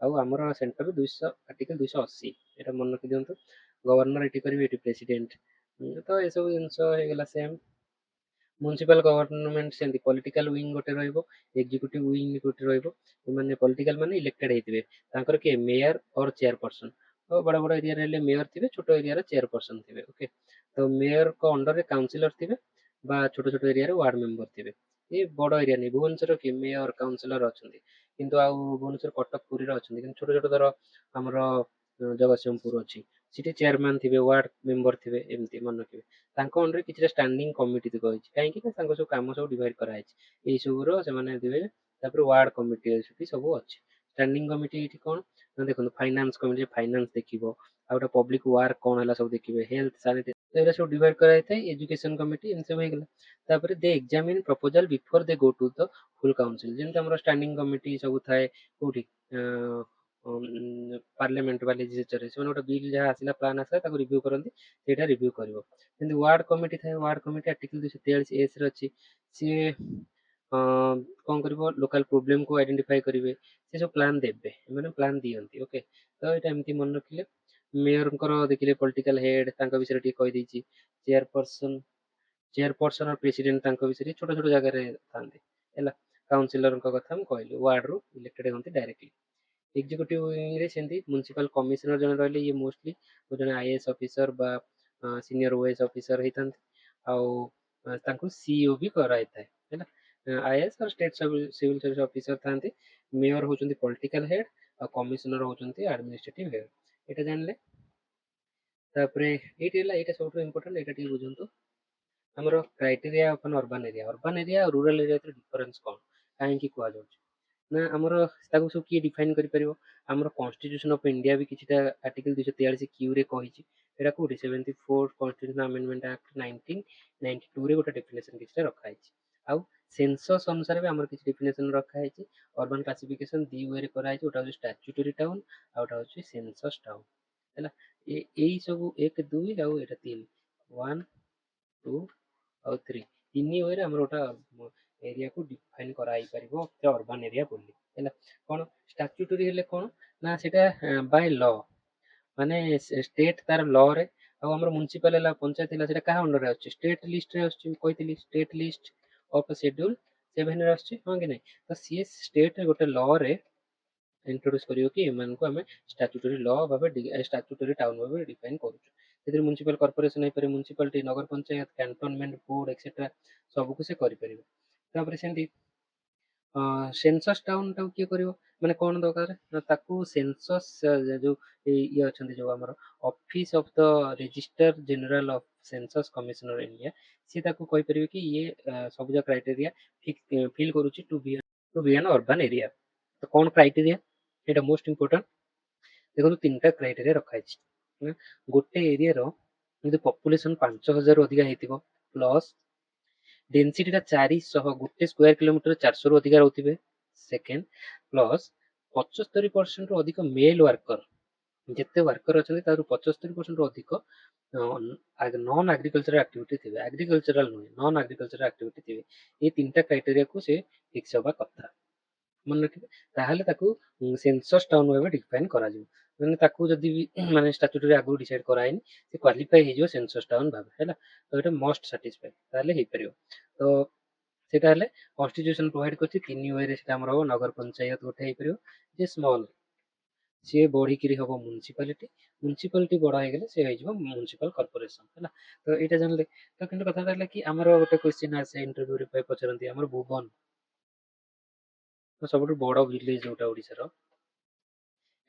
और हमर सेंटर 200 आर्टिकल 280 एटा मन रखि दियंतु गवर्नर एटी करिवे एटी प्रेसिडेंट तो ए सब जिंस हे गेला सेम। म्युनिसिपल गवर्नमेंट सेमती पॉलिटिकल विंग गोटे रहिबो एग्जीक्यूटिव विंग गोटे रहिबो माने पॉलिटिकल माने इलेक्टेड हेतिबे तांकर के मेयर और चेयरपर्सन तो बड़ा बड़ा एरिया रे मेयर थिबे छोटो एरिया रे चेयरपर्सन थिबे ओके। तो मेयर को अंडर रे काउंसिलर थिबे बा छोटो छोटो एरिया रे वार्ड मेंबर थिबे ये बड़ एरिया नै भुवनेश्वर के मेयर काउंसिलर अछंती किंतु आ भुवनेश्वर कटक पुरी रे अछंती किंतु छोटो छोटो धर हमर जगतसिंहपुर अछि सिटी चेयरमैन थिबे वार्ड मेंबर थिबे एमती मन रखिबे तांको अंडर किछटा स्टैंडिंग कमिटी तो कहै काहेकि ना तांको सब काम सब डिवाइड करा है एई सब रो से माने दिबे तापर वार्ड कमिटी अछि सब अछि स्टैंडिंग कमिटी एठी कोन ना देखो फाइनेंस कमिटी फाइनेंस देखिबो आ गोटे पब्लिक वर्क कोन हला सब देखिबे हेल्थ सैनिटरी एरा सब डिवाइड कराइ थाए एजुकेशन कमिटी इन सब हे गेला तापर they examine proposal before they go to the full council जेंत हमर स्टैंडिंग कमिटी सब थाए कोठी पार्लियामेंट वाले लेजिस्लेचर से गोटे बिल जहाँ आसिला प्लान आसिला ताको रिव्यू करंती सेटा रिव्यू करिवो କିନ୍ତୁ ୱାର୍ଡ କମିଟି ଥାଏ ୱାର୍ଡ କମିଟି ଆର୍ଟିକଲ 243 ଏସ୍ ରେ ଅଛି ସିଏ କଣ କରିବ ଲୋକାଲ ପ୍ରୋବ୍ଲେମ କୁ ଆଇଡେଣ୍ଟିଫାଇ କରିବେ ସେ ସବୁ ପ୍ଲାନ୍ ଦେବେ ଏମାନେ ପ୍ଲାନ୍ ଦିଅନ୍ତି ଓକେ। ତ ଏଇଟା ଏମିତି ମନେ ରଖିଲେ ମେୟରଙ୍କର ଦେଖିଲେ ପଲିଟିକାଲ ହେଡ୍ ତାଙ୍କ ବିଷୟରେ ଟିକେ କହିଦେଇଛି ଚେୟାରପର୍ସନ और ପ୍ରେସିଡେଣ୍ଟ ତାଙ୍କ ବିଷୟରେ ଛୋଟ ଛୋଟ ଜାଗାରେ ଥାନ୍ତି ହେଲା। କାଉନସିଲରଙ୍କ କଥା ମୁଁ କହିଲି ୱାର୍ଡ ରୁ ଇଲେକ୍ଟେଡ ହୁଅନ୍ତି ଡାଇରେକ୍ଟଲି। एग्जीक्यूटिव रे सेंती म्युनिसिपल कमिशनर जने रहले ये मोस्टली जने आईएएस ऑफिसर बा सीनियर ओएस ऑफिसर हेतंती आउ तांको सीईओ भी कराय थाए हैला आईएएस और स्टेट सिविल सर्विस ऑफिसर थांती मेयर होचंती पॉलिटिकल हेड और कमिशनर होचंती एडमिनिस्ट्रेटिव हेड एटा जानले। तापरे एटा एटा सबटु इंपोर्टेंट एटा टी बुझंतु हमरो क्राइटेरिया अपन अर्बन एरिया और रूरल एरिया डिफरेंस कोन काहे की कुआ जाउछ ना हमर ताको सब किए डिफाइन करि परिबो हमर कॉन्स्टिट्यूशन ऑफ इंडिया भी किछटा आर्टिकल 243 क्यू रे कहिछि एटा कोठी 74 कॉन्स्टिट्यूशन अमेंडमेंट एक्ट 1992 रे गोटा डेफिनेशन किछटा रखा हैछि आउ सेंसस अनुसार भी हमर किछ डेफिनेशन रखा हैछि अर्बन क्लासिफिकेशन दी वे रे करा हैछि ओटा होछि स्टैट्यूटरी टाउन आ ओटा होछि सेंसस टाउन हैला एई सब 1 2 आउ एटा 3 1 2 और 3 ତିନି ୱେରେ ଆମର ଗୋଟା ଏରିଆ କୁ ଡିଫାଇନ୍ କରାଯାଇ ପାରିବ ଅର୍ବାନ ଏରିଆ ବୋଲି ହେଲା। କଣ ଷ୍ଟାଚ୍ୟୁଟୋରୀ ହେଲେ କଣ ନା ସେଟା ବାଇ ଲ ମାନେ ଷ୍ଟେଟ ତାର ଲ ରେ ଆଉ ଆମର म्युनिसिपल ହେଲା ପଞ୍ଚାୟତ ହେଲା ସେଟା କାହା ଅଣ୍ଡରରେ ଆସୁଛି ଷ୍ଟେଟ ଲିଷ୍ଟ ରେ ଆସୁଛି ମୁଁ କହିଥିଲି ଷ୍ଟେଟ ଲିଷ୍ଟ ଅଫ शेड्यूल 7 ରେ ଆସୁଛି ହଁ କି ନାହିଁ ତ ସିଏ ଷ୍ଟେଟ ରେ ଗୋଟେ ଲ ରେ इंट्रोड्यूस करियो कि एମାନଙ୍କୁ ଆମେ ଷ୍ଟାଚ୍ୟୁଟୋରୀ ଲ ଭାବେ ଷ୍ଟାଚ୍ୟୁଟୋରୀ ଟାଉନ ଭାବେ ଡିଫାଇନ୍ କରୁଛୁ ସେଥିରେ म्युनिसिपल कॉर्पोरेशन ହେଇପାରେ म्युनिसिपालिटी नगर पंचायत कैंटोनमेंट बोर्ड एक्सेट्रा सबको से କରିପାରିବେ। ତାପରେ ସେମିତି सेंसस टाउन टाକୁ କିଏ କରିବ ମାନେ କଣ ଦରକାର ନା ତାକୁ ସେନ୍ସସ୍ ଯୋଉ ଇଏ ଅଛନ୍ତି ଯୋଉ ଆମର office of the registrar general of census commissioner India ସିଏ ତାକୁ କହିପାରିବେ କି ଇଏ ସବୁଯାକ କ୍ରାଇଟେରିଆ ଫିଲ୍ କରୁଛି to be an urban area. तो कौन क्राइटेरिया एटा मोस्ट इंपोर्टेंट देखो 3टा क्राइटेरिया रखा है गोटे एरिया रो यदि पॉपुलेशन 5000 अधिका हेतिबो प्लस डेनसिटी 400 गोटे स्क्वायर किलोमीटर 400 रु अधिका रहउथिबे सेकेंड प्लस 75% ରୁ ଅଧିକ मेल वर्कर ଯେତେ ୱାର୍କର ଅଛନ୍ତି ତାରୁ 75% ରୁ ଅଧିକ ନନ୍ ଆଗ୍ରିକଲଚରାଲ ଆକ୍ଟିଭିଟି ଥିବେ ଆଗ୍ରିକଲଚରାଲ ନୁହେଁ ନନ୍ ଆଗ୍ରିକଲଚରାଲ ଆକ୍ଟିଭିଟି ଥିବେ ଏଇ 3ଟା କ୍ରାଇଟେରିଆକୁ ସେ ଫିକ୍ସ ହେବା କଥା ମନେ ରଖିବେ ତାହେଲେ ତାକୁ ସେନ୍ସସ୍ ଟାଉନ୍ ଭାବେ ଡିଫାଇନ୍ କରାଯିବ ମାନେ ତାକୁ ଯଦି ମାନେ ଷ୍ଟାଚୁଟୋରୀ ଆଗରୁ ଡିସାଇଡ୍ କରାହେଇନି ସେ କ୍ୱାଲିଫାଇ ହେଇଯିବ ସେନ୍ସସ୍ ଟାଉନ୍ ଭାବେ ହେଲା ତ ଏଇଟା ମଷ୍ଟ ସାଟିସ୍ଫାଇ ତାହେଲେ ହେଇପାରିବ ତ ସେଇଟା ହେଲେ କନଷ୍ଟିଟ୍ୟୁସନ ପ୍ରୋଭାଇଡ୍ କରୁଛି 3 ୱେରେ ସେଟା ଆମର ହବ ନଗର ପଞ୍ଚାୟତ ଗୋଟେ ହେଇପାରିବ ଯେ ସ୍ମଲ୍ ସିଏ ବଢିକିରି ହବ म्युनिसिपालिटी बड़ ହେଇଗଲେ ସେ ହେଇଯିବ म्युनिसिपल कॉर्पोरेशन ହେଲା ତ ଏଇଟା ଜାଣିଲେ ତ କିନ୍ତୁ କଥାଟା ହେଲା କି ଆମର ଗୋଟେ କ୍वेश्चन ଆସେ ଇଣ୍ଟରଭ୍ୟୁରେ ପଚାରନ୍ତି ଆମର ଭୁବନ ସବୁଠୁ ବଡ ଭିଲେଜ ଯୋଉଟା ଓଡିଶାର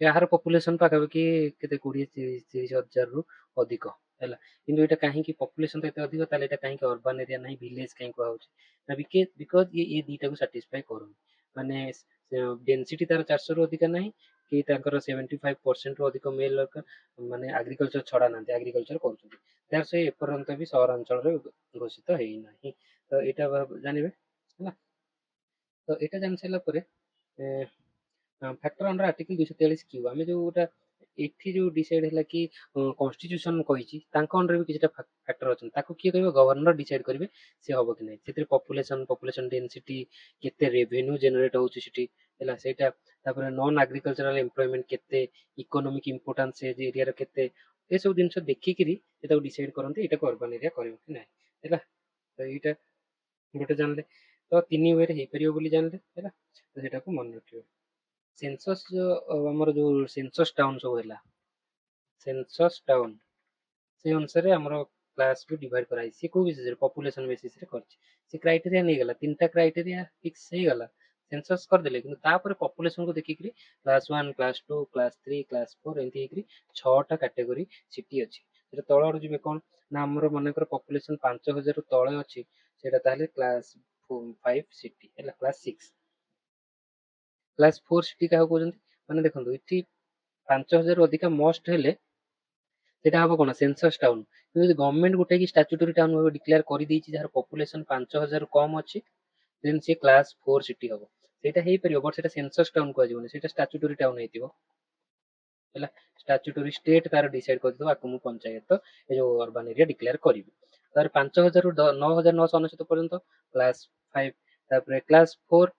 ଏହାର ପପୁଲେସନ ପାଖାପାଖି କେତେ 20-30 ହଜାରରୁ ଅଧିକ ହେଲା କିନ୍ତୁ ଏଇଟା କାହିଁକି ପପୁଲେସନ ଏତେ ଅଧିକ ତାହେଲେ ଏଇଟା କାହିଁକି ଅର୍ବାନ ଏରିଆ ନାହିଁ ଭିଲେଜ କାହିଁ କୁହାହଉଛି ନା ବିକଜ ଏ ଦିଟାକୁ ସାଟିସ୍ଫାଇ କରୁନି ମାନେ ଡେନ୍ସିଟି ତାର 400 ରୁ ଅଧିକା ନାହିଁ कि ତାଙ୍କର 75% ରୁ ଅଧିକ ମେଲ ମାନେ ଆଗ୍ରିକଲଚର ଛଡା ନାହାନ୍ତି ଆଗ୍ରିକଲଚର କରୁଛନ୍ତି ତାର ସେ ଏପର୍ଯ୍ୟନ୍ତ ବି ସହରାଞ୍ଚଳରେ ଘୋଷିତ ହେଇନାହିଁ ତ ଏଇଟା ଜାଣିବେ ହେଲା ତ ଏଇଟା ଜାଣି ସାରିଲା ପରେ ଫ୍ୟାକ୍ଟର ଅଣ୍ଡର ଆର୍ଟିକଲ 243 କ୍ୟୁ ଆମେ ଯୋଉଟା ଏଠି ଯୋଉ ଡିସାଇଡ୍ ହେଲା କି କନଷ୍ଟିଟ୍ୟୁସନ କହିଛି ତାଙ୍କ ଅଣ୍ଡରରେ ବି କିଛିଟା ଫ୍ୟାକ୍ଟର ଅଛନ୍ତି ତାକୁ କିଏ କହିବ ଗଭର୍ଣ୍ଣର ଡିସାଇଡ୍ କରିବେ ସେ ହବ କି ନାହିଁ ସେଥିରେ ପପୁଲେସନ ଡେନ୍ସିଟି କେତେ ରେଭିନ୍ୟୁ ଜେନେରେଟ୍ ହଉଛି ସେଠି ହେଲା ସେଇଟା ତାପରେ ନନ୍ ଆଗ୍ରିକଲଚରାଲ ଏମ୍ପ୍ଲୟମେଣ୍ଟ କେତେ ଇକୋନୋମିକ ଇମ୍ପୋର୍ଟାନ୍ସ ସେ ଏରିଆର କେତେ ଏସବୁ ଜିନିଷ ଦେଖିକିରି ଏଟାକୁ ଡିସାଇଡ୍ କରନ୍ତି ଏଟାକୁ ଅର୍ବାନ ଏରିଆ କରିବ କି ନାହିଁ ହେଲା ତ ଏଇଟା ଗୋଟେ ଜାଣିଲେ ତ 3 ୱେରେ ହେଇପାରିବ ବୋଲି ଜାଣିଲେ ହେଲା ତ ସେଟାକୁ ମନେ ରଖିବେ ସେନ୍ସସ୍ ଆମର ଯୋଉ ସେନ୍ସସ୍ ଟାଉନ୍ ସବୁ ହେଲା ସେନ୍ସସ୍ ଟାଉନ୍ ସେ ଅନୁସାରେ ଆମର କ୍ଲାସ୍ ବି ଡିଭାଇଡ୍ କରାଯାଇଛି ସେ କୋଉ ବେସିସରେ ପପୁଲେସନ ବେସିସରେ କରିଛି ସେ କ୍ରାଇଟେରିଆ ନେଇଗଲା 3ଟା କ୍ରାଇଟେରିଆ ଫିକ୍ସ ହେଇଗଲା ସେନ୍ସସ୍ କରିଦେଲେ କିନ୍ତୁ ତାପରେ ପପୁଲେସନକୁ ଦେଖିକିରି କ୍ଲାସ୍ 1 କ୍ଲାସ୍ 2 କ୍ଲାସ୍ 3 କ୍ଲାସ୍ 4 ଏମିତି ହେଇକିରି 6ଟା କାଟେଗୋରୀ ସିଟି ଅଛି ସେଟା ତଳ ଆଡୁ ଯିବେ କଣ ନା ଆମର ମନେକର ପପୁଲେସନ 5000 ରୁ ତଳେ ଅଛି ସେଟା ତାହେଲେ କ୍ଲାସ୍ 5 ସିଟି ହେଲା କ୍ଲାସ୍ 6 क्लास 4 सिटी क्या कहते माने देखंतु इठी 5000 ରୁ ଅଧିକା ମଷ୍ଟ ହେଲେ ସେଟା ହବ କଣ ସେନ୍ସସ୍ ଟାଉନ୍ କିନ୍ତୁ ଯଦି ଗଭର୍ଣ୍ଣମେଣ୍ଟ ଗୋଟେ କି ଷ୍ଟାଚୁଟୋରୀ ଟାଉନ୍ ଭାବେ ଡିକ୍ଲେୟାର କରିଦେଇଛି ଯାହାର ପପୁଲେସନ 5000 ରୁ କମ ଅଛି ଦେନ୍ ସେ କ୍ଲାସ୍ 4 ସିଟି ହବ ସେଇଟା ହେଇପାରିବ ବଟ୍ ସେଟା ସେନ୍ସସ୍ ଟାଉନ୍ କୁହାଯିବନି ସେଇଟା ଷ୍ଟାଚୁଟୋରୀ ଟାଉନ୍ ହେଇଥିବ ହେଲା ଷ୍ଟାଚୁଟୋରୀ ଷ୍ଟେଟ୍ ତାର ଡିସାଇଡ୍ କରିଦେବ ଆକୁ ମୁଁ ପଞ୍ଚାୟତ ଏ ଯୋଉ ଅର୍ବାନ ଏରିଆ ଡିକ୍ଲେୟାର କରିବି ତାର 5000 ରୁ 9999 ପର୍ଯ୍ୟନ୍ତ କ୍ଲାସ୍ 5 ତାପରେ କ୍ଲାସ୍ 4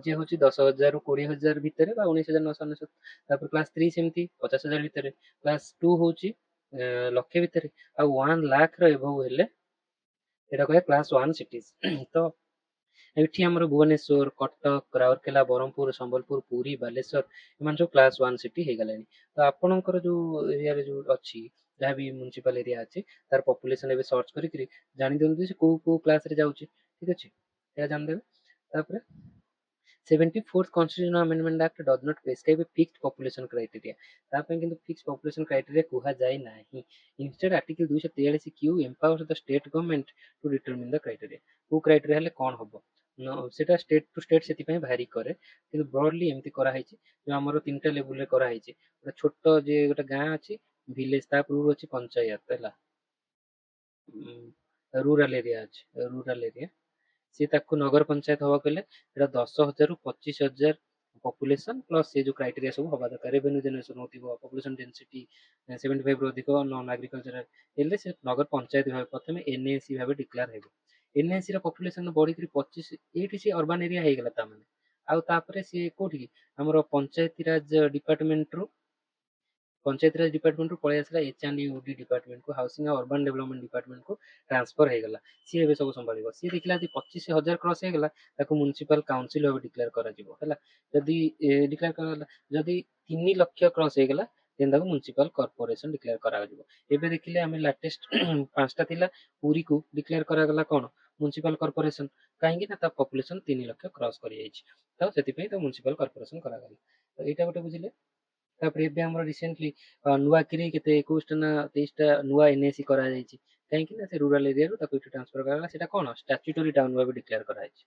जे हूँ 10,000 ରୁ 20,000 ଭିତରେ ବା 19,999 ତାପରେ କ୍ଲାସ୍ 3 ସେମିତି 50,000 ଭିତରେ କ୍ଲାସ୍ 2 ହଉଛି ଲକ୍ଷେ ଭିତରେ ଆଉ 1 ଲାଖ ର ଏଭବ ହେଲେ ଏଟା କହିବା କ୍ଲାସ୍ 1 ସିଟିଜ୍ ତ ଏଠି ଆମର ଭୁବନେଶ୍ୱର କଟକ ରାଉରକେଲା ବ୍ରହ୍ମପୁର ସମ୍ବଲପୁର ପୁରୀ ବାଲେଶ୍ୱର ଏମାନେ ସବୁ କ୍ଲାସ୍ 1 ସିଟି ହେଇଗଲାଣି ତ ଆପଣଙ୍କର ଯୋଉ ଏରିଆରେ ଯୋଉ ଅଛି ଯାହା ବି ମ୍ୟୁନିସିପାଲ ଏରିଆ ଅଛି ତାର ପପୁଲେସନ ଏବେ ସର୍ଚ୍ଚ କରିକିରି ଜାଣି ଦିଅନ୍ତୁ ସେ କୋଉ କୋଉ କ୍ଲାସ୍ ରେ ଯାଉଛି ଠିକ ଅଛି ଏହା ଜାଣିଦେବେ ତାପରେ 74th Constitutional Amendment Act does not prescribe a fixed population criteria. ତା ପାଇଁ କିନ୍ତୁ fixed population criteria କୁହାଯାଇ ନାହିଁ. Instead, Article 243 Q empowers the state government to determine the criteria. କୋଉ criteria ହେଲେ କଣ ହବ? ସେଟା state to state ସେଥିପାଇଁ ଭାରି କରେ କିନ୍ତୁ broadly ଏମିତି କରାହେଇଛି ଯୋଉ ଆମର 3ଟା ଲେବୁଲରେ କରାହେଇଛି ଗୋଟେ ଛୋଟ ଯେ ଗୋଟେ ଗାଁ ଅଛି ଭିଲେଜ ତା ପୂର୍ବରୁ ଅଛି ପଞ୍ଚାୟତ ହେଲା ରୁରାଲ ଏରିଆ ଅଛି ରୁରାଲ ଏରିଆ ସେ ତାକୁ ନଗର ପଞ୍ଚାୟତ ହବାକୁ ହେଲେ ସେଟା 10,000 ରୁ 25,000 ପପୁଲେସନ ପ୍ଲସ ସେ ଯୋଉ କ୍ରାଇଟେରିଆ ସବୁ ହବା ଦରକାର ରେଭେନ୍ୟୁ ଜେନେରେସନ ହଉଥିବ ପପୁଲେସନ ଡେନ୍ସିଟି 75 ରୁ ଅଧିକ ନନ୍ ଆଗ୍ରିକଲଚରାଲ ହେଲେ ସେ ନଗର ପଞ୍ଚାୟତ ଭାବେ ପ୍ରଥମେ ଏନ୍ଏସି ଭାବେ ଡିକ୍ଲେୟାର ହେବ ଏନ୍ଏସି ର ପପୁଲେସନ ବଢିକିରି 25 ଏଇଠି ସେ ଅର୍ବାନ ଏରିଆ ହେଇଗଲା ତାମାନେ ଆଉ ତାପରେ ସିଏ କୋଉଠି ଆମର ପଞ୍ଚାୟती ରାଜ ଡିପାର୍ଟମେଣ୍ଟରୁ पंचायतीराज डिपार्टमेंट ରୁ ପଳେଇ ଆସିଲା ଏଚ୍&ୟୁଡି ଡିପାର୍ଟମେଣ୍ଟ କୁ ହାଉସିଂ ଆଉ ଅର୍ବାନ ଡେଭଲପମେଣ୍ଟ ଡିପାର୍ଟମେଣ୍ଟ କୁ ଟ୍ରାନ୍ସଫର ହେଇଗଲା ସିଏ ଏବେ ସବୁ ସମ୍ଭାଳିବ ସିଏ ଦେଖିଲା ଯଦି 25,000 କ୍ରସ ହେଇଗଲା ତାକୁ ମ୍ୟୁନିସିପାଲ କାଉନସିଲ ଭାବେ ଡିକ୍ଲେୟାର କରାଯିବ ହେଲା ଯଦି ଡିକ୍ଲେୟାର କରାଗଲା ଯଦି 3 ଲକ୍ଷ କ୍ରସ ହେଇଗଲା ଦେନ୍ ତାକୁ ମ୍ୟୁନିସିପାଲ କର୍ପୋରେସନ ଡିକ୍ଲେୟାର କରାଯିବ ଏବେ ଦେଖିଲେ ଆମେ ଲାଟେଷ୍ଟ 5ଟା ଥିଲା ପୁରୀକୁ ଡିକ୍ଲେୟାର କରାଗଲା କଣ ମ୍ୟୁନିସିପାଲ କର୍ପୋରେସନ କାହିଁକି ନା ତା ପପୁଲେସନ 3 ଲକ୍ଷ କ୍ରସ କରିଯାଇଛି ତ ସେଥିପାଇଁ ତ ମ୍ୟୁନିସିପାଲ କର୍ପୋରେସନ କରାଗଲା ତ ଏଇଟା ଗୋଟେ ବୁଝିଲେ ତାପରେ ଏବେ ଆମର ରିସେଣ୍ଟଲି ନୂଆକିରି କେତେ 21ଟା ନା 23ଟା ନୂଆ ଏନ୍ଏସି କରାଯାଇଛି କାହିଁକି ନା ସେ ରୁରାଲ ଏରିଆରୁ ତାକୁ ଏଠି ଟ୍ରାନ୍ସଫର କରାଗଲା ସେଟା କଣ ଷ୍ଟାଚ୍ୟୁଟୋରୀ ଟାଉନ୍ ଭାବେ ଡିକ୍ଲେୟାର କରାଯାଇଛି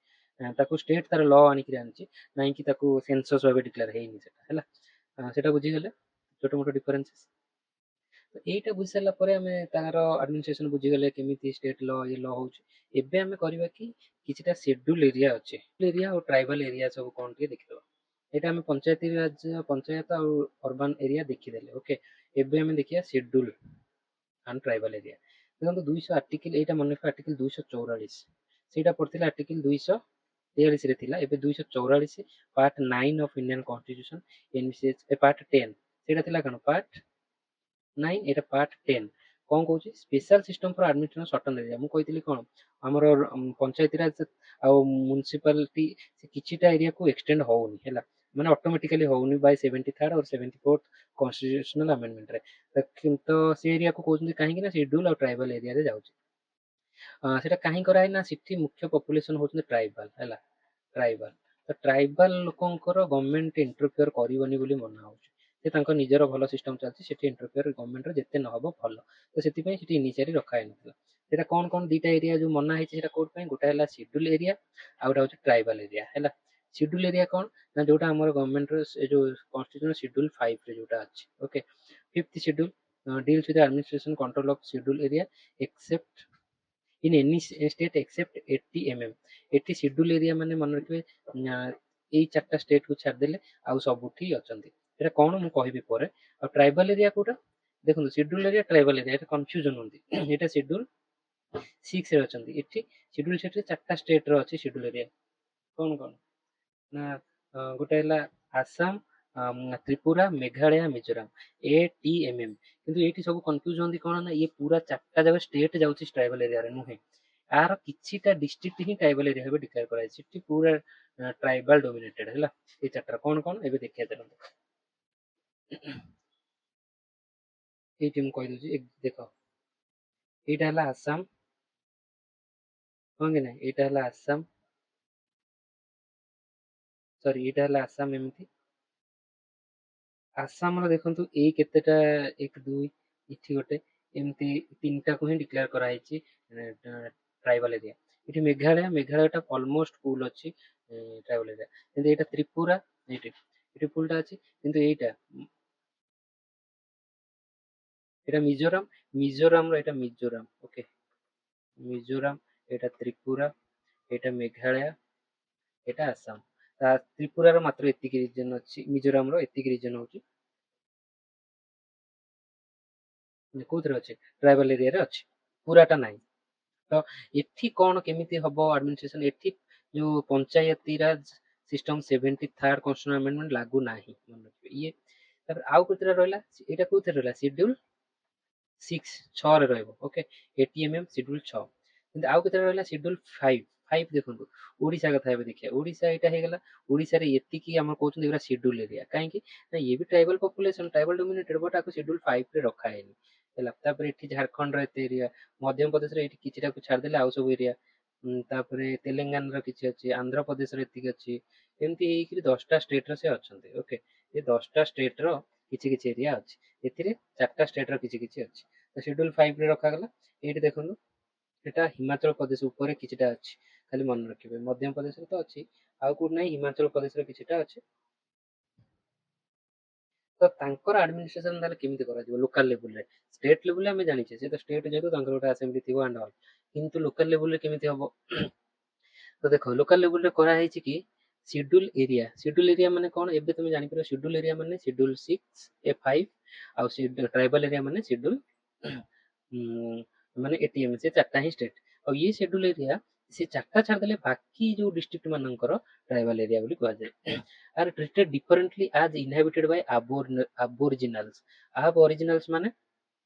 ତାକୁ ଷ୍ଟେଟ୍ ତାର ଲ ଆଣିକିରି ଆଣିଛି ନାଇଁ କି ତାକୁ ସେନ୍ସସ୍ ଭାବେ ଡିକ୍ଲେୟାର ହେଇନି ସେଟା ହେଲା ସେଟା ବୁଝିଗଲେ छोट मोट डिफरेंसेस। तो एटा बुझी सारा ପରେ ଆମେ ତାର ଆଡମିନିଷ୍ଟ୍ରେସନ ବୁଝିଗଲେ କେମିତି ଷ୍ଟେଟ ଲ ଏ ଲ ହଉଛି। ଏବେ ଆମେ କରିବା କି କିଛିଟା ସେଡ୍ୟୁଲ ଏରିଆ ଅଛି, ଏରିଆ ଆଉ ଟ୍ରାଇବାଲ ଏରିଆ ସବୁ କଣ ଟିକେ ଦେଖିଦବା। ଏଇଟା ଆମେ ପଞ୍ଚାୟତି ରାଜ ପଞ୍ଚାୟତ ଆଉ ଅର୍ବାନ ଏରିଆ ଦେଖିଦେଲେ। ଓକେ, ଏବେ ଆମେ ଦେଖିବା ସେଡ୍ୟୁଲ ଆଣ୍ଡ ଟ୍ରାଇବାଲ ଏରିଆ। ଦେଖନ୍ତୁ 200 ଆର୍ଟିକଲ, ଏଇଟା ମନେ ରଖିବା ଆର୍ଟିକଲ 244, ସେଇଟା ପଡିଥିଲା ଆର୍ଟିକଲ 243 ରେ ଥିଲା, ଏବେ 244 ପାର୍ଟ 9 ଅଫ ଇଣ୍ଡିଆନ କନଷ୍ଟିଟ୍ୟୁସନ ଏନସିଏଚ ପାର୍ଟ 10, ସେଇଟା ଥିଲା କଣ ପାର୍ଟ 9, ଏଇଟା ପାର୍ଟ 10 କଣ କହୁଛି ସ୍ପେଶାଲ ସିଷ୍ଟମ ଫର ଆଡମିନିଷ୍ଟ୍ରେସନ ସର୍ଟନ ଏରିଆ। ମୁଁ କହିଥିଲି କଣ ଆମର ପଞ୍ଚାୟତି ରାଜ ଆଉ ମ୍ୟୁନିସିପାଲିଟି ସେ କିଛିଟା ଏରିଆକୁ ଏକ୍ସଟେଣ୍ଡ ହଉନି ହେଲା, ମାନେ ଅଟୋମେଟିକାଲି ହଉନି ବାଇ 73rd और 74th କନଷ୍ଟିଟ୍ୟୁସନାଲ ଆମେଣ୍ଡମେଣ୍ଟରେ। ତ ସେ ଏରିଆକୁ କହୁଛନ୍ତି କାହିଁକି ନା ସେଡ୍ୟୁଲ ଆଉ ଟ୍ରାଇବାଲ ଏରିଆରେ ଯାଉଛି। ସେଟା କାହିଁ କରାଏ ନା ସେଠି ମୁଖ୍ୟ ପପୁଲେସନ ହଉଛନ୍ତି ଟ୍ରାଇବାଲ ହେଲା, ଟ୍ରାଇବାଲ। ତ ଟ୍ରାଇବାଲ ଲୋକଙ୍କର ଗଭର୍ଣ୍ଣମେଣ୍ଟ ଇଣ୍ଟରଫିୟର କରିବନି ବୋଲି ମନା ହଉଛି। ସେ ତାଙ୍କ ନିଜର ଭଲ ସିଷ୍ଟମ ଚାଲିଛି, ସେଠି ଇଣ୍ଟରଫିୟର ଗଭର୍ଣ୍ଣମେଣ୍ଟର ଯେତେ ନ ହବ ଭଲ। ତ ସେଥିପାଇଁ ସେଠି ଇନିସିଆଲି ରଖା ହେଇନଥିଲା। ସେଟା କଣ କଣ ଦିଟା ଏରିଆ ଯୋଉ ମନା ହେଇଛି ସେଟା କୋଉଥି ପାଇଁ, ଗୋଟେ ହେଲା ସିଡ୍ୟୁଲ ଏରିଆ ଆଉ ଗୋଟେ ହଉଛି ଟ୍ରାଇବାଲ ଏରିଆ ହେଲା। ସିଡ୍ୟୁଲ ଏରିଆ କଣ ନା ଯୋଉଟା ଆମର ଗଭର୍ଣ୍ଣମେଣ୍ଟର ଯୋଉ କନଷ୍ଟିଟ୍ୟୁସନ ସିଡ୍ୟୁଲ 5 ରେ ଯୋଉଟା ଅଛି। Okay, fifth schedule deals with the administration control of scheduled area except in any state except 80 mm। 80 schedule area ମାନେ ମନେ ରଖିବେ ଏଇ ଚାରିଟା ଷ୍ଟେଟ କୁ ଛାଡ଼ିଦେଲେ ଆଉ ସବୁଠି ଅଛନ୍ତି। ସେଟା କଣ ମୁଁ କହିବି ପରେ। ଆଉ ଟ୍ରାଇବାଲ ଏରିଆ କୋଉଟା ଦେଖନ୍ତୁ, ସିଡ୍ୟୁଲ ଏରିଆ ଟ୍ରାଇବାଲ ଏରିଆ ଏଟା କନଫ୍ୟୁଜନ ହୁଅନ୍ତି। ଏଟା ସିଡ୍ୟୁଲ 6 ରେ ଅଛନ୍ତି। ଏଠି ସିଡ୍ୟୁଲ 6 ରେ ଚାରିଟା ଷ୍ଟେଟ ର ଅଛି ସିଡ୍ୟୁଲ ଏରିଆ। କଣ କଣ ନା ଗୋଟେ ହେଲା ଆସାମ, ତ୍ରିପୁରା, ମେଘାଳୟ, ମିଜୋରାମ, ATMM। କିନ୍ତୁ ଏଇଠି ସବୁ କନଫ୍ୟୁଜ ହୁଅନ୍ତି କଣ ନା ଇଏ ପୁରା ଚାରିଟା ଯାକ ଷ୍ଟେଟ ଯାଉଛି ଟ୍ରାଇବାଲ ଏରିଆରେ ନୁହେଁ, ଆର କିଛିଟା ଡିଷ୍ଟ୍ରିକ୍ଟ ହିଁ ଟ୍ରାଇବାଲ ଏରିଆ ଭାବେ ଡିକ୍ଲେୟାର କରାଯାଇଛି। ସେଠି ପୁରା ଟ୍ରାଇବାଲ ଡୋମିନେଟେଡ ହେଲା। ଏଇ ଚାରିଟା କଣ କଣ ଏବେ ଦେଖିବା ଚାଲନ୍ତୁ। ଏଇଠି ମୁଁ କହିଦଉଛି ଦେଖ, ଏଇଟା ହେଲା ଆସାମ, ହଁ କି ନାଇଁ, ଏଇଟା ହେଲା ଆସାମ, ସରି ଏଇଟା ହେଲା ଆସାମ। ଏମିତି ଆସାମର ଦେଖନ୍ତୁ ଏଇ କେତେଟା 1 2 ଏଠି ଗୋଟେ ଏମିତି ତିନିଟାକୁ ହିଁ ଡିକ୍ଲେୟାର କରାଯାଇଛି ଟ୍ରାଇବାଲ ଏରିଆ। ଏଠି ମେଘାଳୟ, ମେଘାଳୟଟା ଅଲମୋଷ୍ଟ ଫୁଲ ଅଛି ଟ୍ରାଇବାଲ ଏରିଆ। କିନ୍ତୁ ଏଇଟା ତ୍ରିପୁରା, ଏଇଠି ଏଠି ଫୁଲଟା ଅଛି। କିନ୍ତୁ ଏଇଟା ମିଜୋରାମ, ମିଜୋରାମର ଏଇଟା ମିଜୋରାମ। ଓକେ, ମିଜୋରାମ, ଏଇଟା ତ୍ରିପୁରା, ଏଇଟା ମେଘାଳୟ, ଏଇଟା ଆସାମ। ତ୍ରିପୁରାର ମାତ୍ର ଏତିକି ରିଜନ ଅଛି, ମିଜୋରାମର ଏତିକି ରିଜନ ହଉଛି କୋଉଥିରେ ଅଛି ଟ୍ରାଇବାଲ ଏରିଆରେ ଅଛି, ପୁରାଟା ନାହିଁ। ତ ଏଠି କଣ କେମିତି ହବ ଆଡମିନିଷ୍ଟ୍ରେସନ, ଏଠି ଯୋଉ ପଞ୍ଚାୟତି ରାଜ ସିଷ୍ଟମ 73rd କନଷ୍ଟିଟ୍ୟୁସନାଲ ଆମେଣ୍ଡମେଣ୍ଟ ଲାଗୁ ନାହିଁ ମନେ ରଖିବେ ଇଏ। ତାପରେ ଆଉ କେତେଟା ରହିଲା, ଏଇଟା କୋଉଥିରେ ରହିଲା ସିଡ୍ୟୁଲ 6 ରେ ରହିବ। Okay, ATMM schedule 6। କିନ୍ତୁ ଆଉ କେତେଟା ରହିଲା ସିଡ୍ୟୁଲ 5। ଦେଖନ୍ତୁ ଓଡିଶା କଥା ଏବେ ଦେଖିବା। ଓଡିଶା ଏଇଟା ହେଇଗଲା, ଓଡିଶାରେ ଏତିକି ଆମର କହୁଛନ୍ତି ଏଗୁରା ସିଡ୍ୟୁଲ ଏରିଆ। କାହିଁକି ନା ଇଏ ବି ଟ୍ରାଇବାଲ ପପୁଲେସନ, ଟ୍ରାଇବାଲ ଡୋମିନେଟେଡ, ବଟ୍ ଆକୁ ସିଡ୍ୟୁଲ 5 ରେ ରଖା ହେଇନି ହେଲା। ତାପରେ ଏଠି ଝାଡଖଣ୍ଡର ଏତେ ଏରିଆ, ମଧ୍ୟପ୍ରଦେଶର ଏଇଠି କିଛିଟାକୁ ଛାଡିଦେଲେ ଆଉ ସବୁ ଏରିଆ, ତାପରେ ତେଲେଙ୍ଗାନାର କିଛି ଅଛି, ଆନ୍ଧ୍ରପ୍ରଦେଶର ଏତିକି ଅଛି, ଏମିତି ହେଇକିରି 10ଟା ଷ୍ଟେଟ ର ସେ ଅଛନ୍ତି। ଓକେ, ଏ 10ଟା ଷ୍ଟେଟ ର କିଛି କିଛି ଏରିଆ ଅଛି, ଏଥିରେ 4ଟା ଷ୍ଟେଟ ର କିଛି କିଛି ଅଛି। ତ ସିଡ୍ୟୁଲ 5 ରେ ରଖାଗଲା। ଏଇଠି ଦେଖନ୍ତୁ ଏଟା ହିମାଚଳ ପ୍ରଦେଶ ଉପରେ କିଛିଟା ଅଛି, ଖାଲି ମନେ ରଖିବେ। ମଧ୍ୟପ୍ରଦେଶରେ ତ ଅଛି, ଆଉ କୋଉଠି ନାହିଁ, ହିମାଚଳ ପ୍ରଦେଶର କିଛିଟା ଅଛି। ତ ତାଙ୍କର ଆଡମିନିଷ୍ଟ୍ରେସନ ତାହେଲେ କେମିତି କରାଯିବ ଲୋକାଲ ଲେବୁଲରେ। ଷ୍ଟେଟ ଲେବୁଲରେ ଆମେ ଜାଣିଛେ ସେ ତ ଷ୍ଟେଟ ଯେହେତୁ ତାଙ୍କର ଗୋଟେ ଆସେମ୍ବଲି ଥିବ ଆଣ୍ଡ ଅଲ୍, କିନ୍ତୁ ଲୋକାଲ ଲେବୁଲରେ କେମିତି ହବ। ତ ଦେଖ ଲୋକାଲ ଲେବୁଲରେ କରାହେଇଛି କି ସିଡ୍ୟୁଲ ଏରିଆ, ସିଡ୍ୟୁଲ ଏରିଆ ମାନେ କଣ ଏବେ ତମେ ଜାଣିପାରିବ। ସିଡ୍ୟୁଲ ଏରିଆ ମାନେ ସିଡ୍ୟୁଲ 6A5 ଆଉ ଟ୍ରାଇବାଲ ଏରିଆ ମାନେ ସିଡ୍ୟୁଲ ମାନେ ATM, ସେ ଚାରିଟା ହିଁ ଷ୍ଟେଟ। ଆଉ ଇଏ ସିଡ୍ୟୁଲ ଏରିଆ ସେ ଚାରିଟା ଛାଡ଼ିଦେଲେ ବାକି ଯୋଉ ଡିଷ୍ଟ୍ରିକ୍ଟ ମାନଙ୍କର ଟ୍ରାଇବାଲ ଏରିଆ ବୋଲି କୁହାଯାଏ। ଆର୍ ଟ୍ରିଟେଡ୍ ଡିଫରେଣ୍ଟଲି ଆଜ୍ ଇନହାବିଟେଡ୍ ବାଇ ଆବୋରିଜିନାଲ୍ସ। ଆବୋରିଜିନାଲ୍ସ ମାନେ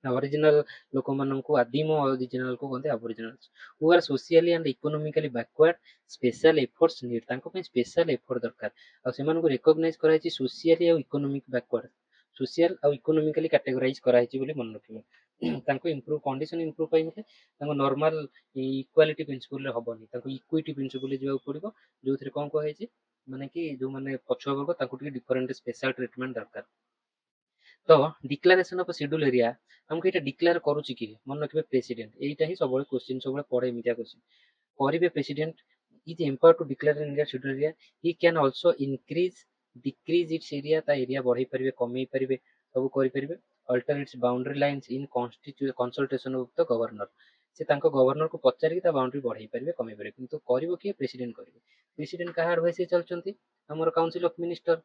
ଅରିଜିନାଲ ଲୋକମାନଙ୍କୁ, ଆଦିମ ଅରିଜିନାଲକୁ କୁହନ୍ତି aboriginals. Who are socially and economically backward, special efforts need, ତାଙ୍କ ପାଇଁ ସ୍ପେଶାଲ ଏଫର୍ଟ ଦରକାର। ଆଉ ସେମାନଙ୍କୁ ରେକଗ୍ନାଇଜ କରାଯାଇଛି ସୋସିଆଲି ଆଉ ଇକୋନୋମିକ ବ୍ୟାକୱାର୍ଡ, ସୋସିଆଲ ଆଉ ଇକୋନୋମିକାଲି କାଟେଗୋରାଇଜ କରାଯାଇଛି ବୋଲି ମନେ ରଖିବ। ତାଙ୍କୁ ଇମ୍ପ୍ରୁଭ କଣ୍ଡିସନ ଇମ୍ପ୍ରୁଭ ପାଇଁ ହେଲେ ତାଙ୍କୁ ନର୍ମାଲ ଇକ୍ୱାଲିଟି ପ୍ରିନ୍ସିପଲରେ ହବନି, ତାଙ୍କୁ ଇକ୍ୱିଟି ପ୍ରିନ୍ସିପଲରେ ଯିବାକୁ ପଡିବ। ଯୋଉଥିରେ କଣ କୁହାଯାଇଛି ମାନେ କି ଯୋଉମାନେ ପଛୁଆ ବର୍ଗ ତାଙ୍କୁ ଟିକେ ଡିଫରେଣ୍ଟ ସ୍ପେଶାଲ ଟ୍ରିଟମେଣ୍ଟ ଦରକାର। ତ ଡିକ୍ଲାରେସନ ଅଫ ସିଡ୍ୟୁଲ ଏରିଆ ଆମକୁ ଏଇଟା ଡିକ୍ଲେୟାର କରୁଛି କି ମନେ ରଖିବେ ପ୍ରେସିଡେଣ୍ଟ। ଏଇଟା ହିଁ ସବୁବେଳେ କ୍ୱେଶ୍ଚିନ୍ ସବୁବେଳେ ପଡେ ଏମିତିଆ କ୍ୱେଶ୍ଚିନ୍ କରିବେ। President is empowered to declare in India schedule area. He can also increase decrease its area, ତା ଏରିଆ ବଢେଇ ପାରିବେ କମେଇ ପାରିବେ। ସବୁ କରିପାରିବେ। Alter its boundary lines in consultation of the governor. ସେ ତାଙ୍କ ଗଭର୍ଣ୍ଣରକୁ ପଚାରିକି ତା ବାଉଣ୍ଡରୀ ବଢେଇ ପାରିବେ କମେଇ ପାରିବେ, କିନ୍ତୁ କରିବ କିଏ? ପ୍ରେସିଡେଣ୍ଟ କରିବେ। ପ୍ରେସିଡେଣ୍ଟ କାହା ଆଡଭାଇସରେ ଚାଲୁଛନ୍ତି? ଆମର କାଉନସିଲ ଅଫ ମିନିଷ୍ଟର।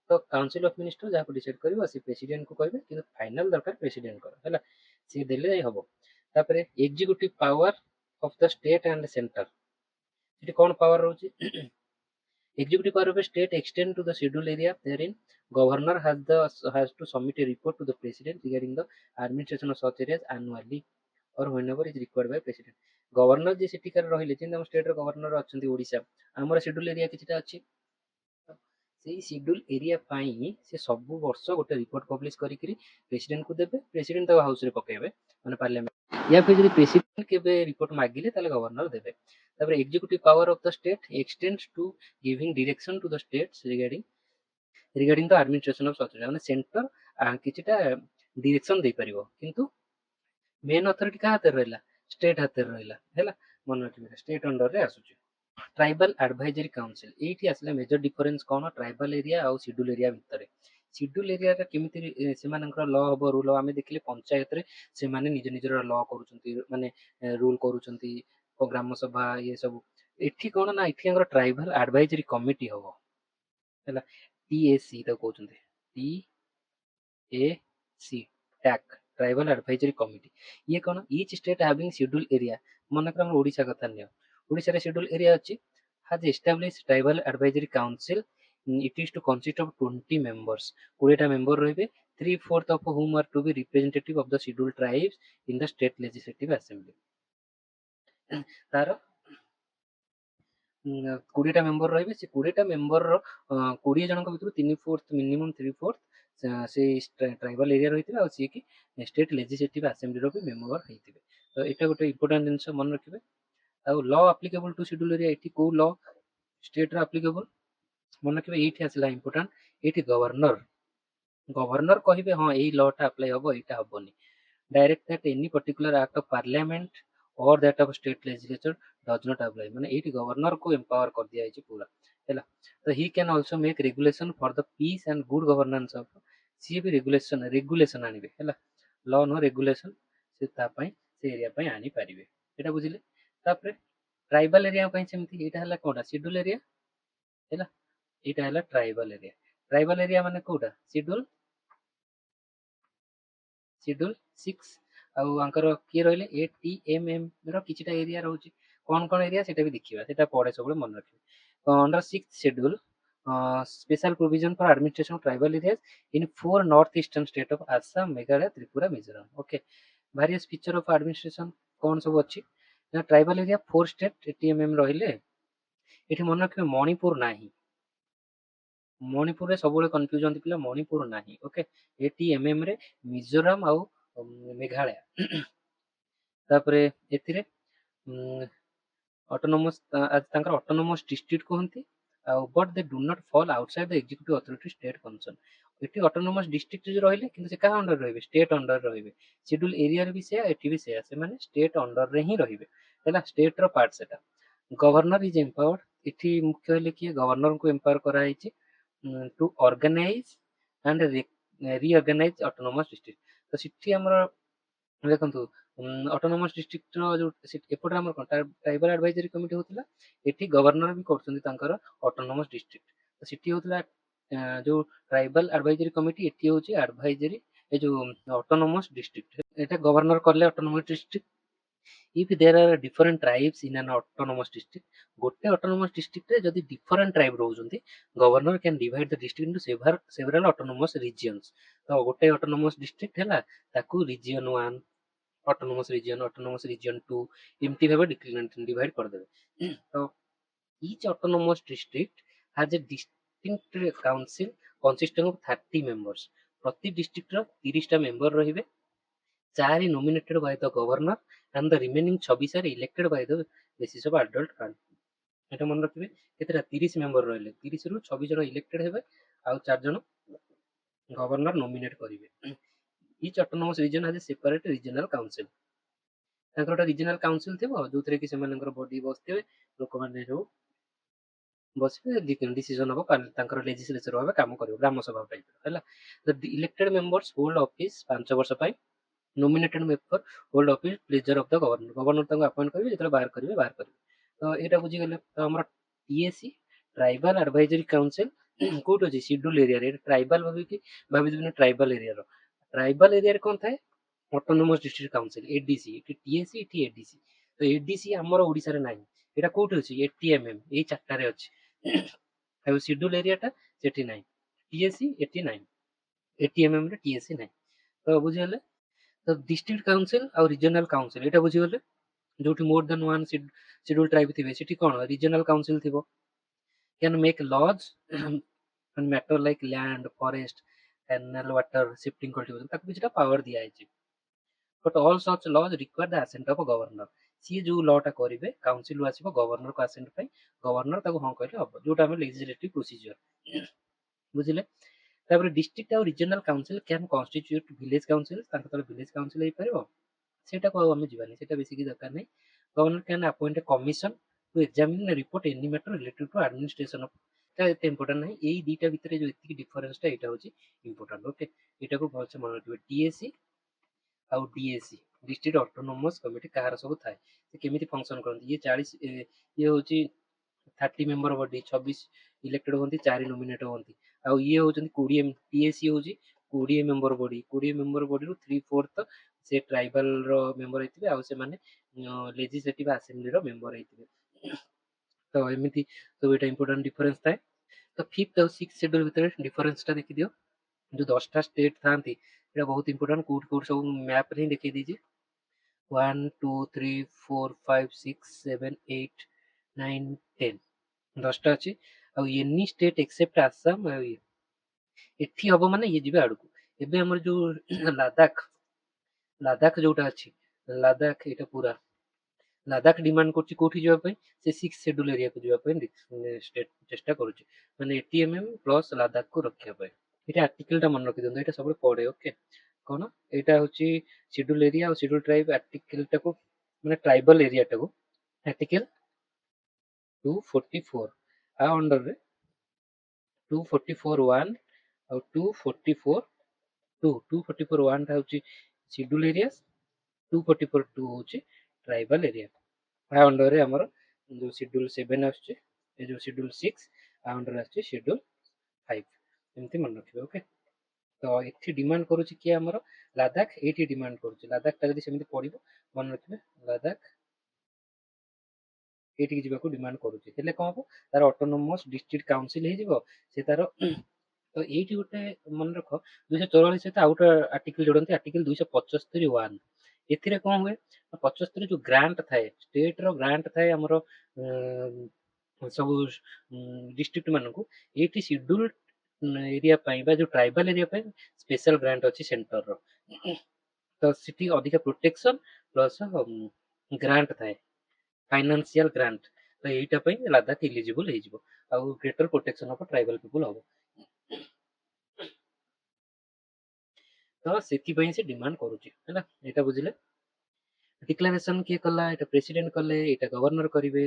ତ କାଉନସିଲ ଅଫ ମିନିଷ୍ଟର ଯାହାକୁ ଡିସାଇଡ୍ କରିବ ସେ ପ୍ରେସିଡେଣ୍ଟକୁ କହିବେ, କିନ୍ତୁ ଫାଇନାଲ ଦରକାର ପ୍ରେସିଡେଣ୍ଟଙ୍କର, ହେଲା। ସିଏ ଦେଲେ ଯାଇ ହବ। ତାପରେ executive power of the state and centre. ସେଠି କଣ ପାୱାର ରହୁଛି? Executive power of a state extend to the scheduled area therein. Governor has to submit a report to the president regarding the administration of such areas annually or whenever is required by president. Governor जे सेଠିକାର ରହିଲେ, ଯେମିତି ଆମ ଷ୍ଟେଟର governor ଅଛନ୍ତି ଓଡ଼ିଶା, ଆମର schedule area କିଛିଟା ଅଛି। ସେଇ ସେଡ୍ୟୁଲ ଏରିଆ ପାଇଁ ସେ ସବୁ ବର୍ଷ ଗୋଟେ ରିପୋର୍ଟ ପବ୍ଲିଶ କରିକିରି ପ୍ରେସିଡେଣ୍ଟକୁ ଦେବେ, ପ୍ରେସିଡେଣ୍ଟ ତାକୁ ହାଉସରେ ପକେଇବେ, ମାନେ ପାର୍ଲାମେଣ୍ଟ। या फिर ଯଦି ପ୍ରେସିଡେଣ୍ଟ କେବେ ରିପୋର୍ଟ ମାଗିଲେ ତାହେଲେ ଗଭର୍ଣ୍ଣର ଦେବେ। ତାପରେ executive power of the state extends to giving direction to the states regarding the administration of such area। ମାନେ ସେଣ୍ଟର କିଛିଟା ଡିରେକ୍ସନ ଦେଇପାରିବ, କିନ୍ତୁ ମେନ୍ ଅଥରିଟି କାହା ହାତରେ ରହିଲା? ଷ୍ଟେଟ୍ ହାତରେ ରହିଲା, ହେଲା। ମନେ ରଖିବେ ଷ୍ଟେଟ୍ ଅଣ୍ଡରରେ ଆସୁଛି। ट्राइबल एडवाइजरी काउंसिल एठी आसला मेजर डिफरेंस कोन ट्राइबल एरिया और शेड्यूल एरिया भितर। शेड्यूल एरिया रे केमिति सेमानकर लॉ हबो रूल आमे देखिले पंचायत रे से माने निज निजर लॉ करूचंती, माने रूल करूचंती ग्राम सभा ये सब। एठी कोन ना एठी अंगर ट्राइबल एडवाइजरी कमिटी हबो, हैला। टीएसी तो कहउचंती, TAC TAC tribal advisory committee. ये कोन each state having schedule area. मनकर हम ओडिसा कथा नियो, ओडिसा रे शेड्यूल एरिया अछि, has established tribal advisory council. It is to consist of 20 members। 20 टा मेंबर रहिबे, 3/4 of whom are to be representative of the scheduled tribes in the state legislative assembly। तार 20 टा मेंबर रहिबे, से 20 टा मेंबर रो 20 जनक भितर 3/4 minimum 3/4 से ट्राइबल एरिया रहिथिबे, आ से कि स्टेट लेजिस्लेटिव असेंबली रो भी मेंबर रहिथिबे। तो एटा गोटे इंपोर्टेंट जिंस मन रखिबे। आ law applicable to schedule area, एठी को लॉ स्टेट रो एप्लीकेबल मन रखिबे। एठी आसला इंपोर्टेंट, एठी गवर्नर गवर्नर कहिबे हां एई लॉ टा अप्लाई हबो, एटा हबोनी। Direct that any particular act of parliament or that of state legislature does not apply. माने एठी गवर्नर को एम्पावर कर दिया है पूरा, हैला। तो he can also make regulation for the peace and good governance of. सी भी रेगुलेशन आनिबे, हैला। लॉ नो रेगुलेशन से ता पई से एरिया पई आनी परिबे, एटा बुझिले। तापरे ट्राइबल एरिया पई सेमति एटा हला कोडा शेड्यूल एरिया, हैला। एटा हला ट्राइबल एरिया। ट्राइबल एरिया माने कोडा शेड्यूल 6 ଆଉ ଆଙ୍କର କିଏ ରହିଲେ? ATMM ର କିଛିଟା ଏରିଆ ରହୁଛି। କଣ କଣ ଏରିଆ ସେଟା ବି ଦେଖିବା, ସେଟା ପଡେ ସବୁବେଳେ ମନେ ରଖିବେ। Under 6th schedule special provision for administration of tribal areas in 4 north eastern state of Assam, Meghalaya, Tripura, Mizoram. Okay, various feature of administration कौन सब अच्छी ना? ट्राइबल एरिया 4 स्टेट एटीएमएम रहिले। एठी मन रखिबे मणिपुर नाही, मणिपुर रे सबले कंफ्यूजन पिला, मणिपुर नाही। ओके, एटीएमएम रे मिजोरम आउ मेघालय। तापरे एथिरे ऑटोनोमस तांकर ऑटोनोमस डिस्ट्रिक्ट कहंती, but they do not fall outside the executive authority state concern. एठी ऑटोनोमस डिस्ट्रिक्ट जे रहिले, किंतु से का अंडर रहिबे? स्टेट अंडर रहिबे। शेड्यूल एरिया रे भी से, एठी भी से, से माने स्टेट अंडर रे ही रहिबे, हैला। स्टेट रो पार्ट सेटा। गवर्नर इज एम्पावर्ड, एठी मुख्य हले कि गवर्नर को एम्पावर करा हिची to organise and reorganise autonomous district. तो सिठी हमर देखंतु ऑटोनोमस डिस्ट्रिक्ट रो जो एपट हमर ट्राइबल एडवाइजरी कमिटी होतला, एठी गवर्नर भी करछन्ती तांकर ऑटोनोमस डिस्ट्रिक्ट। तो सिठी होतला जो ट्राइबल एडवाइजरी कमिटी, एठी होची एडवाइजरी ए जो ऑटोनोमस डिस्ट्रिक्ट, एटा गवर्नर करले autonomous district. if there are different tribes in an autonomous district, गोटे autonomous district रे जदि different tribe रहउछन्ती, governor can divide the district into several autonomous regions। तो गोटे autonomous district हैला, ताकू region 1 autonomous region 2 एमती भाबे divide कर देबे। तो each autonomous district has a distinct council consisting of 30 members। प्रति डिस्ट्रिक्ट रो 30 टा मेंबर रहिबे। 4 nominated by the governor and the remaining 26 are elected by the basis of adult count। एटा मन रखिबे केतेरा 30 member रहले, 30 रु 26 जन इलेक्टेड हेबे, आ 4 जन गवर्नर नॉमिनेट करिवे। Each autonomous region has a separate regional council. तांकर रीजनल काउंसिल थेबो, जोथरे कि सेमानकर बॉडी बसथिबे, लोक माने जो ବସିବେ ଡିସିଜନ ହବ ତାଙ୍କର ଲେଜିସ୍ଲେଚର ଭାବେ କାମ କରିବ ଗ୍ରାମ ସଭା ଟାଇପ ହେଲା। The elected members hold office 5 ବର୍ଷ ପାଇଁ। Nominated member hold office pleasure of the governor. Governor ତାଙ୍କୁ ଆପଏଣ୍ଟ କରିବେ, ଯେତେବେଳେ ବାହାର କରିବେ ବାହାର କରିବେ। ତ ଏଇଟା ବୁଝିଗଲେ। ତ ଆମର TAC tribal advisory council coat अछि शेड्यूल एरिया रे ट्राइबाल भाभी ट्राइबाल एरिया रो ट्राइबाल एरिया रे कोन थाए autonomous district council ADC eighty TAC eighty ADC. तो एडीसी हमर ओडिसा रे नाही, एटा कोट अछि एटीएमएम ए चारटा रे अछि। ଆଉ शेड्यूल एरिया टा सेठी नाही, टीएसी एटी नाही, एटीएमएम रे टीएसी नाही। तो बुझिगले। तो डिस्ट्रिक्ट काउंसिल और रीजनल काउंसिल एटा बुझिगले। जोठी more than one schedule tribe थिबे सेठी कोन रीजनल काउंसिल थिबो, can make laws on matter like land, forest, canal water, shifting cultivation ताको किछटा पावर दिया है। but all such laws require the assent of a governor। सी जो लॉ टा करिवे काउंसिल आसीबो गवर्नर को असेंट पई, गवर्नर ताको हां कहले हबो, जोटा हम लेजिस्लेटिव प्रोसीजर बुझिले। तापर डिस्ट्रिक्ट और regional council can constitute village council, ताको तले विलेज काउंसिल हे परबो, सेटा को हम जीवानी, सेटा बेसी की दरकार नै। Governor can appoint a commission to examine report any matter related to administration of. एते इंपोर्टेंट नहीं, एई दीटा भितरे जो इतकी डिफरेंस टा एटा होची इंपोर्टेंट। ओके, एटा को भलसे मन रखिबे। टीएसी आउ डीएसी डिस्ट्रिक्ट ऑटोनोमस कमिटी कहार सब थाए, से केमिति फंक्शन करନ୍ତି। ये 40 ये होची 30 मेंबर बॉडी, 26 इलेक्टेड होती, 4 नॉमिनेट होती। आउ ये होचंती 20 टीएसी होची 20 मेंबर बॉडी, 20 मेंबर बॉडी रु 3/4 से ट्राइबल रो मेंबर हेतिबे, आउ से माने लेजिस्लेटिव असेंबली रो मेंबर हेतिबे। तो एमिति सब एटा इंपोर्टेंट डिफरेंस थाए। तो 5th और 6th शेड्यूल भितर डिफरेंस टा देखि दियो। जो 10टा स्टेट थांती एटा बहुत इंपोर्टेंट, कोड कोड सब मैप रे देखि दीजिए। 1 2 3 4 5 6 7 8 9 10 10टा अछि। आ एनी स्टेट एक्सेप्ट आसाम एठी हबो माने ये जिबे आडकू। एबे हमर जो लद्दाख लद्दाख जोटा अछि, लद्दाख एटा पूरा लद्दाख डिमांड करछि कोठी जिबा पई, से 6 शेड्यूल एरिया को जिबा पई स्टेट चेष्टा करूछि, माने एटीएमएम प्लस लद्दाख को रखिया पई। এটা আর্টিকেলটা মনে রখি দিଅନ୍ତୁ, ଏଇଟା ସବୁବେଳେ ପଡେ। ଓକେ, କଣ ଏଇଟା ହଉଛି ସିଡ୍ୟୁଲ ଏରିଆ ଆଉ ସିଡ୍ୟୁଲ ଟ୍ରାଇବ ଆର୍ଟିକେଲଟାକୁ, ମାନେ ଟ୍ରାଇବାଲ ଏରିଆଟାକୁ ଆର୍ଟିକେଲ 244 ଆ ଅଣ୍ଡରରେ 244(1) ଆଉ 244(2). 244(1) ଟା ହଉଛି ସିଡ୍ୟୁଲ ଏରିଆ, 244(2) ହଉଛି ଟ୍ରାଇବାଲ ଏରିଆ। ଆ ଅଣ୍ଡରରେ ଆମର ଯୋଉ ସିଡ୍ୟୁଲ 7 ଆସୁଛି, ଏ ଯୋଉ ସିଡ୍ୟୁଲ 6 ଆ ଅଣ୍ଡରରେ ଆସୁଛି ସିଡ୍ୟୁଲ 5, ଏମିତି ମନେ ରଖିବେ। ଓକେ, तो एठी डिमांड करूची कि हमर लद्दाख एठी डिमांड करूची, लद्दाख ता जदी सेमिति पडिबो मन रखिबे, लद्दाख एठी जिबा को डिमांड करूची, हेले कोन हो तार ऑटोनोमस डिस्ट्रिक्ट काउंसिल हे जिवो से तार। तो एठी गोटे मन रख 244 सहित आउट आर्टिकल जोडंती, आर्टिकल 275(1). एथिरे कोन हुए 75 जो ग्रांट थाए, स्टेट रो ग्रांट थाए हमर सब डिस्ट्रिक्ट मानकू, एठी शेड्यूल एरिया पाई बा जो ट्राइबल एरिया पाई स्पेशल ग्रांट अछि सेंटर रो। तो सिटी अधिक प्रोटेक्शन प्लस ग्रांट थाए, फाइनेंशियल ग्रांट। तो एटा पाई लद्दाख एलिजिबल हे जिवो, आ greater protection of tribal people हबो। तो सेति पई से डिमांड करूची हैला, एटा बुझिले। डिक्लेरेशन के कला, एटा प्रेसिडेंट कले, एटा गवर्नर करिवे,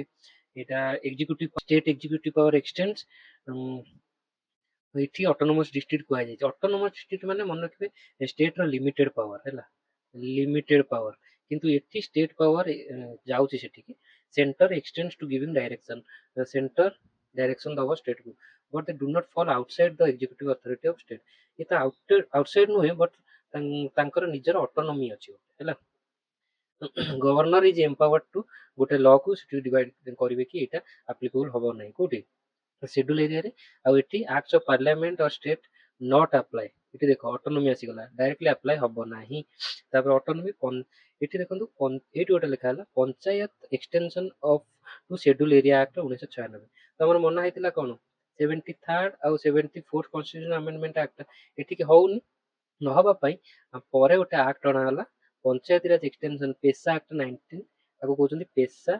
एटा executive state executive power extends. एठी ऑटोनोमस डिस्ट्रिक्ट को जाय, ऑटोनोमस डिस्ट्रिक्ट माने मन रखिबे स्टेट रो लिमिटेड पावर हैला, लिमिटेड पावर। किंतु एठी स्टेट पावर जाउची सेठी की centre extends to giving direction, the centre direction दबो स्टेट को, but they do not fall outside the executive authority of state. ये तो आउटसाइड नुहे, बट तांकर निजर ऑटोनॉमी अछि हैला। गवर्नर इज एम्पावर्ड टू गोटे लॉ को सेठी डिवाइड करिवे कि एटा एप्लीकेबल हबो नै कोठी शेड्यूल एरिया रे। आ एठी एक्ट्स ऑफ पार्लियामेंट और स्टेट नॉट अप्लाई, एठी देखो ऑटोनॉमी आसी गला, डायरेक्टली अप्लाई हबो नाही। तापर ऑटोनॉमी एठी देखंतु एठी गोटे लिखा हला panchayat extension of to schedule area act 1996। तो हमर मना हेतिला कोन 73rd और 74th कॉन्स्टिट्यूशन अमेंडमेंट एक्ट, एठी के होउनी नहबा पई परे गोटे एक्ट अना हला पंचायत राज एक्सटेंशन पेशा एक्ट 19, ताको कहउछन्ती पेशा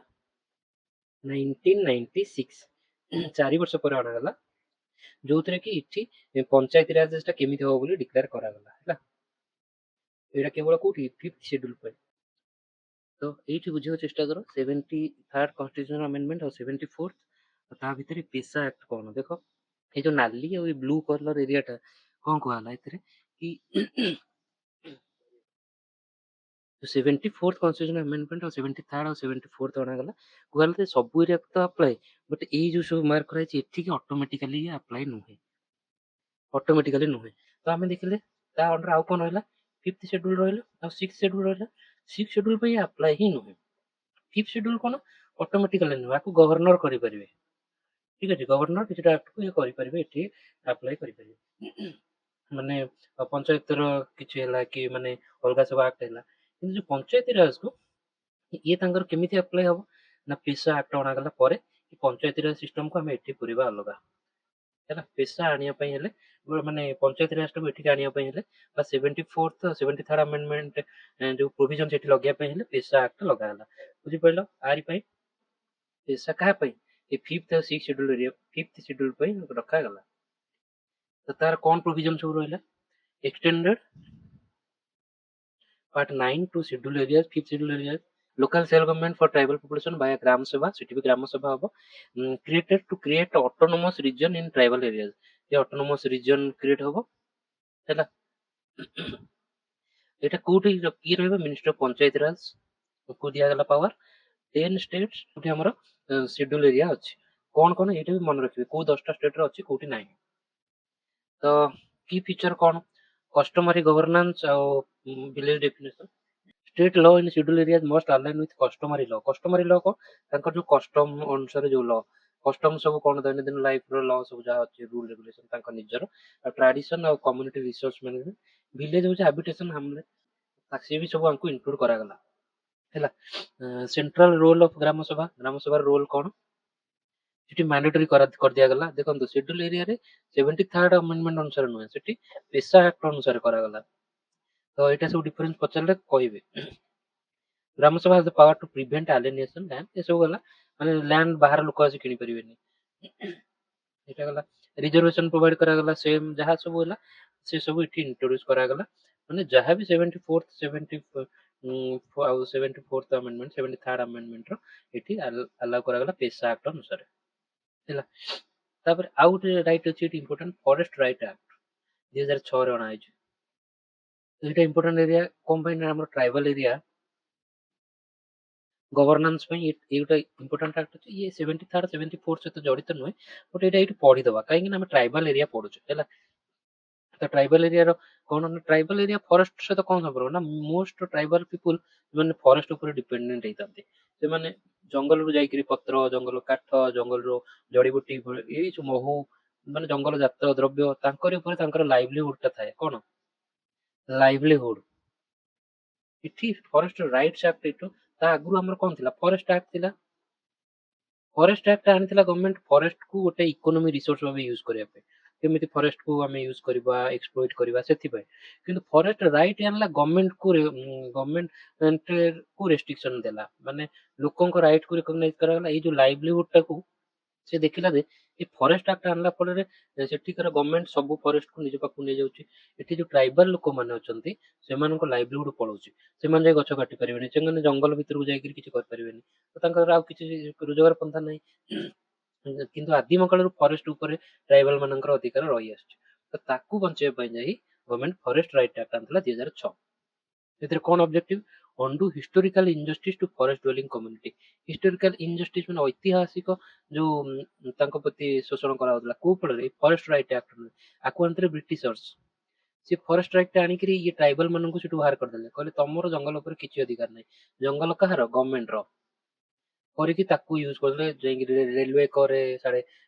1996। 4 वर्ष पर अना गला, जोथरे कि इठी पंचायत राज टा केमिति हो बोली डिक्लेयर करा गला हैला। एटा केवल कोठी 5th शेड्यूल पे। तो एठी बुझियो चेष्टा करो 73rd कॉन्स्टिट्यूशन अमेंडमेंट और 74th ତା ଭିତରେ ପେସା ଆକ୍ଟ କଣ ଦେଖ, ଏଇ ଯୋଉ ନାଲି ଆଉ ଏଇ ବ୍ଲୁ କଲର ଏରିଆଟା କଣ କୁହାଗଲା ଏଥିରେ କି 74th କନଷ୍ଟିଟ୍ୟୁସନାଲ ଆମେଣ୍ଡମେଣ୍ଟ ଆଉ 73rd ଆଉ 74th ଅଣାଗଲା, କୁହାଗଲା ଯେ ସବୁ ଏରିଆକୁ ତ ଆପ୍ଲାଏ, ବଟ୍ ଏଇ ଯୋଉ ସବୁ ମାର୍କ କରାଯାଇଛି ଏଠିକି ଅଟୋମେଟିକାଲି ଆପ୍ଲାଏ ନୁହେଁ, ଅଟୋମେଟିକାଲି ନୁହେଁ। ତ ଆମେ ଦେଖିଲେ ତା ଅଣ୍ଡର ଆଉ କଣ ରହିଲା, ଫିଫ୍ଥ ସେଡ୍ୟୁଲ ରହିଲା ଆଉ ସିକ୍ସ ସେଡ୍ୟୁଲ ରହିଲା। ସିକ୍ସ ସେଡ୍ୟୁଲ ପାଇଁ ଆପ୍ଲାଏ ହିଁ ନୁହେଁ। ଫିଫ୍ଥ ସେଡ୍ୟୁଲ କଣ ଅଟୋମେଟିକାଲି ନୁହେଁ, ଆକୁ ଗଭର୍ଣ୍ଣର କରିପାରିବେ। ଠିକ ଅଛି, ଗଭର୍ଣ୍ଣର କିଛିଟା ଆକ୍ଟକୁ ଇଏ କରିପାରିବେ, ଏଠି ଆପ୍ଲାଏ କରିପାରିବେ। ମାନେ ପଞ୍ଚାୟତର କିଛି ହେଲା କି ମାନେ ଅଲଗା ସବୁ ଆକ୍ଟ ହେଲା, କିନ୍ତୁ ଯୋଉ ପଞ୍ଚାୟତି ରାଜକୁ ଇଏ ତାଙ୍କର କେମିତି ଆପ୍ଲାଏ ହବ ନା ପେସା ଆକ୍ଟ ଅଣାଗଲା ପରେ ପଞ୍ଚାୟତି ରାଜ ସିଷ୍ଟମକୁ ଆମେ ଏଠି ପୁରେଇବା ଅଲଗା ହେଲା। ପେସା ଆଣିବା ପାଇଁ ହେଲେ ମାନେ ପଞ୍ଚାୟତି ରାଜଟାକୁ ଏଠିକି ଆଣିବା ପାଇଁ ହେଲେ ବା 74th 73rd ଆମେଣ୍ଡମେଣ୍ଟ ଯୋଉ ପ୍ରୋଭିଜନ ସେଠି ଲଗେଇବା ପାଇଁ ହେଲେ ପେସା ଆକ୍ଟ ଲଗା ହେଲା। ବୁଝିପାରିଲ, ଆରି ପାଇଁ ପେସା କାହା ପାଇଁ ଏ ଫିଫ୍ଥ ଆଉ six schedule area, fifth schedule ପାଇଁ ରଖାଗଲା। ତ ତାର କଣ ପ୍ରୋଭିଜନ ସବୁ ରହିଲା, extended part 9 to schedule areas, fifth schedule areas, local self government for tribal population by a gram sabha, ସେଠି ବି ଗ୍ରାମ ସଭା ହବ, created to create autonomous region in tribal areas, ये autonomous region create ହବ ହେଲା। ଏଇଟା କୋଉଠି କିଏ ରହିବ, ମିନିଷ୍ଟର ଅଫ ପଞ୍ଚାୟତ ରାଜ କୁ ଦିଆଗଲା ପାୱାର। 10 states କୋଉଠି ଆମର schedule ଏରିଆ ଅଛି, କଣ କଣ ଏଇଟା ବି ମନେ ରଖିବେ, କୋଉ 10ଟା ଷ୍ଟେଟରେ ଅଛି କୋଉଠି ନାହିଁ। ତ କି ଫିଚର କଣ, କଷ୍ଟମାରୀ ଗଭର୍ନାନ୍ସ ଆଉ village definition. State law in scheduled areas must align with customary law. Customary law କଣ, ତାଙ୍କର ଯୋଉ କଷ୍ଟମ ଅନୁସାରେ ଯୋଉ ଲ, କଷ୍ଟମ ସବୁ କଣ ଦୈନନ୍ଦିନ ଲାଇଫ ର ଲ ସବୁ ଯାହା ଅଛି ରୁଲ ରେଗୁଲେସନ ତାଙ୍କ ନିଜର, ଆଉ ଟ୍ରାଡିସନ ଆଉ କମ୍ୟୁନିଟି ରିସୋର୍ସ ମ୍ୟାନେଜମେଣ୍ଟ, ଭିଲେଜ ହଉଛି ହାବିଟେସନ ହାମଲେଟ, ସିଏ ବି ସବୁ ଆମକୁ ଇନକ୍ଲୁଡ କରାଗଲା ହେଲା। ସେଣ୍ଟ୍ରାଲ ରୋଲ ଅଫ ଗ୍ରାମ ସଭା, ଗ୍ରାମ ସଭାର ରୋଲ କଣ ସେଠି ମ୍ୟାଣ୍ଡେଟରୀ କରିଦିଆଗଲା। ଦେଖନ୍ତୁ ସେଡ୍ୟୁଲ ଏରିଆରେ 73rd ଆମେଣ୍ଡମେଣ୍ଟ ଅନୁସାରେ ନୁହେଁ, ସେଠି ପେସା ଆକ୍ଟ ଅନୁସାରେ କରାଗଲା। ତ ଏଇଟା ସବୁ ଡିଫରେନ୍ସ ପଚାରିଲେ କହିବେ। ଗ୍ରାମ ସଭା has the power to prevent alienation land, ଏସବୁ ଗଲା ମାନେ ଲ୍ୟାଣ୍ଡ ବାହାର ଲୋକ ଆସି କିଣି ପାରିବେନି। ଏଇଟା ଗଲା ରିଜର୍ଭେସନ ପ୍ରୋଭାଇଡ କରାଗଲା, ସେମ୍ ଯାହା ସବୁ ହେଲା ସେ ସବୁ ଏଠି ଇଣ୍ଟ୍ରୋଡ୍ୟୁସ କରାଗଲା। ମାନେ ଯାହା ବି 74th 70 ଆଉ 74th ଆମେଣ୍ଡମେଣ୍ଟ 73rd ଆମେଣ୍ଡମେଣ୍ଟ ର ଏଠି ଆଲାଉ କରାଗଲା ପେସା ଆକ୍ଟ ଅନୁସାରେ ହେଲା। ତାପରେ ଆଉ ଗୋଟେ ରାଇଟ୍ ଅଛି ଏଠି ଇମ୍ପୋର୍ଟାଣ୍ଟ, ଫରେଷ୍ଟ ରାଇଟ୍ ଆକ୍ଟ 2006 ରେ ଅଣା ହେଇଛି। ଏଇଟା ଇମ୍ପୋର୍ଟାଣ୍ଟ ଏରିଆ କଣ ପାଇଁ ନା ଆମର ଟ୍ରାଇବାଲ ଏରିଆ ଗଭର୍ନାନ୍ସ ପାଇଁ ଏଇଟା ଇମ୍ପୋର୍ଟାଣ୍ଟ ଆକ୍ଟ ଅଛି। ଇଏ 73rd 74th ସହିତ ଜଡିତ ନୁହେଁ, ବଟ୍ ଏଇଟା ଏଇଠି ପଢିଦବା କାହିଁକି ନା ଆମେ ଟ୍ରାଇବାଲ ଏରିଆ ପଢୁଛୁ ହେଲା। ତ ଟ୍ରାଇବାଲ ଏରିଆର କଣ ନା, ଟ୍ରାଇବାଲ ଏରିଆ ଫରେଷ୍ଟ ସହିତ କଣ ସମ୍ପର୍କ ନା, ମୋଷ୍ଟ ଟ୍ରାଇବାଲ ପିପୁଲ ମାନେ ଫରେଷ୍ଟ ଉପରେ ଡିପେଣ୍ଡେଣ୍ଟ ହେଇଥାନ୍ତି। ସେମାନେ ଜଙ୍ଗଲରୁ ଯାଇକିରି ପତ୍ର, ଜଙ୍ଗଲ କାଠ, ଜଙ୍ଗଲରୁ ଜଡିବୁଟି, ଏଇ ସବୁ ମହୁ ମାନେ ଜଙ୍ଗଲ ଜାତ ଦ୍ରବ୍ୟ ତାଙ୍କରି ଉପରେ ତାଙ୍କର ଲାଇଭଲିହୁଡ ଟା ଥାଏ। କଣ ଲାଇଭଲିହୁଡ, ଏଠି ଫରେଷ୍ଟ ରାଇଟ୍ସ ଆକ୍ଟ ଏଠୁ, ତା ଆଗରୁ ଆମର କଣ ଥିଲା, ଫରେଷ୍ଟ ଆକ୍ଟ ଥିଲା। ଫରେଷ୍ଟ ଆକ୍ଟ ଆଣିଥିଲା ଗଭର୍ଣ୍ଣମେଣ୍ଟ ଫରେଷ୍ଟକୁ ଗୋଟେ ଇକୋନୋମି ରିସୋର୍ସ ଭାବେ ୟୁଜ କରିବା ପାଇଁ, କେମିତି ଫରେଷ୍ଟକୁ ଆମେ ୟୁଜ କରିବା, ଏକ୍ସପ୍ଲୋଇଟ କରିବା ସେଥିପାଇଁ। କିନ୍ତୁ ଫରେଷ୍ଟ ରାଇଟ୍ ଆଣିଲା ଗଭର୍ଣ୍ଣମେଣ୍ଟକୁ, ଗଭର୍ଣ୍ଣମେଣ୍ଟକୁ ରେଷ୍ଟ୍ରିକ୍ସନ ଦେଲା, ମାନେ ଲୋକଙ୍କ ରାଇଟକୁ ରିକଗନାଇଜ କରାଗଲା। ଏଇ ଯୋଉ ଲାଇଭଲିହୁଡ ଟାକୁ ସେ ଦେଖିଲା ଯେ ଏ ଫରେଷ୍ଟ ଆକ୍ଟ ଆଣିଲା ଫଳରେ ସେଠିକାର ଗଭର୍ଣ୍ଣମେଣ୍ଟ ସବୁ ଫରେଷ୍ଟକୁ ନିଜ ପାଖକୁ ନେଇଯାଉଛି। ଏଠି ଯୋଉ ଟ୍ରାଇବାଲ ଲୋକମାନେ ଅଛନ୍ତି ସେମାନଙ୍କ ଲାଇଭଲିହୁଡ ପଳଉଛି, ସେମାନେ ଯାଇ ଗଛ କାଟି ପାରିବେନି, ସେମାନେ ଜଙ୍ଗଲ ଭିତରକୁ ଯାଇକିରି କିଛି କରିପାରିବେନି, ତ ତାଙ୍କର ଆଉ କିଛି ରୋଜଗାର ପନ୍ଥା ନାହିଁ। କିନ୍ତୁ ଆଦିମ କାଳରୁ ଫରେଷ୍ଟ ଉପରେ ଟ୍ରାଇବାଲ ମାନଙ୍କର ଅଧିକାର ରହି ଆସିଛି। ତ ତାକୁ ବଞ୍ଚେଇବା ପାଇଁ ଯାଇ ଗଭର୍ଣ୍ଣମେଣ୍ଟ ଫରେଷ୍ଟ ରାଇଟ୍ ଆକ୍ଟ ଆଣିଥିଲା 2006। ଏଥିରେ କଣ objective, undo historical injustice to forest dwelling community. Historical injustice ମାନେ ଐତିହାସିକ ଯୋଉ ତାଙ୍କ ପ୍ରତି ଶୋଷଣ କରାଯାଉଥିଲା, କୋଉ ଫଳରେ ଫରେଷ୍ଟ ରାଇଟ୍ ଆକ୍ଟ, ଆକୁ ଆଣିଥିଲେ ବ୍ରିଟିଶର୍ସ। ସେ ଫରେଷ୍ଟ ରାଇଟ୍ ଟା ଆଣିକିରି ଇଏ ଟ୍ରାଇବାଲ ମାନଙ୍କୁ ସେଠୁ ବାହାର କରିଦେଲେ, କହିଲେ ତମର ଜଙ୍ଗଲ ଉପରେ କିଛି ଅଧିକାର ନାହିଁ, ଜଙ୍ଗଲ କାହାର, ଗଭର୍ଣ୍ଣମେଣ୍ଟ ର, କରିକି ତାକୁ ୟୁଜ କରିଦେଲେ, ଯାଇକି ରେଲୱେ କରେ, ସାଡେ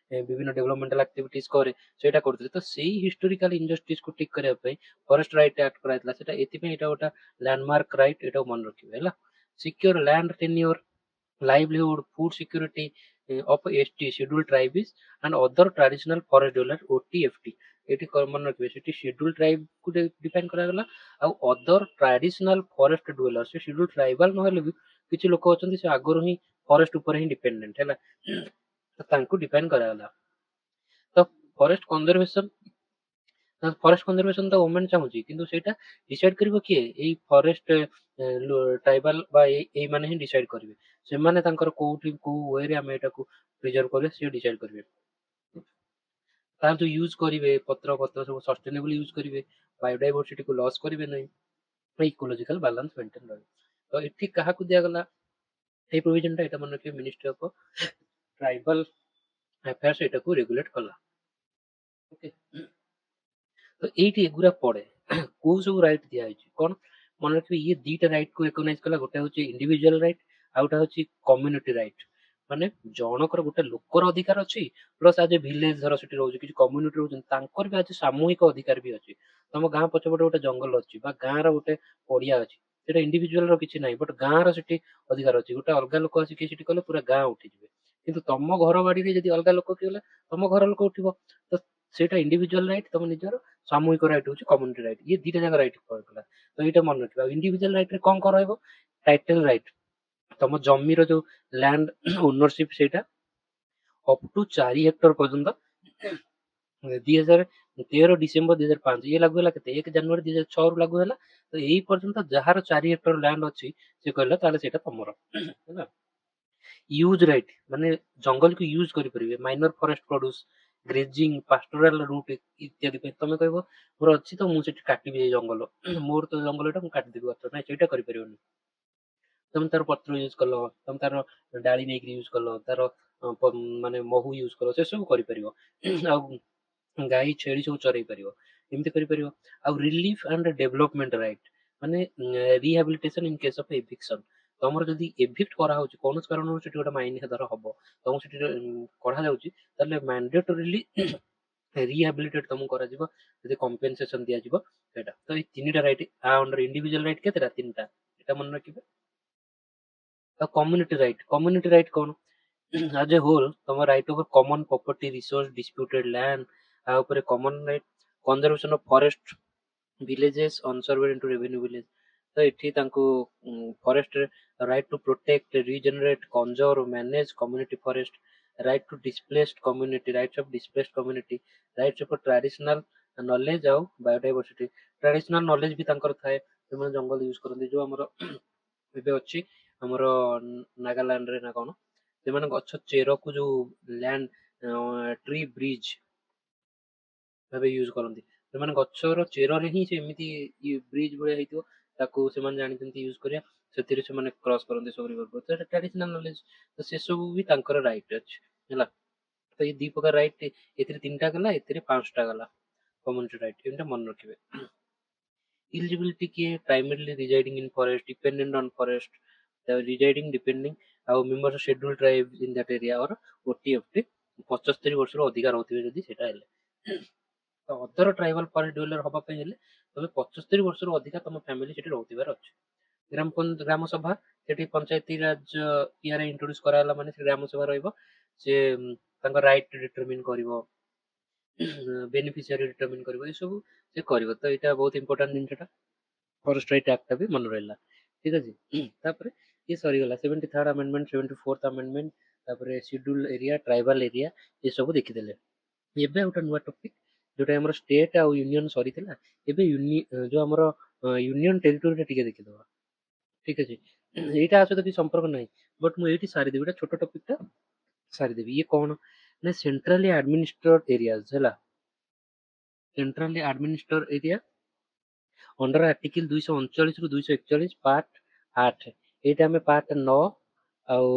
ବିଭିନ୍ନ ଡେଭଲପମେଣ୍ଟାଲ ଆକ୍ଟିଭିଟିଜ କରେ, ସେଇଟା କରୁଥିଲେ। ତ ସେଇ ହିଷ୍ଟୋରିକାଲ ଇନଜଷ୍ଟିସ କୁ ଠିକ କରିବା ପାଇଁ ଫରେଷ୍ଟ ରାଇଟ୍ ଆକ୍ଟ କରାଯାଇଥିଲା। ସେଟା ଏଥିପାଇଁ ଏଇଟା ଗୋଟେ ଲ୍ୟାଣ୍ଡମାର୍କ ରାଇଟ୍, ଏଟାକୁ ମନେ ରଖିବେ ହେଲା। Secure land tenure, livelihood, food security of ST scheduled tribes and other traditional forest dwellers OTFT, ଏଠି ମନେ ରଖିବେ ସେଠି scheduled tribe କୁ define କରାଗଲା, ଆଉ other traditional forest dwellers, ସେ scheduled tribal ନହେଲେ ବି କିଛି ଲୋକ ଅଛନ୍ତି ସେ ଆଗରୁ ହିଁ ଫରେଷ୍ଟ ଉପରେ ହିଁ ଡିପେଣ୍ଡେଣ୍ଟ ହେଲା, ତ ତାଙ୍କୁ ଡିଫାଇନ କରାଗଲା। ତ ଫରେଷ୍ଟ କନଜରଭେସନ ଫରେଷ୍ଟ କନଜରଭେସନ ତ ଗଭର୍ଣ୍ଣମେଣ୍ଟ ଚାହୁଁଛି, କିନ୍ତୁ ସେଇଟା ଡିସାଇଡ୍ କରିବ କିଏ? ଏଇ ଫରେଷ୍ଟ ଟ୍ରାଇବାଲ ବା ଏଇମାନେ ହିଁ ଡିସାଇଡ୍ କରିବେ। ସେମାନେ ତାଙ୍କର କୋଉଠି କୋଉ ୱେରେ ଆମେ ଏଟାକୁ ପ୍ରିଜର୍ଭ କରିବା ସିଏ ଡିସାଇଡ୍ କରିବେ। ତାର ଯୋଉ ୟୁଜ କରିବେ ପତ୍ର ପତ୍ର ସବୁ ସଷ୍ଟେନେବଲ ୟୁଜ କରିବେ, ବାୟୋଡାଇଭର୍ସିଟିକୁ ଲସ୍ କରିବେ ନାହିଁ, ଇକୋଲୋଜିକାଲ ବାଲାନ୍ସ ମେଣ୍ଟେନ ରହିବ। ତ ଏଠି କାହାକୁ ଦିଆଗଲା ଏଇ ପ୍ରୋଭିଜନଟା? ଏଟା ମନେ ରଖିବେ, ମିନିଷ୍ଟ୍ରି ଅଫ ଟ୍ରାଇବାଲ ଆଫେୟାର୍ସ ଏଟାକୁ ରେଗୁଲେଟ କଲା। ଓକେ, ତ ଏଇଠି ଏଗୁରା ପଡେ କୋଉ ସବୁ ରାଇଟ୍ ଦିଆହେଇଛି କଣ ମନେ ରଖିବେ। ଇଏ ଦିଟା ରାଇଟ୍ କୁ ରେକଗ୍ନାଇଜ କଲା। ଗୋଟେ ହଉଛି ଇଣ୍ଡିଭିଜୁଆଲ ରାଇଟ୍, ଆଉ ଗୋଟେ ହଉଛି କମ୍ୟୁନିଟି ରାଇଟ୍। ମାନେ ଜଣକର ଗୋଟେ ଲୋକର ଅଧିକାର ଅଛି, ପ୍ଲସ୍ ଆଜ ଏ ଭିଲେଜ ଧର ସେଠି ରହୁଛି କିଛି କମ୍ୟୁନିଟି ରହୁଛନ୍ତି, ତାଙ୍କର ବି ଆଜି ସାମୂହିକ ଅଧିକାର ବି ଅଛି। ତମ ଗାଁ ପଛପଟେ ଗୋଟେ ଜଙ୍ଗଲ ଅଛି ବା ଗାଁର ଗୋଟେ ପଡିଆ ଅଛି, ସେଟା ଇଣ୍ଡିଭିଜୁଆଲ ର କିଛି ନାହିଁ, ବଟ ଗାଁର ସେଠି ଅଧିକାର ଅଛି। ଗୋଟେ ଅଲଗା ଲୋକ ଆସିକି ସେଠି କଲେ ପୁରା ଗାଁ ଉଠିଯିବେ, କିନ୍ତୁ ତମ ଘର ବାଡିରେ ଯଦି ଅଲଗା ଲୋକ କିଏ ଗଲେ ତମ ଘର ଲୋକ ଉଠିବ। ତ ସେଇଟା ଇଣ୍ଡିଭିଜୁଆଲ ରାଇଟ୍, ତମ ନିଜର ସାମୂହିକ ରାଇଟ୍ ହଉଛି କମ୍ୟୁନିଟି ରାଇଟ୍। ଇଏ ଦିଟା ଯାକ ରାଇଟ୍ କଲା। ତ ଏଇଟା ମନେ ରଖିବା। ଆଉ ଇଣ୍ଡିଭିଜୁଆଲ ରାଇଟ୍ ରେ କଣ କଣ ରହିବ? ଟାଇଟେଲ ରାଇଟ୍, ତମ ଜମିର ଯୋଉ ଲ୍ୟାଣ୍ଡ ଓନରସିପ ସେଇଟା ଅପ୍ ଟୁ 4 ହେକ୍ଟର ପର୍ଯ୍ୟନ୍ତ 2013 ଡିସେମ୍ବର 2005 ଇଏ ଲାଗୁ ହେଲା। କେତେ? 1 ଜାନୁଆରୀ 2006 ରୁ ଲାଗୁ ହେଲା। ତ ଏଇ ପର୍ଯ୍ୟନ୍ତ ଯାହାର 4 ହେକ୍ଟର ଲ୍ୟାଣ୍ଡ ଅଛି ସେ କହିଲା ତାହେଲେ ସେଇଟା ତମର ହେଲା। ୟୁଜ ରାଇଟ୍ ମାନେ ଜଙ୍ଗଲକୁ ୟୁଜ କରିପାରିବେ, ମାଇନର ଫରେଷ୍ଟ ପ୍ରଡ୍ୟୁସ, ଗ୍ରେଜିଂ, ପାଷ୍ଟୋରାଲ ରୁଟ ଇତ୍ୟାଦି ପାଇଁ। ତମେ କହିବ ମୋର ଅଛି ତ ମୁଁ ସେଠି କାଟିବି ଏଇ ଜଙ୍ଗଲ ମୋର ତ ଜଙ୍ଗଲ ଏଟା ମୁଁ କାଟିଦେବି ଗଛ, ନାଇଁ ସେଇଟା କରିପାରିବନି। ତମେ ତାର ପତ୍ର ୟୁଜ କଲ, ତମେ ତାର ଡାଳି ନେଇକି ୟୁଜ କଲ, ତାର ମାନେ ମହୁ ୟୁଜ କଲ, ସେ ସବୁ କରିପାରିବ। ଆଉ ଗାଈ ଛେଳି ସବୁ ଚରେଇ ପାରିବ, ଏମିତି କରିପାରିବ। ଆଉ ରିଲିଫ ଆଣ୍ଡ ଡେଭଲପମେଣ୍ଟ ରାଇଟ୍ ମାନେ rehabilitation in case of eviction. ତମର ଯଦି ଏଭିକ୍ଟ କରାହଉଛି କୌଣସି କାରଣରୁ ସେଠି ଗୋଟେ ମାଇନିଂ ଧର ହବ, ତମକୁ ସେଠି କଢା ଯାଉଛି, ତାହେଲେ ମ୍ୟାଣ୍ଡେଟୋରିଲି ରିହାବିଲିଟେଟ ତମକୁ କରାଯିବ, ଯଦି କମ୍ପେନସେସନ ଦିଆଯିବ ସେଇଟା। ତ ଏଇ ତିନିଟା ରାଇଟ୍ ଆ ଅଣ୍ଡର ଇଣ୍ଡିଭିଜୁଆଲ ରାଇଟ୍ କେତେଟା? ତିନିଟା, ଏଟା ମନେ ରଖିବେ। ଆଉ କମ୍ୟୁନିଟି ରାଇଟ୍ କଣ? ଆଜ ଏ ହୋଲ ତମ right over common property resource disputed land, ଆ ଉପରେ common right conservation of forest villages unsurveyed into revenue village। ତ ଏଠି ତାଙ୍କୁ forest right to protect, regenerate, conserve, manage community forest, right to displaced community, rights of displaced community, rights of traditional knowledge ଆଉ biodiversity. Traditional knowledge ବି ତାଙ୍କର ଥାଏ, ସେମାନେ ଜଙ୍ଗଲ use କରନ୍ତି। ଯୋଉ ଆମର ଏବେ ଅଛି ଆମର ନାଗାଲାଣ୍ଡ ରେ ନା କଣ, ସେମାନେ ଗଛ ଚେରକୁ ଯୋଉ ଲ୍ୟାଣ୍ଡ ଟ୍ରି ବ୍ରିଜ ଭାବେ ୟୁଜ କରନ୍ତି। ସେମାନେ ଗଛର ଚେରରେ ହିଁ ସେ ଏମିତି ବ୍ରିଜ ଭଳିଆ ହେଇଥିବ, ତାକୁ ସେମାନେ ଜାଣିଛନ୍ତି ୟୁଜ କରିବା, ସେଥିରେ ସେମାନେ କ୍ରସ କରନ୍ତି ସବୁ ରିଭର। ତ ଟ୍ରାଡିସନାଲ ନଲେଜ, ତ ସେ ସବୁ ବି ତାଙ୍କର ରାଇଟ୍ ଅଛି ହେଲା। ତ ଏଇ ଦି ପ୍ରକାର ରାଇଟ୍, ଏଥିରେ ତିନିଟା ଗଲା, ଏଥିରେ ପାଞ୍ଚଟା ଗଲା କମ୍ୟୁନିଟି ରାଇଟ୍, ଏମିତି ମନେ ରଖିବେ। Eligibility କିଏ? primarily residing in forest, dependent on forest, residing depending ଆଉ members of scheduled tribe in that area or OTFT 75 ବର୍ଷରୁ ଅଧିକା ରହୁଥିବେ ଯଦି ସେଇଟା ହେଲେ। ତ ଅଦର ଟ୍ରାଇବାଲ ଫରେଷ୍ଟ ଡ୍ୱେଲର ହବା ପାଇଁ ହେଲେ ତମେ 75 ବର୍ଷରୁ ଅଧିକା ତମ ଫ୍ୟାମିଲି ସେଠି ରହୁଥିବାର ଅଛି। ଗ୍ରାମ ସଭା, ସେଠି ପଞ୍ଚାୟତି ରାଜ ଇଆରେ ଇଣ୍ଟ୍ରୋଡ୍ୟୁସ କରାଗଲା, ମାନେ ସେ ଗ୍ରାମ ସଭା ରହିବ, ସେ ତାଙ୍କ ରାଇଟ୍ ଡିଟରମିନ କରିବ, ବେନିଫିସିଆରି ଡିଟରମିନ କରିବ, ଏସବୁ ସେ କରିବ। ତ ଏଇଟା ବହୁତ ଇମ୍ପୋର୍ଟାଣ୍ଟ ଜିନିଷଟା, ଫରେଷ୍ଟ ରାଇଟ୍ ଆକ୍ଟଟା ବି ମନେ ରହିଲା। ଠିକ ଅଛି। ତାପରେ ଇଏ ସରିଗଲା 73rd ଆମେଣ୍ଡମେଣ୍ଟ, 74th ଆମେଣ୍ଡମେଣ୍ଟ, ତାପରେ ସିଡ୍ୟୁଲ ଏରିଆ, ଟ୍ରାଇବାଲ ଏରିଆ, ଏସବୁ ଦେଖିଦେଲେ। ଏବେ ଗୋଟେ ନୂଆ ଟପିକ ଯୋଉଟା ଆମର ଷ୍ଟେଟ ଆଉ ୟୁନିୟନ ସରିଥିଲା, ଏବେ ଯୋଉ ଆମର ୟୁନିୟନ ଟେରିଟୋରିଟା ଟିକେ ଦେଖିଦବା। ଠିକ ଅଛି। ଏଇଟା ଆ ସହିତ କିଛି ସମ୍ପର୍କ ନାହିଁ, ବଟ ମୁଁ ଏଇଠି ସାରିଦେବି, ଏଇଟା ଛୋଟ ଟପିକ ଟା ସାରିଦେବି। ଇଏ କଣ ନା ସେଣ୍ଟ୍ରାଲି ଆଡମିନିଷ୍ଟ୍ରେଟେଡ୍ ଏରିଆଜ ହେଲା, ସେଣ୍ଟ୍ରାଲି ଆଡମିନିଷ୍ଟ୍ରେଟେଡ୍ ଏରିଆ ଅଣ୍ଡର ଆର୍ଟିକିଲ 239 ରୁ 241 ପାର୍ଟ 8। ଏଇଟା ଆମେ ପାର୍ଟ 9 ଆଉ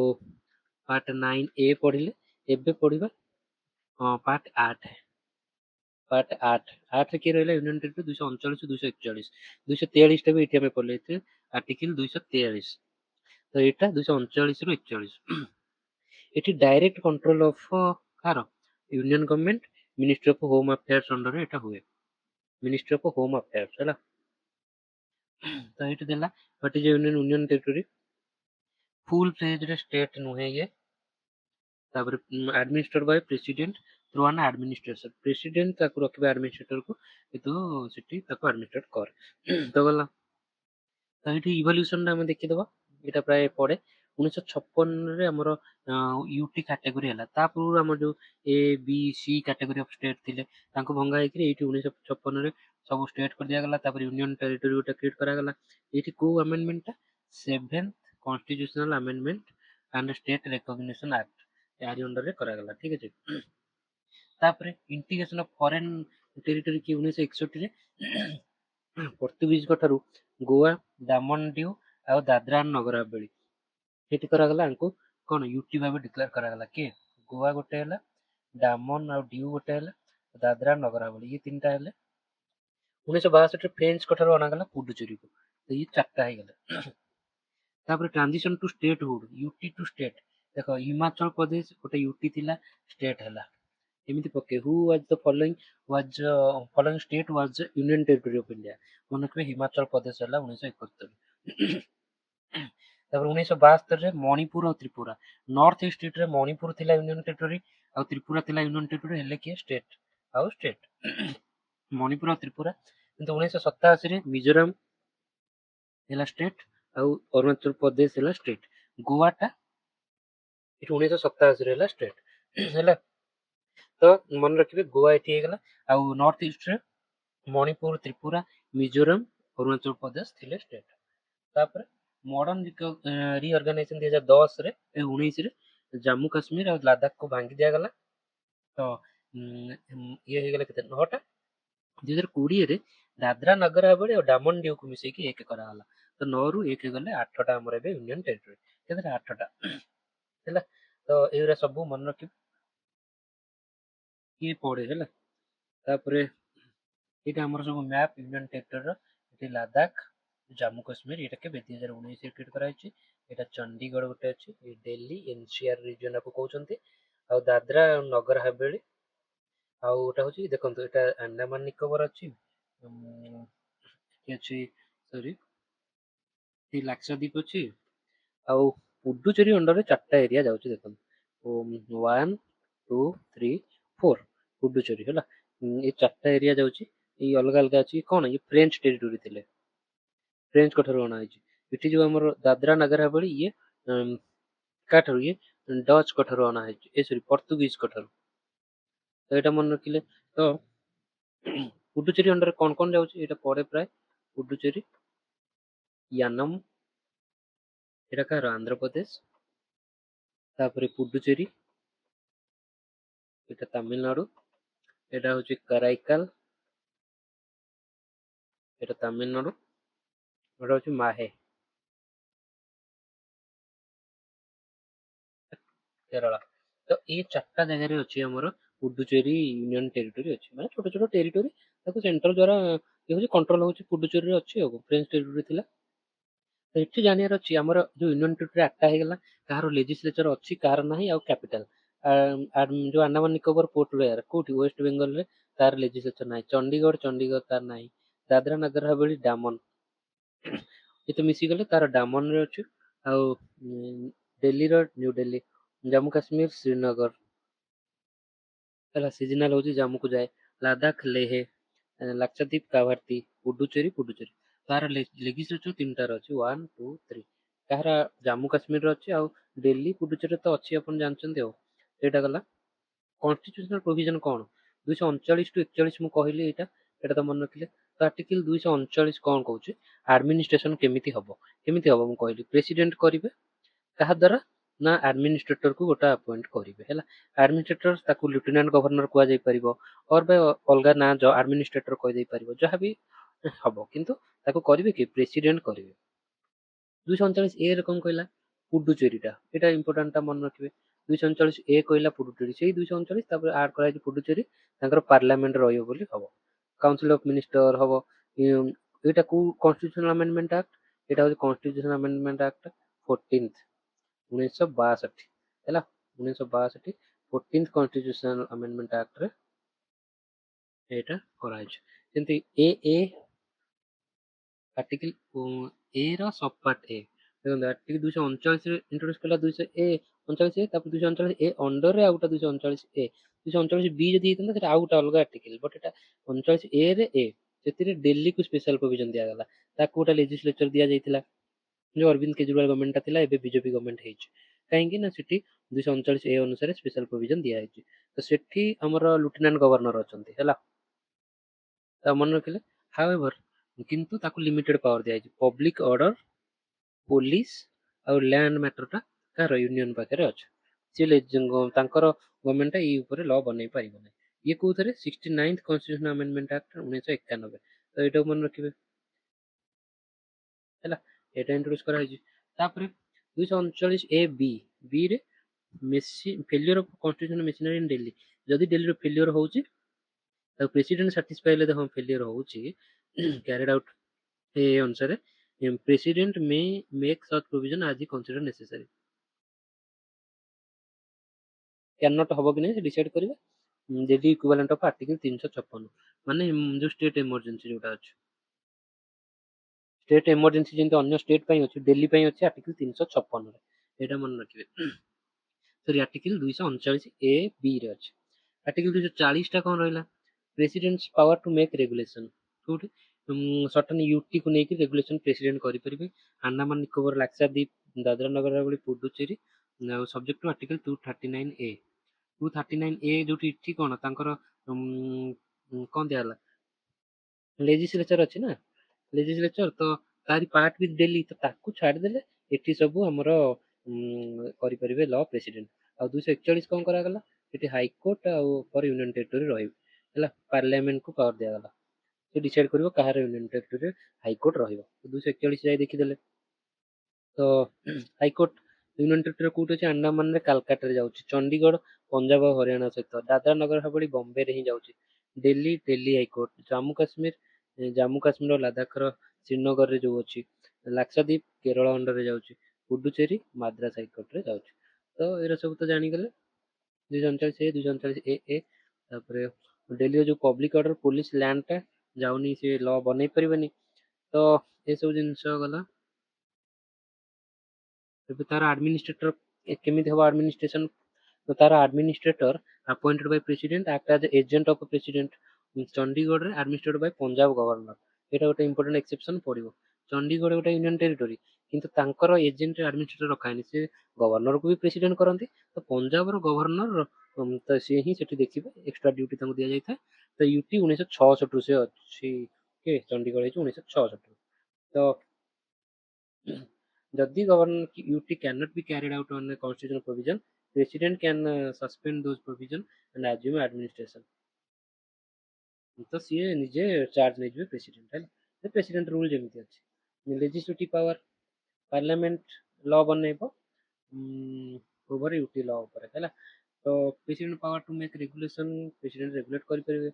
ପାର୍ଟ 9A ପଢିଲେ, ଏବେ ପଢିବା ପାର୍ଟ 8। ପାର୍ଟ 8 କିଏ ରହିଲା? ୟୁନିୟନ ଟେରିଟୋରୀ 239 241 243 ଟା ବି ଏଠି ଆମେ ପଢିଲେ, ଏଥିରେ ଆର୍ଟିକିଲ 243। ତ ଏଇଟା 239 ରୁ 41। ଏଠି ଡାଇରେକ୍ଟ କଣ୍ଟ୍ରୋଲ ଅଫ କାହାର? Union government, ministry of home affairs ଅଣ୍ଡରରେ ଏଟା ହୁଏ, ମିନିଷ୍ଟ୍ରି ଅଫ ହୋମ ଆଫେୟାର୍ସ ହେଲା। ତ ଏଇଠି ଦେଲା what is union territory, full fledged state ନୁହେଁ ଇଏ। ତାପରେ administered by president through an administration, president ତାକୁ ରଖିବେ ଆଡମିନିଷ୍ଟ୍ରେଟରକୁ, କିନ୍ତୁ ସେଠି ତାକୁ ଆଡମିନିଷ୍ଟ୍ରେଟ କରେ। ତ ଗଲା। ତ ଏଠି ଇଭଲ୍ୟୁସନ ଆମେ ଦେଖିଦବା, ଏଇଟା ପ୍ରାୟ ପଡେ। 1956 ରେ ଆମର ୟୁଟି କାଟେଗୋରୀ ହେଲା। ତା ପୂର୍ବରୁ ଆମର ଯୋଉ A B C category of state ଥିଲେ ତାଙ୍କୁ ଭଙ୍ଗା ହେଇକିରି ଏଇଠି 1956 ରେ ସବୁ ଷ୍ଟେଟ୍ କରିଦିଆଗଲା। ତାପରେ ୟୁନିୟନ ଟେରିଟୋରୀ ଗୋଟେ କ୍ରିଏଟ୍ କରାଗଲା। ଏଇଠି କୋଉ ଆମେଣ୍ଡମେଣ୍ଟଟା seventh constitutional amendment and state recognition act यारी अंडर रे करागला। ठीक है तापरे इंटीग्रेशन ऑफ फॉरेन टेरिटरी की 1961 रे पोर्तुगीज ठारू गोवा डामन ड्यू आ दादरा एंड नगर हवेली सेठी करागला आंको कोन यूटी भाबे डिक्लेयर करागला के गोवा गोटे हला डामन आ ड्यू गोटे हला दादरा नगर हवेली ये तीनटा हले 1962 रे फ्रेंच ठारू अनागला पुडुचेरी को तो ये चारटा हे गला। तापर transition to statehood UT to state देखो हिमाचल प्रदेश गोटे यूटी थिला स्टेट हला एमिति पके who was the following state was union territory of India मन रखबे हिमाचल प्रदेश हला 1971 तापर 1972 रे मणिपुर और त्रिपुरा नॉर्थ ईस्ट स्टेट रे मणिपुर थिला यूनियन टेरिटरी और त्रिपुरा थिला यूनियन टेरिटरी हेले के स्टेट आउ स्टेट मणिपुर और त्रिपुरा किंतु 1987 रे मिजोरम हेला स्टेट आउ अरुणाचल प्रदेश हेला स्टेट गोवाटा 1987 रे स्टेट है तो मन रखिए गोवा ये आउ नॉर्थ ईस्ट रे मणिपुर त्रिपुरा मिजोरम अरुणाचल प्रदेश थिले स्टेट तापर मॉडर्न रिऑर्गेनाइजेशन 2010 रे 19 रे जम्मू कश्मीर और लद्दाख को भांगी दिया गला तो ये हे गला केते 9टा 2020 रे दादरा नगर हवेली और डामन ड्यू को मिसे की एक करा हला तो 9 रु 1 गले 8टा हमर एबे यूनियन टेरिटरी केते 8टा हैला तो एरा सब मन रखि ये पड़े हैला तापरे एटा हमर सब मैप यूनियन टेरिटरी रो एटी लद्दाख जम्मू कश्मीर एटा के 2019 रे क्रिएट करा अछि एटा चंडीगढ़ गोटे अछि ए दिल्ली एनसीआर रीजन को कहउचंती आ दादरा नगर हवेली आ ओटा होची देखंतु एटा अंडमान निकोबर अछि अछि सॉरी ए लाक्षाद्वीप अछि आ पुडुचेरी अंडर रे चारटा एरिया जाउची देखंतु 1 2 3 4 पुडुचेरी हैला ये चारटा एरिया जाउची ये अलग अलग अछि कोन ये फ्रेंच टेरिटरी थिले फ्रेंच कठर बना है इटी जो हमर दादरा नगर हवेली ये काठर ये डच कठर बना है ए सॉरी पोर्तुगीज कठर तो एटा मन रखिले तो पुडुचेरी अंडर कोन कोन जाउची एटा पड़े प्राय पुडुचेरी यानम एटा का आंध्र प्रदेश तापरे पुडुचेरी एटा तमिलनाडु एटा होची कराईकाल एटा तमिलनाडु एटा होची माहे केरला तो ये चारटा जगह रे अछि हमर पुडुचेरी यूनियन टेरिटरी अछि माने छोट छोट टेरिटरी ताको सेंट्रल द्वारा ये होची कंट्रोल होची पुडुचेरी रे अछि एगो फ्रेंच टेरिटरी थिला तो एठी जानियार अछि हमर जो यूनियन टेरिटरी एक्टा हे गेला कहारो लेजिस्लेचर अछि कार नाही आ कैपिटल जो अंडमान निकोबर पोर्ट ब्लेयर कोठी वेस्ट बंगाल रे तार लेजिस्लेचर नाही चंडीगढ़ तार नाही दादरा नगर हवेली डामन ये तो मिसी गले तार डामन रे अछि आ दिल्ली रो न्यू दिल्ली जम्मू कश्मीर श्रीनगर है सीजनाल हूँ जम्मू को जाए लद्दाख लेह लाक्षाद्वीप कावारती पुडुचेरी तार लेजिस्लेचर 3टार अच्छी 1 2 3 कहार जम्मू काश्मीर अच्छी आ दिल्ली पुडुचेरी तो अच्छी अपन जानते हो सेटा गला कॉन्स्टिट्यूशनल प्रोविजन कौन 239 टू 41 मु कहली एटा तो मन रखिले तो आर्टिकल 239 कौन कहूँ एडमिनिस्ट्रेशन केमिति हबो मु कहली प्रेसिडेंट करिवे कहा द्वारा ना एडमिनिस्ट्रेटर को गोटा अपॉइंट करिवे हैला एडमिनिस्ट्रेटर ताकू लेफ्टिनेंट गवर्नर कुआ जाई परिबो और बे अलगा ना जो एडमिनिस्ट्रेटर कहि देई परिबो जहां भी हबो किंतु ताकू करिवे कि प्रेसिडेंट करिवे 239 ए रकम कहला पुडुचेरीटा एटा इंपोर्टेंट ता मन रखिवे 239 ए कहला पुडुचेरी सेही 239 तापर ऐड करा जे पुडुचेरी तांकर पार्लियामेंट रहियो बोली हबो काउंसिल ऑफ मिनिस्टर हबो एटा को कॉन्स्टिट्यूशनल अमेंडमेंट एक्ट एटा हो कॉन्स्टिट्यूशनल अमेंडमेंट एक्ट 14th 1962 है 1962 14th कॉन्स्टिट्यूशनल अमेंडमेंट एक्ट रे एटा कराइछ जेंति ए आर्टिकल ए रो सब पार्ट ए देखो आर्टिकल 239 रे इंट्रोड्यूस कला 200 ए 39 ए तापर 239 ए अंडर रे आउटा 239 ए 239 बी जदी हितन सेटा आउटा अलग आर्टिकल बट एटा 39 ए रे ए सेतिरे दिल्ली को स्पेशल प्रोविजन दिया गला ताकू गोटा लेजिस्लेचर दिया जाइतिला जो अरविंद केजरीवाल गवर्नमेंट थिला एबे बीजेपी गवर्नमेंट ହେଇଛି କାହିଁକି ନା ସେଠି 239 ए ଅନୁସାରେ ସ୍ପେଶାଲ ପ୍ରୋଭିଜन ଦିଆ ହେଇଛି ତ ସେଠି ଆମର ଲେଫ୍ଟନାଣ୍ଟ ଗଭର୍ଣ୍ଣର ଅଛନ୍ତି ହେଲା ତ ମନେ ରଖିଲେ ହାଉଏଭର କିନ୍ତୁ ତାକୁ ଲିମିଟେड ପାୱାର ଦିଆଯାଇଛି ପବ୍ଲିକ ଅର୍ଡର ପୋଲିସ ଆଉ ଲ୍ୟାଣ୍ଡ ମ୍ୟାଟରଟା କାହାର ୟୁନିୟନ ପାଖରେ ଅଛି ସିଏ ତାଙ୍କର ଗଭର୍ଣ୍ଣମେଣ୍ଟ ଏଇ ଉପରେ ଲ ବନେଇ ପାରିବ ନାହିଁ ଇଏ କୋଉଥିରେ 69th କନଷ୍ଟିଟ୍ୟୁସନ ଆମେଣ୍ଡମେଣ୍ଟ ଆକ୍ଟ 1991 ତ ଏଇଟାକୁ ମନେ ରଖିବେ ହେଲା ଏଇଟା ଇଣ୍ଟ୍ରୋଡ୍ୟୁସ କରାଯାଇଛି ତାପରେ 239 ए बी बी रे फेलियर ऑफ कॉन्स्टिट्यूशन मेशिनरी इन दिल्ली जदि दिल्ली रो फेलियर होଉଛି ତାକୁ ପ୍ରେସିଡେଣ୍ଟ ସାଟିସ୍ଫାଇ ହେଲେ ହଁ ଫେଲିୟର ହଉଛି କ୍ୟାରିଡ ଆଉଟ୍ ଏ ଅନୁସାରେ president May make such provision आज कन्सिडर नेसेसरी कैन नॉट हबो कि नहीं डिसाइड करिवे जेडी इक्विवेलेंट ऑफ आर्टिकल 356 माने जो स्टेट इमरजेंसी जोटा अछि स्टेट इमरजेंसी जेंति अन्य स्टेट पई अछि दिल्ली पई अछि आर्टिकल 356 रे एटा मन रखिबे सॉरी आर्टिकल 239 ए बी रे अछि आर्टिकल 240 टा कोन रहला president's power to make regulation कोठी सर्टन यूटी को नेकी रेगुलेशन प्रेसिडेंट करि परिबे Andaman Nicobar Lakshadweep Dadra Nagar Haveli Puducherry subject to article 239 A 239 ए जोटी इठी कोन तांकर कोन दियाला लेजिस्लेचर अछि ना लेजिस्लेचर तो तारी पार्ट भी दिल्ली तो ताकू छाड़ देले एठी सब हमर करि परिबे लॉ प्रेसिडेंट आ 241 कोन करा गला एठी हाई कोर्ट आ फॉर यूनियन टेरिटरी रहिब ହେଲା ପାର୍ଲାମେଣ୍ଟ କୁ ପାୱାର ଦିଆଗଲା ସେ ଡିସାଇଡ୍ କରିବ କାହାର ୟୁନିୟନ ଟେରିଟୋରୀରେ ହାଇକୋର୍ଟ ରହିବ 241 ଯାଇ ଦେଖିଦେଲେ ତ ହାଇକୋର୍ଟ ୟୁନିୟନ ଟେରିଟୋରୀ କୋଉଠି ଅଛି ଆଣ୍ଡାମାନରେ କାଲକାଟାରେ ଯାଉଛି ଚଣ୍ଡିଗଡ଼ ପଞ୍ଜାବ ଆଉ ହରିୟାଣା ସହିତ ଦାଦରା ନଗର ହାବେଳି ବମ୍ବେରେ ହିଁ ଯାଉଛି ଦିଲ୍ଲୀ ଦିଲ୍ଲୀ ହାଇକୋର୍ଟ ଜାମ୍ମୁ କାଶ୍ମୀର ଲଦାଖର ଶ୍ରୀନଗରରେ ଯୋଉ ଅଛି ଲାକ୍ଷାଦ୍ୱୀପ କେରଳ ଅଣ୍ଡରରେ ଯାଉଛି ପୁଡୁଚେରୀ ମାଦ୍ରାସ ହାଇକୋର୍ଟରେ ଯାଉଛି ତ ଏରା ସବୁ ତ ଜାଣିଗଲେ 239 ए 239 ए ए ତାପରେ दिल्ली जो पब्लिक ऑर्डर पुलिस लैंड टा जाउनी से लॉ बनै परिबनी तो ए सब जिंस गला ଏବେ ତାର ଆଡମିନିଷ୍ଟ୍ରେଟର କେମିତି ହବ ଆଡମିନିଷ୍ଟ୍ରେସନ ତ ତାର administrator appointed by president act as agent of president ଚଣ୍ଡିଗଡ଼ରେ ଆଡମିନିଷ୍ଟ୍ରେଟେଡ ବାଇ ପଞ୍ଜାବ ଗଭର୍ଣ୍ଣର ଏଇଟା ଗୋଟେ ଇମ୍ପୋର୍ଟାଣ୍ଟ ଏକ୍ସେପସନ ପଡିବ ଚଣ୍ଡିଗଡ଼ ଗୋଟେ ୟୁନିୟନ ଟେରିଟୋରୀ କିନ୍ତୁ ତାଙ୍କର ଏଜେଣ୍ଟ ଆଡମିନିଷ୍ଟ୍ରେଟର ରଖା ହେଇନି ସେ ଗଭର୍ଣ୍ଣରକୁ ବି ପ୍ରେସିଡେଣ୍ଟ କରନ୍ତି ତ ପଞ୍ଜାବର ଗଭର୍ଣ୍ଣର ତ ସିଏ ହିଁ ସେଠି ଦେଖିବେ ଏକ୍ସଟ୍ରା ଡ୍ୟୁଟି ତାଙ୍କୁ ଦିଆଯାଇଥାଏ ତ ୟୁଟି 1966 ରୁ ସେ ଅଛି ଓକେ ଚଣ୍ଡିଗଡ଼ ହେଇଛି 1966 ତ जदि governor UT can not be carried out on constitutional provision president can suspend those provision and assume administration तो सी निजे चार्ज नहीं प्रेसिडेंट है प्रेसिडेंट रूल जमी अच्छे लेजिस्लेटिव पावर पार्लियामेंट लॉ बनइब ओवर यूटी लॉ ऊपर है तो president power to make regulation president regulate करें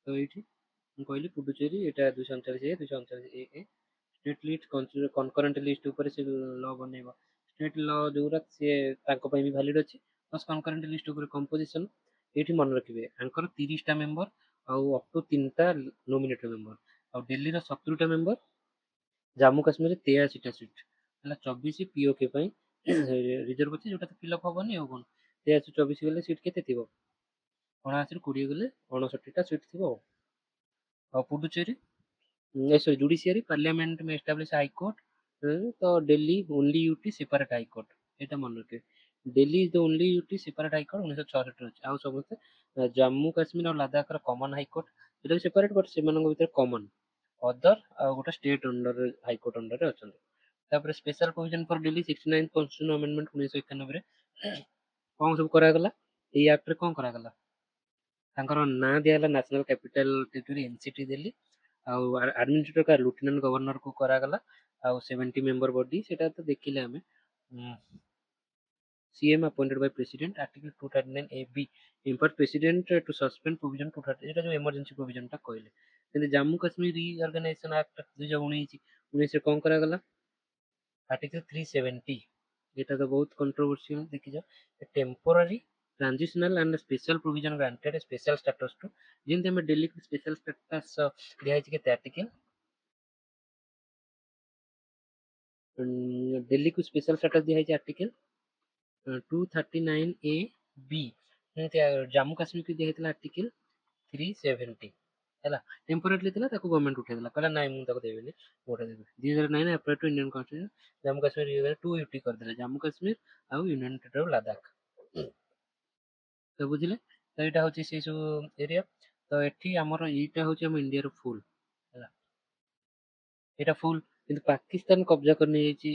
तो ये कहली पुडुचेरी यहाँ 239 A 239 A state list concurrent list ऊपर से लॉ बनइब स्टेट लॉ जोरा सी भी वैलिड अच्छी प्लस कनकरेंट लिस्ट ऊपर कंपोजिशन ये मन रखिए आंकर 30टा मेंबर आउ अप टू 3टा नॉमिनेटेड मेंबर आउ दिल्ली रो 70टा मेंबर जम्मू काश्मीर 83टा सीट है 24 पीओके रिजर्व अच्छे जोटा तो फिलअप हेनी आ कौन 83 24 गले सीट केते थी 79 20 गले 59टा सीट थी पुडुचेरी सॉरी जुडिशियरी पार्लियामेंट में एस्टैब्लिश हाई कोर्ट तो Delhi only UT separate high court एटा मन रखे Delhi is the only UT separate high court 1966 अछि आ समस्त जम्मू काश्मीर और लद्दाख रो common high court Etah separate but सेमानक भीतर कॉमन अदर आ गोटे state under high court under रे अछन तापर special provision for Delhi 69 constitution amendment 1991 रे कोन सब करा गला एई एक्ट रे कोन करा गला तांकर ना दियाला national capital territory NCT Delhi आउ एडमिनिस्ट्रेटर का लेफ्टिनेंट गवर्नर को करा गला आउ 70 मेंबर बॉडी सेटा तो देखिले हमें CM appointed by president article 239 A B import president to suspend provision 230 एटा जो इमरजेंसी प्रोविजन ता कहले किंतु जम्मू कश्मीर रीऑर्गेनाइजेशन एक्ट 2019 19 रे कोन करा गला आर्टिकल 370 एटा तो बहुत कंट्रोवर्शियल देखि जा temporary transitional and special provision granted special status to जिनते में दिल्ली के स्पेशल स्टेटस दिया है के आर्टिकल दिल्ली को स्पेशल स्टेटस दिया है article 239 A B Jammu Kashmir को दिया है आर्टिकल 370 ହେଲା ଟେମ୍ପୋରାରିଲି ଥିଲା ତାକୁ ଗଭର୍ଣ୍ଣମେଣ୍ଟ ଉଠେଇଦେଲା କହିଲା ନାଇଁ ମୁଁ ତାକୁ ଦେବିନି ମୁଁ ଉଠେଇ ଦେବି 2009 April to Indian constitution Jammu Kashmir to UT କରିଦେଲେ ଜାମ୍ମୁ କାଶ୍ମୀର ଆଉ ୟୁନିୟନ ଟେରିଟୋରି ଅଫ ଲଦାଖ ତ ବୁଝିଲେ ତ ଏଇଟା ହଉଛି ସେଇ ସବୁ ଏରିଆ ତ ଏଠି ଆମର ଏଇଟା ହଉଛି ଆମ ଇଣ୍ଡିଆର ଫୁଲ ହେଲା ଏଇଟା ଫୁଲ କିନ୍ତୁ ପାକିସ୍ତାନ କବ୍ଜା କରି ନେଇଯାଇଛି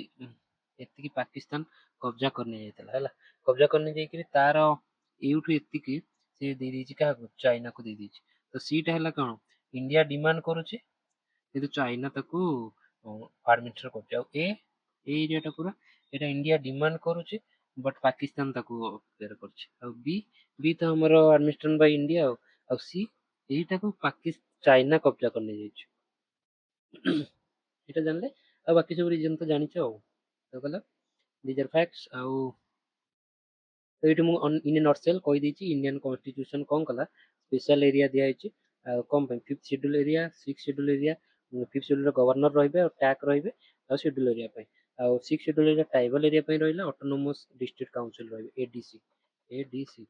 ଏତିକି ପାକିସ୍ତାନ କବ୍ଜା କରି ନେଇଯାଇଥିଲା ହେଲା କବ୍ଜା କରି ନେଇଯାଇକିରି ତାର ଏଇଠୁ ଏତିକି ସେ ଦେଇଦେଇଛି କାହାକୁ ଚାଇନାକୁ ଦେଇଦେଇଛି ତ ସେଇଟା ହେଲା କଣ ଇଣ୍ଡିଆ ଡିମାଣ୍ଡ କରୁଛି କିନ୍ତୁ ଚାଇନା ତାକୁ ଆଡମିନିଷ୍ଟ୍ରେଟ କରୁଛି ଆଉ ଏ ଏରିଆଟା ପୁରା ଏଇଟା ଇଣ୍ଡିଆ ଡିମାଣ୍ଡ କରୁଛି ବଟ୍ ପାକିସ୍ତାନ ତାକୁ ଅକ୍ୟୁପାଏ କରୁଛି ଆଉ ବି ତ ଆମର ଆଡମିନିଷ୍ଟ୍ରେସନ ବାଇ ଇଣ୍ଡିଆ ଆଉ ସି ଏଇଟାକୁ ଚାଇନା କବ୍ଜା କରି ନେଇଯାଇଛି ଏଇଟା ଜାଣିଲେ ଆଉ ବାକି ସବୁ ରିଜନ ତ ଜାଣିଛ ଆଉ ତ ଗଲା ଦିଜ୍ ଆର୍ ଫ୍ୟାକ୍ଟସ ଆଉ ତ ଏଇଠି ମୁଁ ଇନ୍ ଏ ନଟସେଲ୍ କହିଦେଇଛି ଇଣ୍ଡିଆନ୍ କନଷ୍ଟିଟ୍ୟୁସନ କ'ଣ କଲା ସ୍ପେଶାଲ ଏରିଆ ଦିଆହେଇଛି ଆଉ କ'ଣ ପାଇଁ fifth schedule area six schedule area fifth ସେଡ୍ୟୁଲର ଗଭର୍ଣ୍ଣର ରହିବେ ଆଉ ଟ୍ୟାକ୍ ରହିବେ ଆଉ ସେଡ୍ୟୁଲ ଏରିଆ ପାଇଁ ଆଉ six schedule area tribal area ପାଇଁ ରହିଲା ଅଟୋନୋମସ୍ ଡିଷ୍ଟ୍ରିକ୍ଟ କାଉନସିଲ ରହିବେ ଏଡିସି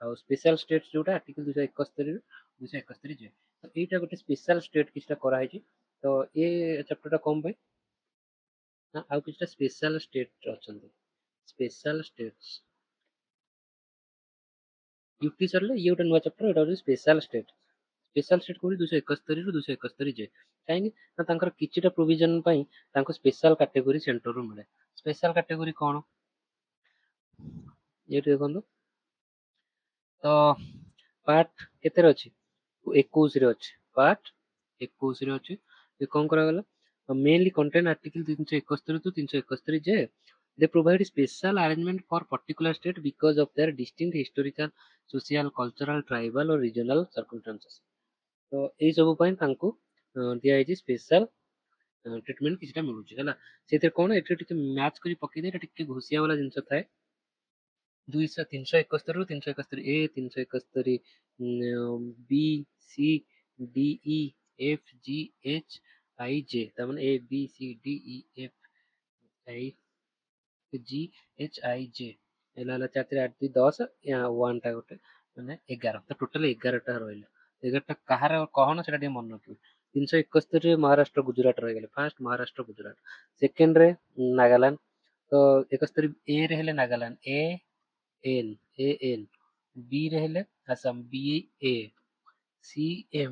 ଆଉ ସ୍ପେଶାଲ ଷ୍ଟେଟ୍ସ ଯୋଉଟା ଆର୍ଟିକଲ 271 271 ଯେ ତ ଏଇଟା ଗୋଟେ ସ୍ପେଶାଲ ଷ୍ଟେଟ୍ କିଛିଟା କରାହେଇଛି ତ ଏ ଚାପ୍ଟରଟା କ'ଣ ପାଇଁ ନା ଆଉ କିଛିଟା ସ୍ପେଶାଲ ଷ୍ଟେଟ୍ ଅଛନ୍ତି ସ୍ପେଶାଲ ଷ୍ଟେଟ୍ସ ୟୁଟି ସରିଲେ ଇଏ ଗୋଟେ ନୂଆ ଚାପ୍ଟର ଏଇଟା ହେଉଛି ସ୍ପେଶାଲ ଷ୍ଟେଟ୍ କହୁଛି 271 ରୁ 271 ଯେ କାହିଁକି ନା ତାଙ୍କର କିଛିଟା ପ୍ରୋଭିଜନ ପାଇଁ ତାଙ୍କୁ ସ୍ପେଶାଲ କାଟେଗୋରୀ ସେଣ୍ଟରରୁ ମିଳେ ସ୍ପେଶାଲ କାଟେଗୋରୀ କ'ଣ ଏଇଠି ଦେଖନ୍ତୁ ତ ପାର୍ଟ କେତେରେ ଅଛି 21ରେ ଅଛି ପାର୍ଟ 21ରେ ଅଛି ଏ କ'ଣ କରାଗଲା mainly contain article 371 to 371 ଯେ they provide special arrangement for particular state because of their distinct historical social cultural tribal or regional circumstances ତ ଏଇ ସବୁ ପାଇଁ ତାଙ୍କୁ ଦିଆଯାଇଛି ସ୍ପେଶାଲ ଟ୍ରିଟମେଣ୍ଟ କିଛିଟା ମିଳୁଛି ହେଲା ସେଥିରେ କ'ଣ ଏଠି ଟିକେ ମ୍ୟାଚ୍ କରି ପକେଇଦେଇ ଏଇଟା ଟିକେ ଘୋଷିଆ ବାଲା ଜିନିଷ ଥାଏ 371 ରୁ 371 A 371 B C D E F G H I J तमन A B C D E F I G H I J एला 4 3 8 2 10 यहाँ 1 टा गोटे माने 11 तो टोटल 11 टा रहइला 11 टा कहार कहन सेटा ଟିକେ ମନ ରଖିବେ 371 ରେ ମହାରାଷ୍ଟ୍ର ଗୁଜରାଟ ରହିଗଲେ ଫାର୍ଷ୍ଟ ମହାରାଷ୍ଟ୍ର ଗୁଜରାଟ ସେକେଣ୍ଡ ରେ ନାଗାଲାଣ୍ଡ ତ 71 ए ରେ ହେଲେ ନାଗାଲାଣ୍ଡ ए एन बी ରେ ହେଲେ Assam B A C M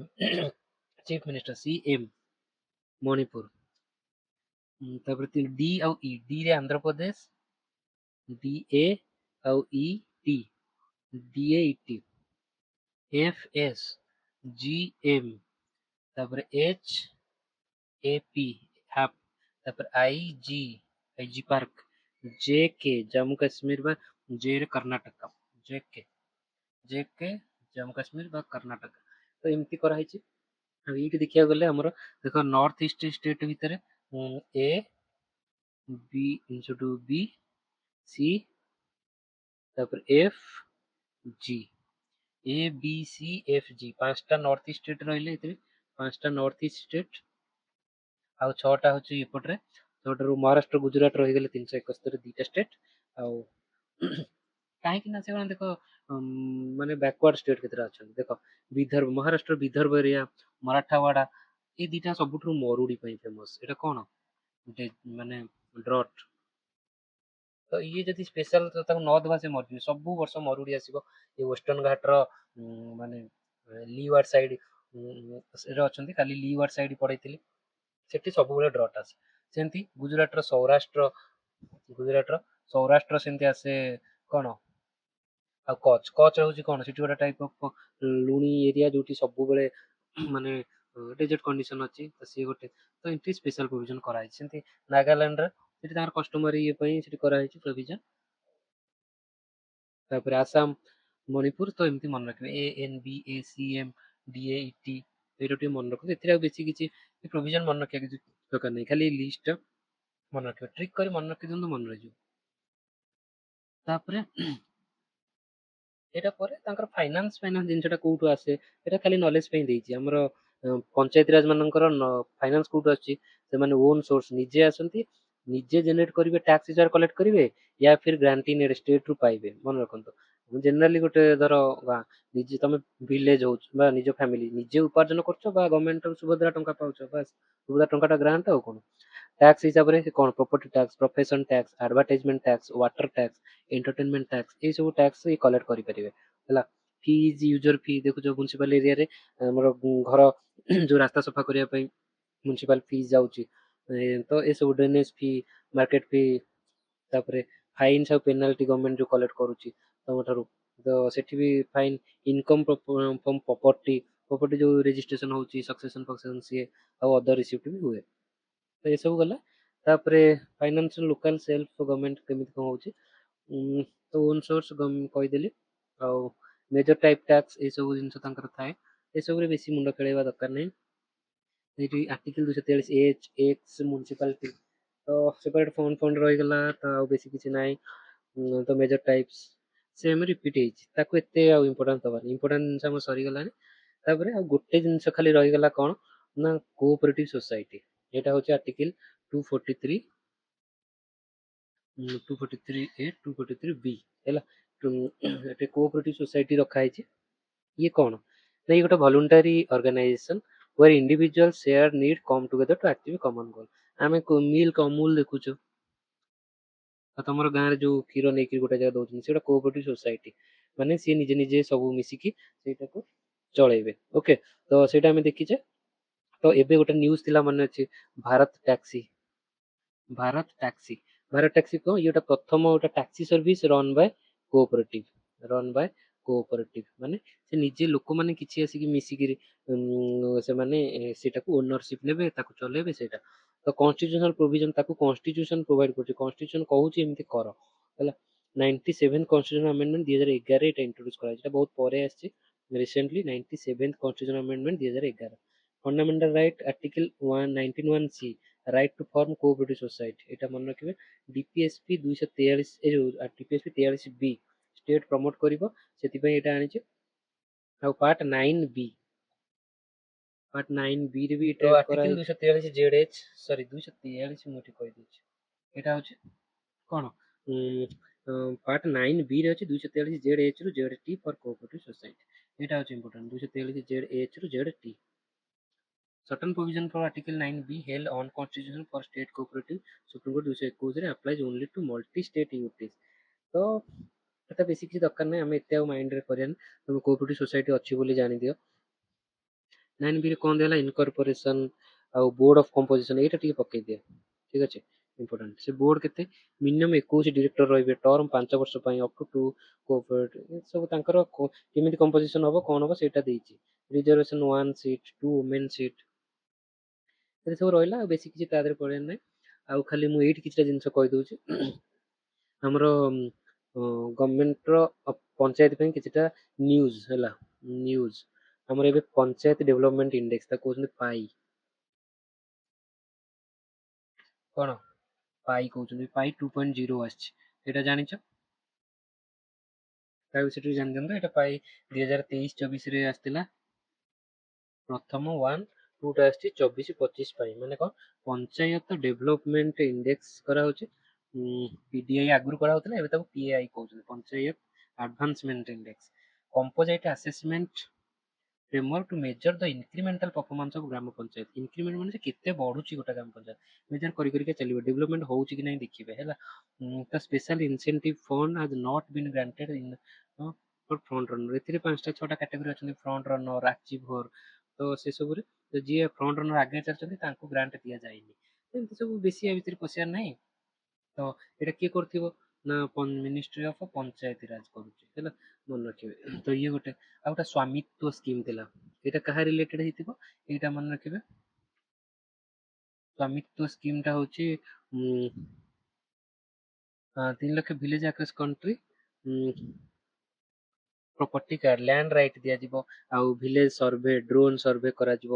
chief minister C M Manipur तापर डी आउ ई डी रे आंध्र प्रदेश डी ए आउ E T D A E T F S G M तापर एच ए पी हाफ तापर आई जी पार्क जे के जम्मू काश्मीर बा जे रे कर्नाटक जे के जम्मू काश्मीर बा कर्नाटक तो एमती करा ହେଇଛି ଆଉ ଏଇଠି ଦେଖିବାକୁ ଗଲେ ଆମର ଦେଖ ନର୍ଥ ଇଷ୍ଟ ଷ୍ଟେଟ୍ ଭିତରେ A B into B C तापर F G A B C F G पांचटा नॉर्थ ईस्ट स्टेट रहिले इतरे पांचटा नॉर्थ ईस्ट स्टेट आउ छटा होची एपटरे छटारू महाराष्ट्र गुजरात रहि गेले 371 दीटा स्टेट आउ काहे कि ना से देखो माने बैकवर्ड स्टेट केतरा अछन देखो विदर्भ महाराष्ट्र विदर्भ एरिया मराठावाड़ा ए दीटा सबुठू मरुडी पई फेमस एटा कोन माने ड्रॉट तो ये जदि स्पेशल तो ताको न देबा से मरजी सब वर्ष मरुडी आसीबो ए वेस्टर्न घाट रो माने लीवार्ड साइड रे अछंती खाली लीवार्ड साइड पड़ैतिली सेठी सब बेले ड्रॉट आसे सेंती गुजरात रो सौराष्ट्र सेंती आसे कोन आ कच रहउची कोन सेठी गोटा टाइप ऑफ लुणी एरिया जोटी सब बेले माने डेजर्ट कंडीशन अछि तो सी गोटे तो एंट्री स्पेशल प्रोविजन कराई सेंती नागालैंड रे सेठी तार कस्टमर ये पई सेठी कराई प्रोविजन तापर आसाम मणिपुर तो एमती मन रखबे A N B A C M D A E T एटा टे मन रखबे एथिरा बेसी किछि प्रोविजन मन रखिया किछि दरकार नै खाली लिस्ट मन रखबे ट्रिक करी मन रखि दंतु मन रहिजो तापर एटा परे तांकर फाइनान्स जिनसटा कोउटु आसे एटा खाली नॉलेज पे देइछि हमर पंचायत राज मानकर फाइनान्स कोउटु आछि से माने ओन सोर्स निजे आसंती निजे जनरेट करिवे टैक्स रिचार्ज कलेक्ट करिवे या फिर ग्रांटी ने स्टेट रु पाइबे मन रखंतो ଜେନେରାଲି ଗୋଟେ ଧର ଗାଁ ନିଜେ ତମେ ଭିଲେଜ ହଉଛ ବା ନିଜ ଫ୍ୟାମିଲି ନିଜେ ଉପାର୍ଜନ କରୁଛ ବା ଗଭର୍ଣ୍ଣମେଣ୍ଟ ସୁଭଦ୍ରା ଟଙ୍କା ପାଉଛ ବାସ୍ ସୁଭଦ୍ରା ଟଙ୍କାଟା ଗ୍ରାଣ୍ଟ ଆଉ କଣ ট্যাক্স হিসাବରେ ସେ କ'ଣ property tax profession tax advertisement tax water tax entertainment tax ଏଇ ସବୁ ଟ୍ୟାକ୍ସ କଲେକ୍ଟ କରିପାରିବେ ହେଲା ଫିଜ୍ ୟୁଜର ଫି ଦେଖୁଛ ମ୍ୟୁନିସିପାଲ ଏରିଆରେ ଆମର ଘର ଯୋଉ ରାସ୍ତା ସଫା କରିବା ପାଇଁ ମ୍ୟୁନିସିପାଲ ଫିଜ୍ ଯାଉଛି ତ ଏସବୁ ଡ୍ରେନେଜ ଫି ମାର୍କେଟ ଫି ତାପରେ ଫାଇନ୍ସ ଆଉ ପେନାଲ୍ଟି ଗଭର୍ଣ୍ଣମେଣ୍ଟ ଯୋଉ କଲେକ୍ଟ କରୁଛି ତମଠାରୁ ତ ସେଠି ବି ଫାଇନ୍ ଇନକମ୍ ଫ୍ରମ୍ ପ୍ରପର୍ଟି ଯୋଉ ରେଜିଷ୍ଟ୍ରେସନ ହଉଛି ସକ୍ସେସନ ଫକ୍ସେସନ ସିଏ ଆଉ ଅଦର ରିସିପ୍ଟ ବି ହୁଏ ତ ଏସବୁ ଗଲା ତାପରେ ଫାଇନାନ୍ସିଆଲ ଲୋକାଲ ସେଲ୍ଫ ଗଭର୍ଣ୍ଣମେଣ୍ଟ କେମିତି କ'ଣ ହଉଛି ତ ଓନ୍ ସୋର୍ସ କହିଦେଲି ଆଉ ମେଜର ଟାଇପ୍ ଟ୍ୟାକ୍ସ ଏସବୁ ଜିନିଷ ତାଙ୍କର ଥାଏ ଏସବୁରେ ବେଶୀ ମୁଣ୍ଡ ଖେଳେଇବା ଦରକାର ନାହିଁ ଏଇଠି ଆର୍ଟିକଲ 243 ଏଚ୍ ଏକ୍ସ ମ୍ୟୁନିସିପାଲିଟି ତ ସେପାରେଟ୍ ଫଣ୍ଡ ରହିଗଲା ତ ଆଉ ବେଶୀ କିଛି ନାହିଁ ତ ମେଜର ଟାଇପ୍ସ ସେମ୍ ରିପିଟ୍ ହେଇଛି ତାକୁ ଏତେ ଆଉ ଇମ୍ପୋର୍ଟାନ୍ସ ଦେବାନି ଇମ୍ପୋର୍ଟାନ୍ସ ଜିନିଷ ଆମର ସରିଗଲାଣି ତାପରେ ଆଉ ଗୋଟେ ଜିନିଷ ଖାଲି ରହିଗଲା କ'ଣ ନା କୋଅପରେଟିଭ ସୋସାଇଟି ଏଇଟା ହେଉଛି ଆର୍ଟିକଲ 243 243 ए 243 बी ହେଲା ଏଠି କୋଅପରେଟିଭ ସୋସାଇଟି ରଖା ହେଇଛି ଇଏ କ'ଣ ନା ଇଏ ଗୋଟେ voluntary organisation where individuals share need come together to achieve common goal ଆମେ ମିଲ୍କ ଅମୁଲ ଦେଖୁଛୁ ଆଉ ତମର ଗାଁରେ ଯୋଉ କ୍ଷୀର ନେଇକି ଗୋଟେ ଜାଗା ଦଉଛନ୍ତି ସେଟା କୋଅପରେଟିଭ ସୋସାଇଟି ମାନେ ସିଏ ନିଜେ ନିଜେ ସବୁ ମିଶିକି ସେଇଟାକୁ ଚଳେଇବେ ଓକେ ତ ସେଇଟା ଆମେ ଦେଖିଛେ ତ ଏବେ ଗୋଟେ ନ୍ୟୁଜ ଥିଲା ମନେ ଅଛି ଭାରତ ଟ୍ୟାକ୍ସି କ'ଣ ଇଏ ଗୋଟେ ପ୍ରଥମ ଗୋଟେ ଟ୍ୟାକ୍ସି ସର୍ଭିସ ରନ୍ ବାय କୋଅପରେଟିଭ ମାନେ ସେ ନିଜେ ଲୋକମାନେ କିଛି ଆସିକି ମିଶିକିରି ସେମାନେ ସେଟାକୁ ଓନରସିପ ନେବେ ତାକୁ ଚଲେଇବେ ସେଇଟା ତ କନଷ୍ଟିଟ୍ୟୁସନାଲ ପ୍ରୋଭିଜନ ତାକୁ କନଷ୍ଟିଟ୍ୟୁସନ ପ୍ରୋଭାଇଡ କରୁଛି କନଷ୍ଟିଟ୍ୟୁସନ କହୁଛି ଏମିତି କର ହେଲା 97th କନଷ୍ଟିଟ୍ୟୁସନ ଆମେଣ୍ଡମେଣ୍ଟ 2011 ଏଇଟା ଇଣ୍ଟ୍ରୋଡ୍ୟୁସ କରାଯାଇଛି ଏଇଟା ବହୁତ ପରେ ଆସିଛି recently 97th constitution amendment 2011 fundamental right article 191C right to form cooperative society ଏଇଟା ମନେ ରଖିବେ ଡିପିଏସପି 243 ଏ ଯୋଉ ଡିପିଏସପି 43B ଷ୍ଟେଟ୍ ପ୍ରମୋଟ କରିବ ସେଥିପାଇଁ ଏଇଟା ଆଣିଛି ଆଉ ପାର୍ଟ 9B ରେ ବି ଏଇଟା ଆର୍ଟିକଲ 243 ZH ସରି 243 ମୁଁ ଏଠି କହିଦେଇଛି ଏଇଟା ହଉଛି କ'ଣ ପାର୍ଟ 9B ରେ ଅଛି 243 ZH ରୁ ZT ଫର୍ କୋଅପରେଟିଭ ସୋସାଇଟି ଏଇଟା ହଉଛି ଇମ୍ପୋର୍ଟାଣ୍ଟ 243 ZH ରୁ ZT certain provision for article 9B held unconstitutional for state cooperative supreme court 221 ରେ applies only to multi state unities ତ ଏଟା ବେଶୀ କିଛି ଦରକାର ନାହିଁ ଆମେ ଏତେ ଆଉ ମାଇଣ୍ଡରେ କରିବାନି ତମେ କୋଅପରେଟିଭ ସୋସାଇଟି ଅଛି ବୋଲି ଜାଣିଦିଅ 9B ରେ କ'ଣ ଦିଆହେଲା ଇନକର୍ପୋରେସନ ଆଉ ବୋର୍ଡ ଅଫ କମ୍ପୋଜିସନ ଏଇଟା ଟିକେ ପକେଇ ଦିଅ ଠିକ ଅଛି ଇମ୍ପୋର୍ଟାଣ୍ଟ ସେ ବୋର୍ଡ କେତେ ମିନିମମ୍ 21 ଡିରେକ୍ଟର ରହିବେ ଟର୍ମ 5 ବର୍ଷ ପାଇଁ ଅପ୍ ଟୁ 2 କୋଅପରେଟିଭ ସବୁ ତାଙ୍କର କେମିତି କମ୍ପୋଜିସନ ହବ କ'ଣ ହବ ସେଇଟା ଦେଇଛି ରିଜର୍ଭେସନ 1 ସିଟ୍ 2 ଓମେନ୍ ସିଟ୍ ଏତେ ସବୁ ରହିଲା ଆଉ ବେଶୀ କିଛି ତା ଦେହରେ ପଡ଼ିବାର ନାହିଁ ଆଉ ଖାଲି ମୁଁ ଏଇଠି କିଛିଟା ଜିନିଷ କହିଦଉଛି ଆମର ଗଭର୍ଣ୍ଣମେଣ୍ଟର ପଞ୍ଚାୟତ ପାଇଁ କିଛିଟା ନ୍ୟୁଜ୍ ହେଲା ନ୍ୟୁଜ୍ ଆମର ଏବେ ପଞ୍ଚାୟତ ଡେଭଲପମେଣ୍ଟ ଇଣ୍ଡେକ୍ସ ତାକୁ କହୁଛନ୍ତି ପାଇ କ'ଣ ପାଇ କହୁଛନ୍ତି ପାଇ 2.0 ଆସିଛି ଏଇଟା ଜାଣିଛ ତା ବିଷୟରେ ଟିକେ ଜାଣି ଦିଅନ୍ତୁ ଏଇଟା ପାଇ 2023-24 ରେ ଆସିଥିଲା ପ୍ରଥମ 1 2ଟା ଆସିଛି 24-25 ପାଇଁ ମାନେ କ'ଣ ପଞ୍ଚାୟତ ଡେଭଲପମେଣ୍ଟ ଇଣ୍ଡେକ୍ସ କରାହଉଛି PDI ଆଗରୁ କରାହଉଥିଲା ଏବେ ତାକୁ PAI କହୁଛନ୍ତି panchayat advancement index composite assessment framework to measure the incremental performance of gram panchayat increment ମାନେ କେତେ ବଢୁଛି ଗୋଟେ ଗ୍ରାମ ପଞ୍ଚାୟତ ମେଜର କରି କରିକା ଚାଲିବ ଡେଭଲପମେଣ୍ଟ ହଉଛି କି ନାହିଁ ଦେଖିବେ ହେଲା ତ special incentive fund has not been granted in front runner ଏଥିରେ 5ଟା 6ଟା କ୍ୟାଟେଗୋରୀ ଅଛନ୍ତି ଫ୍ରଣ୍ଟ ରନର ଆଚିଭର ତ ସେସବୁରେ ଯିଏ ଫ୍ରଣ୍ଟ ରନର ଆଗରେ ଚାଲିଛନ୍ତି ତାଙ୍କୁ ଗ୍ରାଣ୍ଟ ଦିଆଯାଇନି ଏମିତି ସବୁ ବେଶୀ ଆ ଭିତରେ ପଶିବାର ନାହିଁ ତ ଏଇଟା କିଏ କରୁଥିବ ନା ମିନିଷ୍ଟ୍ରି ଅଫ ପଞ୍ଚାୟତି ରାଜ କରୁଛି ହେଲା ମନେ ରଖିବେ ତ ଇଏ ଗୋଟେ ଆଉ ଗୋଟେ ସ୍ୱାମିତ୍ୱ ସ୍କିମ୍ ଥିଲା ଏଇଟା କାହା ରିଲେଟେଡ ହେଇଥିବ ଏଇଟା ମନେ ରଖିବେ ସ୍ୱାମିତ୍ୱ ସ୍କିମ୍ ଟା ହଉଛି 3 ଲକ୍ଷ village across country property card land right ଦିଆଯିବ ଆଉ ଭିଲେଜ ସର୍ଭେ ଡ୍ରୋନ୍ ସର୍ଭେ କରାଯିବ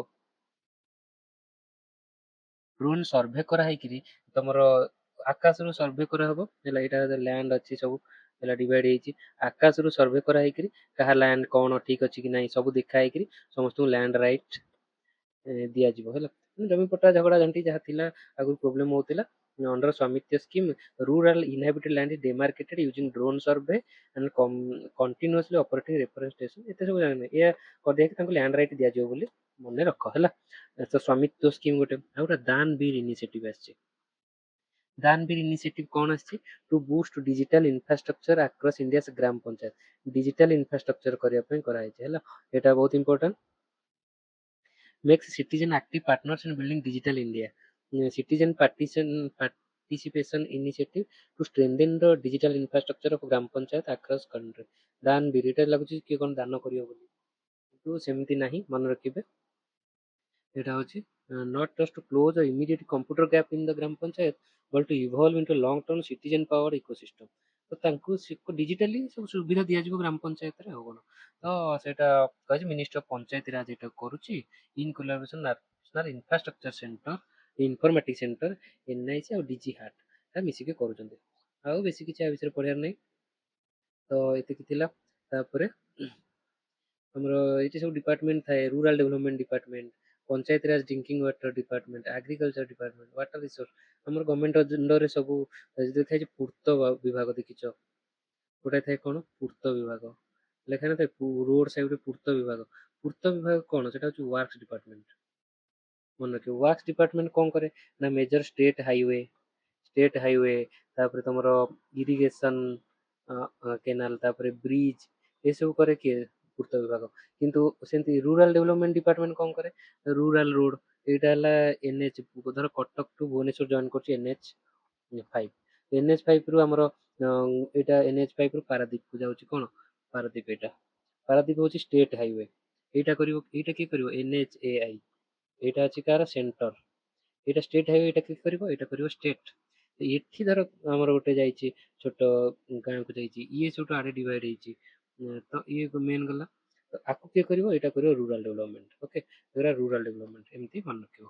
ଡ୍ରୋନ୍ ସର୍ଭେ କରାହେଇକିରି ତମର ଆକାଶରୁ ସର୍ଭେ କରାହବ ହେଲା ଏଇଟା ଲ୍ୟାଣ୍ଡ ଅଛି ସବୁ ହେଲା ଡିଭାଇଡ୍ ହେଇଛି ଆକାଶରୁ ସର୍ଭେ କରାହେଇକିରି କାହା ଲ୍ୟାଣ୍ଡ କ'ଣ ଠିକ ଅଛି କି ନାହିଁ ସବୁ ଦେଖା ହେଇକିରି ସମସ୍ତଙ୍କୁ ଲ୍ୟାଣ୍ଡ ରାଇଟ୍ ଦିଆଯିବ ହେଲା ଜମି ପଟ୍ଟା ଝଗଡ଼ା ଝାଣ୍ଟି ଯାହା ଥିଲା ଆଗରୁ ପ୍ରୋବ୍ଲେମ ହଉଥିଲା under Swamitya scheme, rural inhabited land is demarcated using drone survey and continuously operating reference station। ଏତେ ସବୁ ଜାଣିନି ଏହା କରିଦେଇକି ତାଙ୍କୁ ଲ୍ୟାଣ୍ଡ ରାଇଟ୍ ଦିଆଯିବ ବୋଲି ମନେ ରଖ ହେଲା। ତ ସ୍ୱାମିତ୍ୱ ସ୍କିମ୍ ଗୋଟେ, ଆଉ ଗୋଟେ ଦାନ ବୀର ଇନିସିଏଟିଭ୍ ଆସିଛି। ଦାନ ବୀର ଇନିସିଏଟିଭ୍ କଣ ଆସିଛି? To boost digital infrastructure across India's gram panchayat. Digital infrastructure କରିବା ପାଇଁ କରାଯାଇଛି ହେଲା, ଏଇଟା ବହୁତ important. makes citizen active partners in building digital India। Citizen participation initiative to strengthen the digital infrastructure of Gram Panchayat across country। ଦାନ ବୀର, ଏଇଟା ଲାଗୁଛି କିଏ କଣ ଦାନ କରିବ ବୋଲି, କିନ୍ତୁ ସେମିତି ନାହିଁ, ମନେ ରଖିବେ। ଏଇଟା ହଉଛି not just to close the immediate computer gap in the Gram Panchayat but to evolve into long term citizen powered ecosystem। ତ ତାଙ୍କୁ ଡିଜିଟାଲି ସବୁ ସୁବିଧା ଦିଆଯିବ ଗ୍ରାମ ପଞ୍ଚାୟତରେ, ଆଉ କଣ। ତ ସେଇଟା କହିଛି ମିନିଷ୍ଟ୍ରି ଅଫ୍ ପଞ୍ଚାୟତ ରାଜ ଏଇଟା କରୁଛି in collaboration national infrastructure centre, informatics centre, NIC ଆଉ ଡିଜି ହାର୍ଟ ମିଶିକି କରୁଛନ୍ତି। ଆଉ ବେଶୀ କିଛି ଆ ବିଷୟରେ ପଢ଼ିବାର ନାହିଁ। ତ ଏତିକି ଥିଲା। ତାପରେ ଆମର ଏଇଠି ସବୁ ଡିପାର୍ଟମେଣ୍ଟ ଥାଏ, rural development department, panchayat raj drinking water department, agriculture department, water resource. ଆମର ଗଭର୍ଣ୍ଣମେଣ୍ଟ ଅଣ୍ଡରରେ ସବୁ ଥାଏ ଯେ ପୂର୍ତ୍ତ ବିଭାଗ ଦେଖିଛ, ଗୋଟେ ଥାଏ କଣ ପୂର୍ତ୍ତ ବିଭାଗ, ଲେଖା ନଥାଏ ରୋଡ ସାଇଡରେ ପୂର୍ତ୍ତ ବିଭାଗ। ପୂର୍ତ୍ତ ବିଭାଗ କଣ, ସେଟା ହଉଛି ୱାର୍କସ ଡିପାର୍ଟମେଣ୍ଟ। ମନେ ରଖିବ, ୱାର୍କସ ଡିପାର୍ଟମେଣ୍ଟ କଣ କରେ ନା ମେଜର ଷ୍ଟେଟ ହାଇୱେ, ତାପରେ ତମର ଇରିଗେସନ କେନାଲ, ତାପରେ ବ୍ରିଜ, ଏସବୁ କରେ କିଏ? ପୂର୍ତ୍ତ ବିଭାଗ। କିନ୍ତୁ ସେମିତି ରୁରାଲ ଡେଭଲପମେଣ୍ଟ ଡିପାର୍ଟମେଣ୍ଟ କଣ କରେ? ରୁରାଲ ରୋଡ, ଏଇଟା ହେଲା ଏନ୍ଏଚ, ଧର କଟକ ଟୁ ଭୁବନେଶ୍ୱର ଜଏନ୍ କରୁଛି NH5। NH5 ରୁ ଆମର ଏଇଟା NH5 ରୁ ପାରାଦୀପକୁ ଯାଉଛି କଣ, ପାରାଦୀପ। ଏଇଟା ପାରାଦୀପ ହଉଛି ଷ୍ଟେଟ ହାଇୱେ। ଏଇଟା କରିବ, ଏଇଟା କିଏ କରିବ? NHAI। ଏଇଟା ଅଛି କାହାର? ସେଣ୍ଟର। ଏଇଟା ଷ୍ଟେଟ ହାଇୱେ, ଏଇଟା କିଏ କରିବ? ଏଇଟା କରିବ ଷ୍ଟେଟ। ଏଠି ଧର ଆମର ଗୋଟେ ଯାଇଛି ଛୋଟ ଗାଁକୁ ଯାଇଛି, ଇଏ ଛୋଟ ଆଡେ ଡିଭାଇଡ ହେଇଛି, ତ ଇଏ ମେନ୍ ଗଲା, ତ ଆକୁ କିଏ କରିବ? ଏଇଟା କରିବ ରୁରାଲ ଡେଭଲପମେଣ୍ଟ। ଓକେ, ଏଗୁରା ରୁରାଲ ଡେଭଲପମେଣ୍ଟ, ଏମିତି ମନେ ରଖିବ।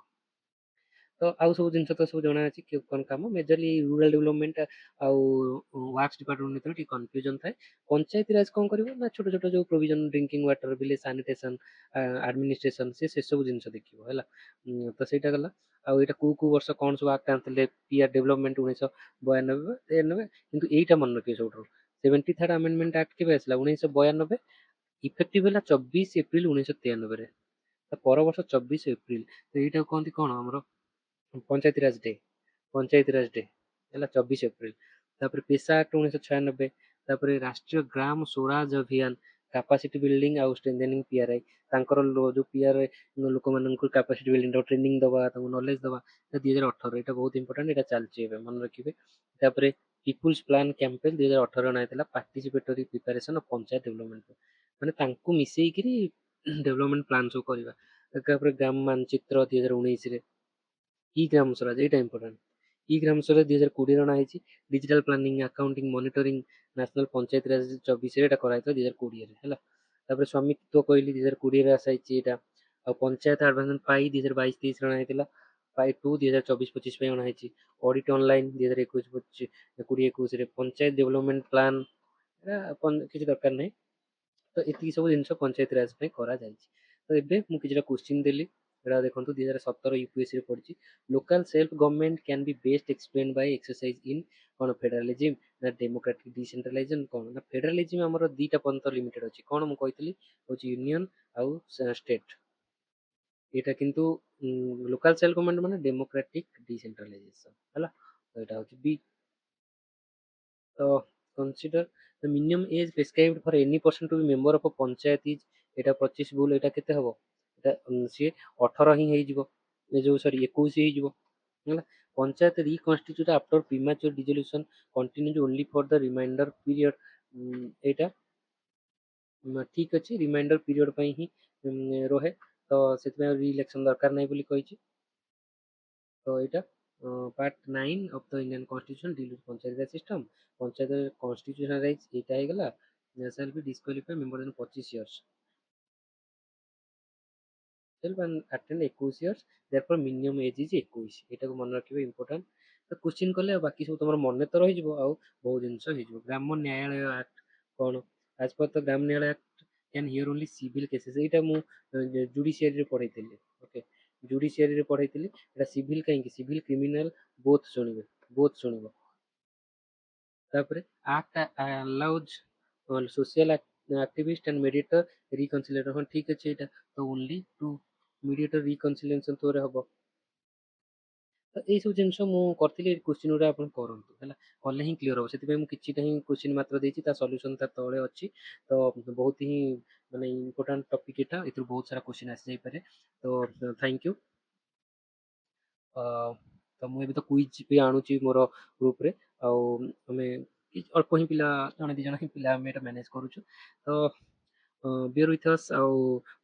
ତ ଆଉ ସବୁ ଜିନିଷ ତ ସବୁ ଜଣା ଅଛି କି କଣ କାମ, ମେଜରଲି ରୁରାଲ ଡେଭଲପମେଣ୍ଟ ଆଉ ୱାର୍କସ ଡିପାର୍ଟମେଣ୍ଟ ଭିତରେ ଟିକେ କନଫ୍ୟୁଜନ ଥାଏ। ପଞ୍ଚାୟତି ରାଜ କଣ କରିବ ନା ଛୋଟ ଛୋଟ ଯୋଉ provision, drinking water, village sanitation, administration, ସେସବୁ ଜିନିଷ ଦେଖିବ ହେଲା। ତ ସେଇଟା ଗଲା। ଆଉ ଏଇଟା କୋଉ ବର୍ଷ କଣ ସବୁ ଆକ୍ଟ ଆଣିଥିଲେ? PR development 1992-93। କିନ୍ତୁ ଏଇଟା ମନେ ରଖିବେ ସବୁଠାରୁ, 73rd ଆମେଣ୍ଡମେଣ୍ଟ ଆକ୍ଟ କେବେ ଆସିଲା? 1992। ଇଫେକ୍ଟିଭ ହେଲା 24 ଏପ୍ରିଲ 1993ରେ। ତା ପର ବର୍ଷ 24 ଏପ୍ରିଲ। ତ ଏଇଟାକୁ କହନ୍ତି କଣ ଆମର ପଞ୍ଚାୟତି ରାଜ ଡେ। ପଞ୍ଚାୟତି ରାଜ ଡେ ହେଲା 24 ଏପ୍ରିଲ। ତାପରେ ପେସା ଆକ୍ଟ 1996। ତାପରେ ରାଷ୍ଟ୍ରୀୟ ଗ୍ରାମ ସ୍ୱରାଜ ଅଭିଯାନ, କାପାସିଟି ବିଲ୍ଡିଂ ଆଉ ଷ୍ଟ୍ରେନ୍ଥେନିଂ PRI। ତାଙ୍କର ଯୋଉ PRI ଲୋକମାନଙ୍କୁ କାପାସିଟି ବିଲ୍ଡିଂ ଟ୍ରେନିଂ ଦବା, ତାଙ୍କୁ ନଲେଜ ଦବା, 2018। ଏଇଟା ବହୁତ ଇମ୍ପୋର୍ଟାଣ୍ଟ, ଏଇଟା ଚାଲିଛି ଏବେ, ମନେ ରଖିବେ। ତାପରେ ପିପୁଲ୍ସ ପ୍ଲାନ କ୍ୟାମ୍ପେନ୍ 2018 ଅଣାଯାଇଥିଲା, ପାର୍ଟିସିପେଟୋରୀ ପ୍ରିପାରେସନ ଅଫ ପଞ୍ଚାୟତ ଡେଭଲପମେଣ୍ଟ। ମାନେ ତାଙ୍କୁ ମିଶେଇକିରି ଡେଭଲପମେଣ୍ଟ ପ୍ଲାନ୍ ସବୁ କରିବା। ତାପରେ ଗ୍ରାମ ମାନଚିତ୍ର 2019ରେ। ଇ ଗ୍ରାମ ସ୍ୱରାଜ, ଏଇଟା ଇମ୍ପୋର୍ଟାଣ୍ଟ। ଇ ଗ୍ରାମ ସ୍ୱରାଜ 2020 ଅଣା ହେଇଛି। Digital planning, accounting, monitoring, national panchayat raj 24ରେ ଏଇଟା କରାଯାଇଥିଲା 2020ରେ ହେଲା। ତାପରେ ସ୍ୱାମିତ୍ୱ କହିଲି 2020ରେ ଆସାଇଛି ଏଇଟା। ଆଉ ପଞ୍ଚାୟତ ଆଡଭାନ୍ସମେଣ୍ଟ ପାଇ 2022-23ରେ ଅଣା ହେଇଥିଲା। ପାଇ 2 2024-25 ପାଇଁ ଅଣା ହେଇଛି। ଅଡିଟ୍ ଅନଲାଇନ 2021-2020-21ରେ। ପଞ୍ଚାୟତ ଡେଭଲପମେଣ୍ଟ ପ୍ଲାନ୍, ଏଇଟା କିଛି ଦରକାର ନାହିଁ। ତ ଏତିକି ସବୁ ଜିନିଷ ପଞ୍ଚାୟତ ରାଜ ପାଇଁ କରାଯାଇଛି। ତ ଏବେ ମୁଁ କିଛିଟା କୋଶ୍ଚିନ୍ ଦେଲି, ଏଇଟା ଦେଖନ୍ତୁ 2017 UPSCରେ ପଡିଛି। Local self government can be best explain Bai exercise in କଣ, ଫେଡରାଲିଜିମ ନା ଡେମୋକ୍ରାଟିକ ଡିସେଣ୍ଟ୍ରାଲାଇଜେସନ କଣ ନା ଫେଡରାଲିଜିମ। ଆମର ଦିଟା ପର୍ଯ୍ୟନ୍ତ ଲିମିଟେଡ ଅଛି, କଣ ମୁଁ କହିଥିଲି ହଉଛି ୟୁନିୟନ ଆଉ ଷ୍ଟେଟ। ଏଇଟା କିନ୍ତୁ ଲୋକାଲ ସେଲ୍ଫ ଗଭର୍ଣ୍ଣମେଣ୍ଟ ମାନେ ଡେମୋକ୍ରାଟିକ ଡିସେଣ୍ଟ୍ରାଲାଇଜେସନ ହେଲା। ତ ଏଇଟା ହଉଛି ବି। ତ consider the minimum age prescribed for any person to be member of panchayat is, ଏଇଟା 25 ଭୁଲ, ଏଇଟା କେତେ ହବ? ଏଇଟା ସିଏ 18 ହିଁ ହେଇଯିବ, ଏ ଯୋଉ ସରି 21 ହେଇଯିବ ହେଲା। ପଞ୍ଚାୟତ ରିକନଷ୍ଟିଚ୍ୟୁଟ ଆଫ୍ଟର ପ୍ରିମାଚୁର ଡିଜଲ୍ୟୁସନ କଣ୍ଟିନ୍ୟୁଜ ଓନ୍ଲି ଫର ଦ ରିମାଇଣ୍ଡର ପିରିୟଡ। ଏଇଟା ଠିକ ଅଛି, ରିମାଇଣ୍ଡର ପିରିୟଡ ପାଇଁ ହିଁ ରହେ, ତ ସେଥିପାଇଁ ରି ଇଲେକ୍ସନ ଦରକାର ନାହିଁ ବୋଲି କହିଛି। ତ ଏଇଟା part 9 of the Indian constitution deal with panchayat Raj system. Panchayat constitutional rights ଏଇଟା ହେଇଗଲା। shall be disqualified member than 25 years self and attend 21 years, therefore minimum age is 21। ଏଟାକୁ ମନେ ରଖିବେ, ଇମ୍ପୋର୍ଟାଣ୍ଟ। ତ କ୍ୱେଶ୍ଚିନ୍ କଲେ ଆଉ ବାକି ସବୁ ତମର ମନେ ତ ରହିଯିବ, ଆଉ ବହୁତ ଜିନିଷ ହେଇଯିବ। ଗ୍ରାମ ନ୍ୟାୟାଳୟ ଆକ୍ଟ କଣ? ଆଜ ପର ଦ ଗ୍ରାମ ନ୍ୟାୟାଳୟ act can here only civil cases. ଏଇଟା ମୁଁ ଜୁଡିସିଆରୀରେ ପଢେଇଥିଲି। ଓକେ, ଜୁଡିସିଆରୀରେ ପଢେଇଥିଲି। ଏଟା ସିଭିଲ କାହିଁକି? ସିଭିଲ କ୍ରିମିନାଲ ବୋଥ ଶୁଣିବେ। ବୋଥ୍ ଶୁଣିବ। ତାପରେ act allows social activist and mediator reconciliation। ହଁ ଠିକ ଅଛି, ଏଇଟା ତ only to mediator reconciliation ଥ୍ରୋରେ ହବ। ତ ଏଇ ସବୁ ଜିନିଷ ମୁଁ କରିଥିଲି, ଏଇ କୋଶ୍ଚିନ୍ ଗୁଡ଼ା ଆପଣ କରନ୍ତୁ ହେଲା, କଲେ ହିଁ କ୍ଲିୟର ହବ। ସେଥିପାଇଁ ମୁଁ କିଛିଟା ହିଁ କୋଶ୍ଚିନ୍ ମାତ୍ର ଦେଇଛି, ତା ସଲ୍ୟୁସନ୍ ତା ତଳେ ଅଛି। ତ ବହୁତ ହିଁ ମାନେ ଇମ୍ପୋର୍ଟାଣ୍ଟ ଟପିକ୍ ଏଇଟା, ଏଥିରୁ ବହୁତ ସାରା କୋଶ୍ଚିନ୍ ଆସିଯାଇପାରେ। ତ ଥ୍ୟାଙ୍କ ୟୁ। ତ ମୁଁ ଏବେ ତ କୁଇଜ୍ ବି ଆଣୁଛି ମୋର ଗ୍ରୁପରେ, ଆଉ ଆମେ ଅଳ୍ପ ହିଁ ପିଲା, ଜଣେ ଦି ଜଣ ହିଁ ପିଲା ଆମେ ଏଇଟା ମ୍ୟାନେଜ୍ କରୁଛୁ। ତ ବିୟର ୱିଥ୍ ଅସ୍, ଆଉ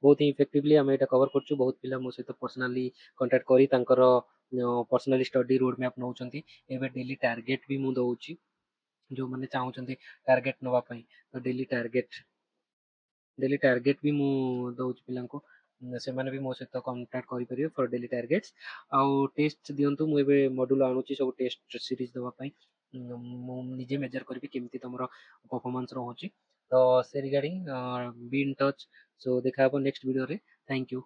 ବହୁତ ହିଁ ଇଫେକ୍ଟିଭଲି ଆମେ ଏଇଟା କଭର କରୁଛୁ। ବହୁତ ପିଲା ମୋ ସହିତ ପର୍ସନାଲି କଣ୍ଟାକ୍ଟ କରି ତାଙ୍କର ପର୍ସନାଲି ଷ୍ଟଡି ରୋଡ୍ ମ୍ୟାପ୍ ନେଉଛନ୍ତି। ଏବେ ଡେଲି ଟାର୍ଗେଟ୍ ବି ମୁଁ ଦଉଛି, ଯୋଉମାନେ ଚାହୁଁଛନ୍ତି ଟାର୍ଗେଟ୍ ନେବା ପାଇଁ। ତ ଡେଲି ଟାର୍ଗେଟ୍ ବି ମୁଁ ଦଉଛି ପିଲାଙ୍କୁ, ସେମାନେ ବି ମୋ ସହିତ କଣ୍ଟାକ୍ଟ କରିପାରିବେ ଫର୍ ଡେଲି ଟାର୍ଗେଟ୍ସ। ଆଉ ଟେଷ୍ଟ ଦିଅନ୍ତୁ, ମୁଁ ଏବେ ମଡୁଲ ଆଣୁଛି ସବୁ ଟେଷ୍ଟ ସିରିଜ ଦେବା ପାଇଁ। ମୁଁ ନିଜେ ମେଜର କରିବି କେମିତି ତମର ପରଫର୍ମାନ୍ସ ରହୁଛି। ତ ସେ regarding be in touch. So ଦେଖା ହବ ନେକ୍ସଟ ଭିଡ଼ିଓରେ। Thank you.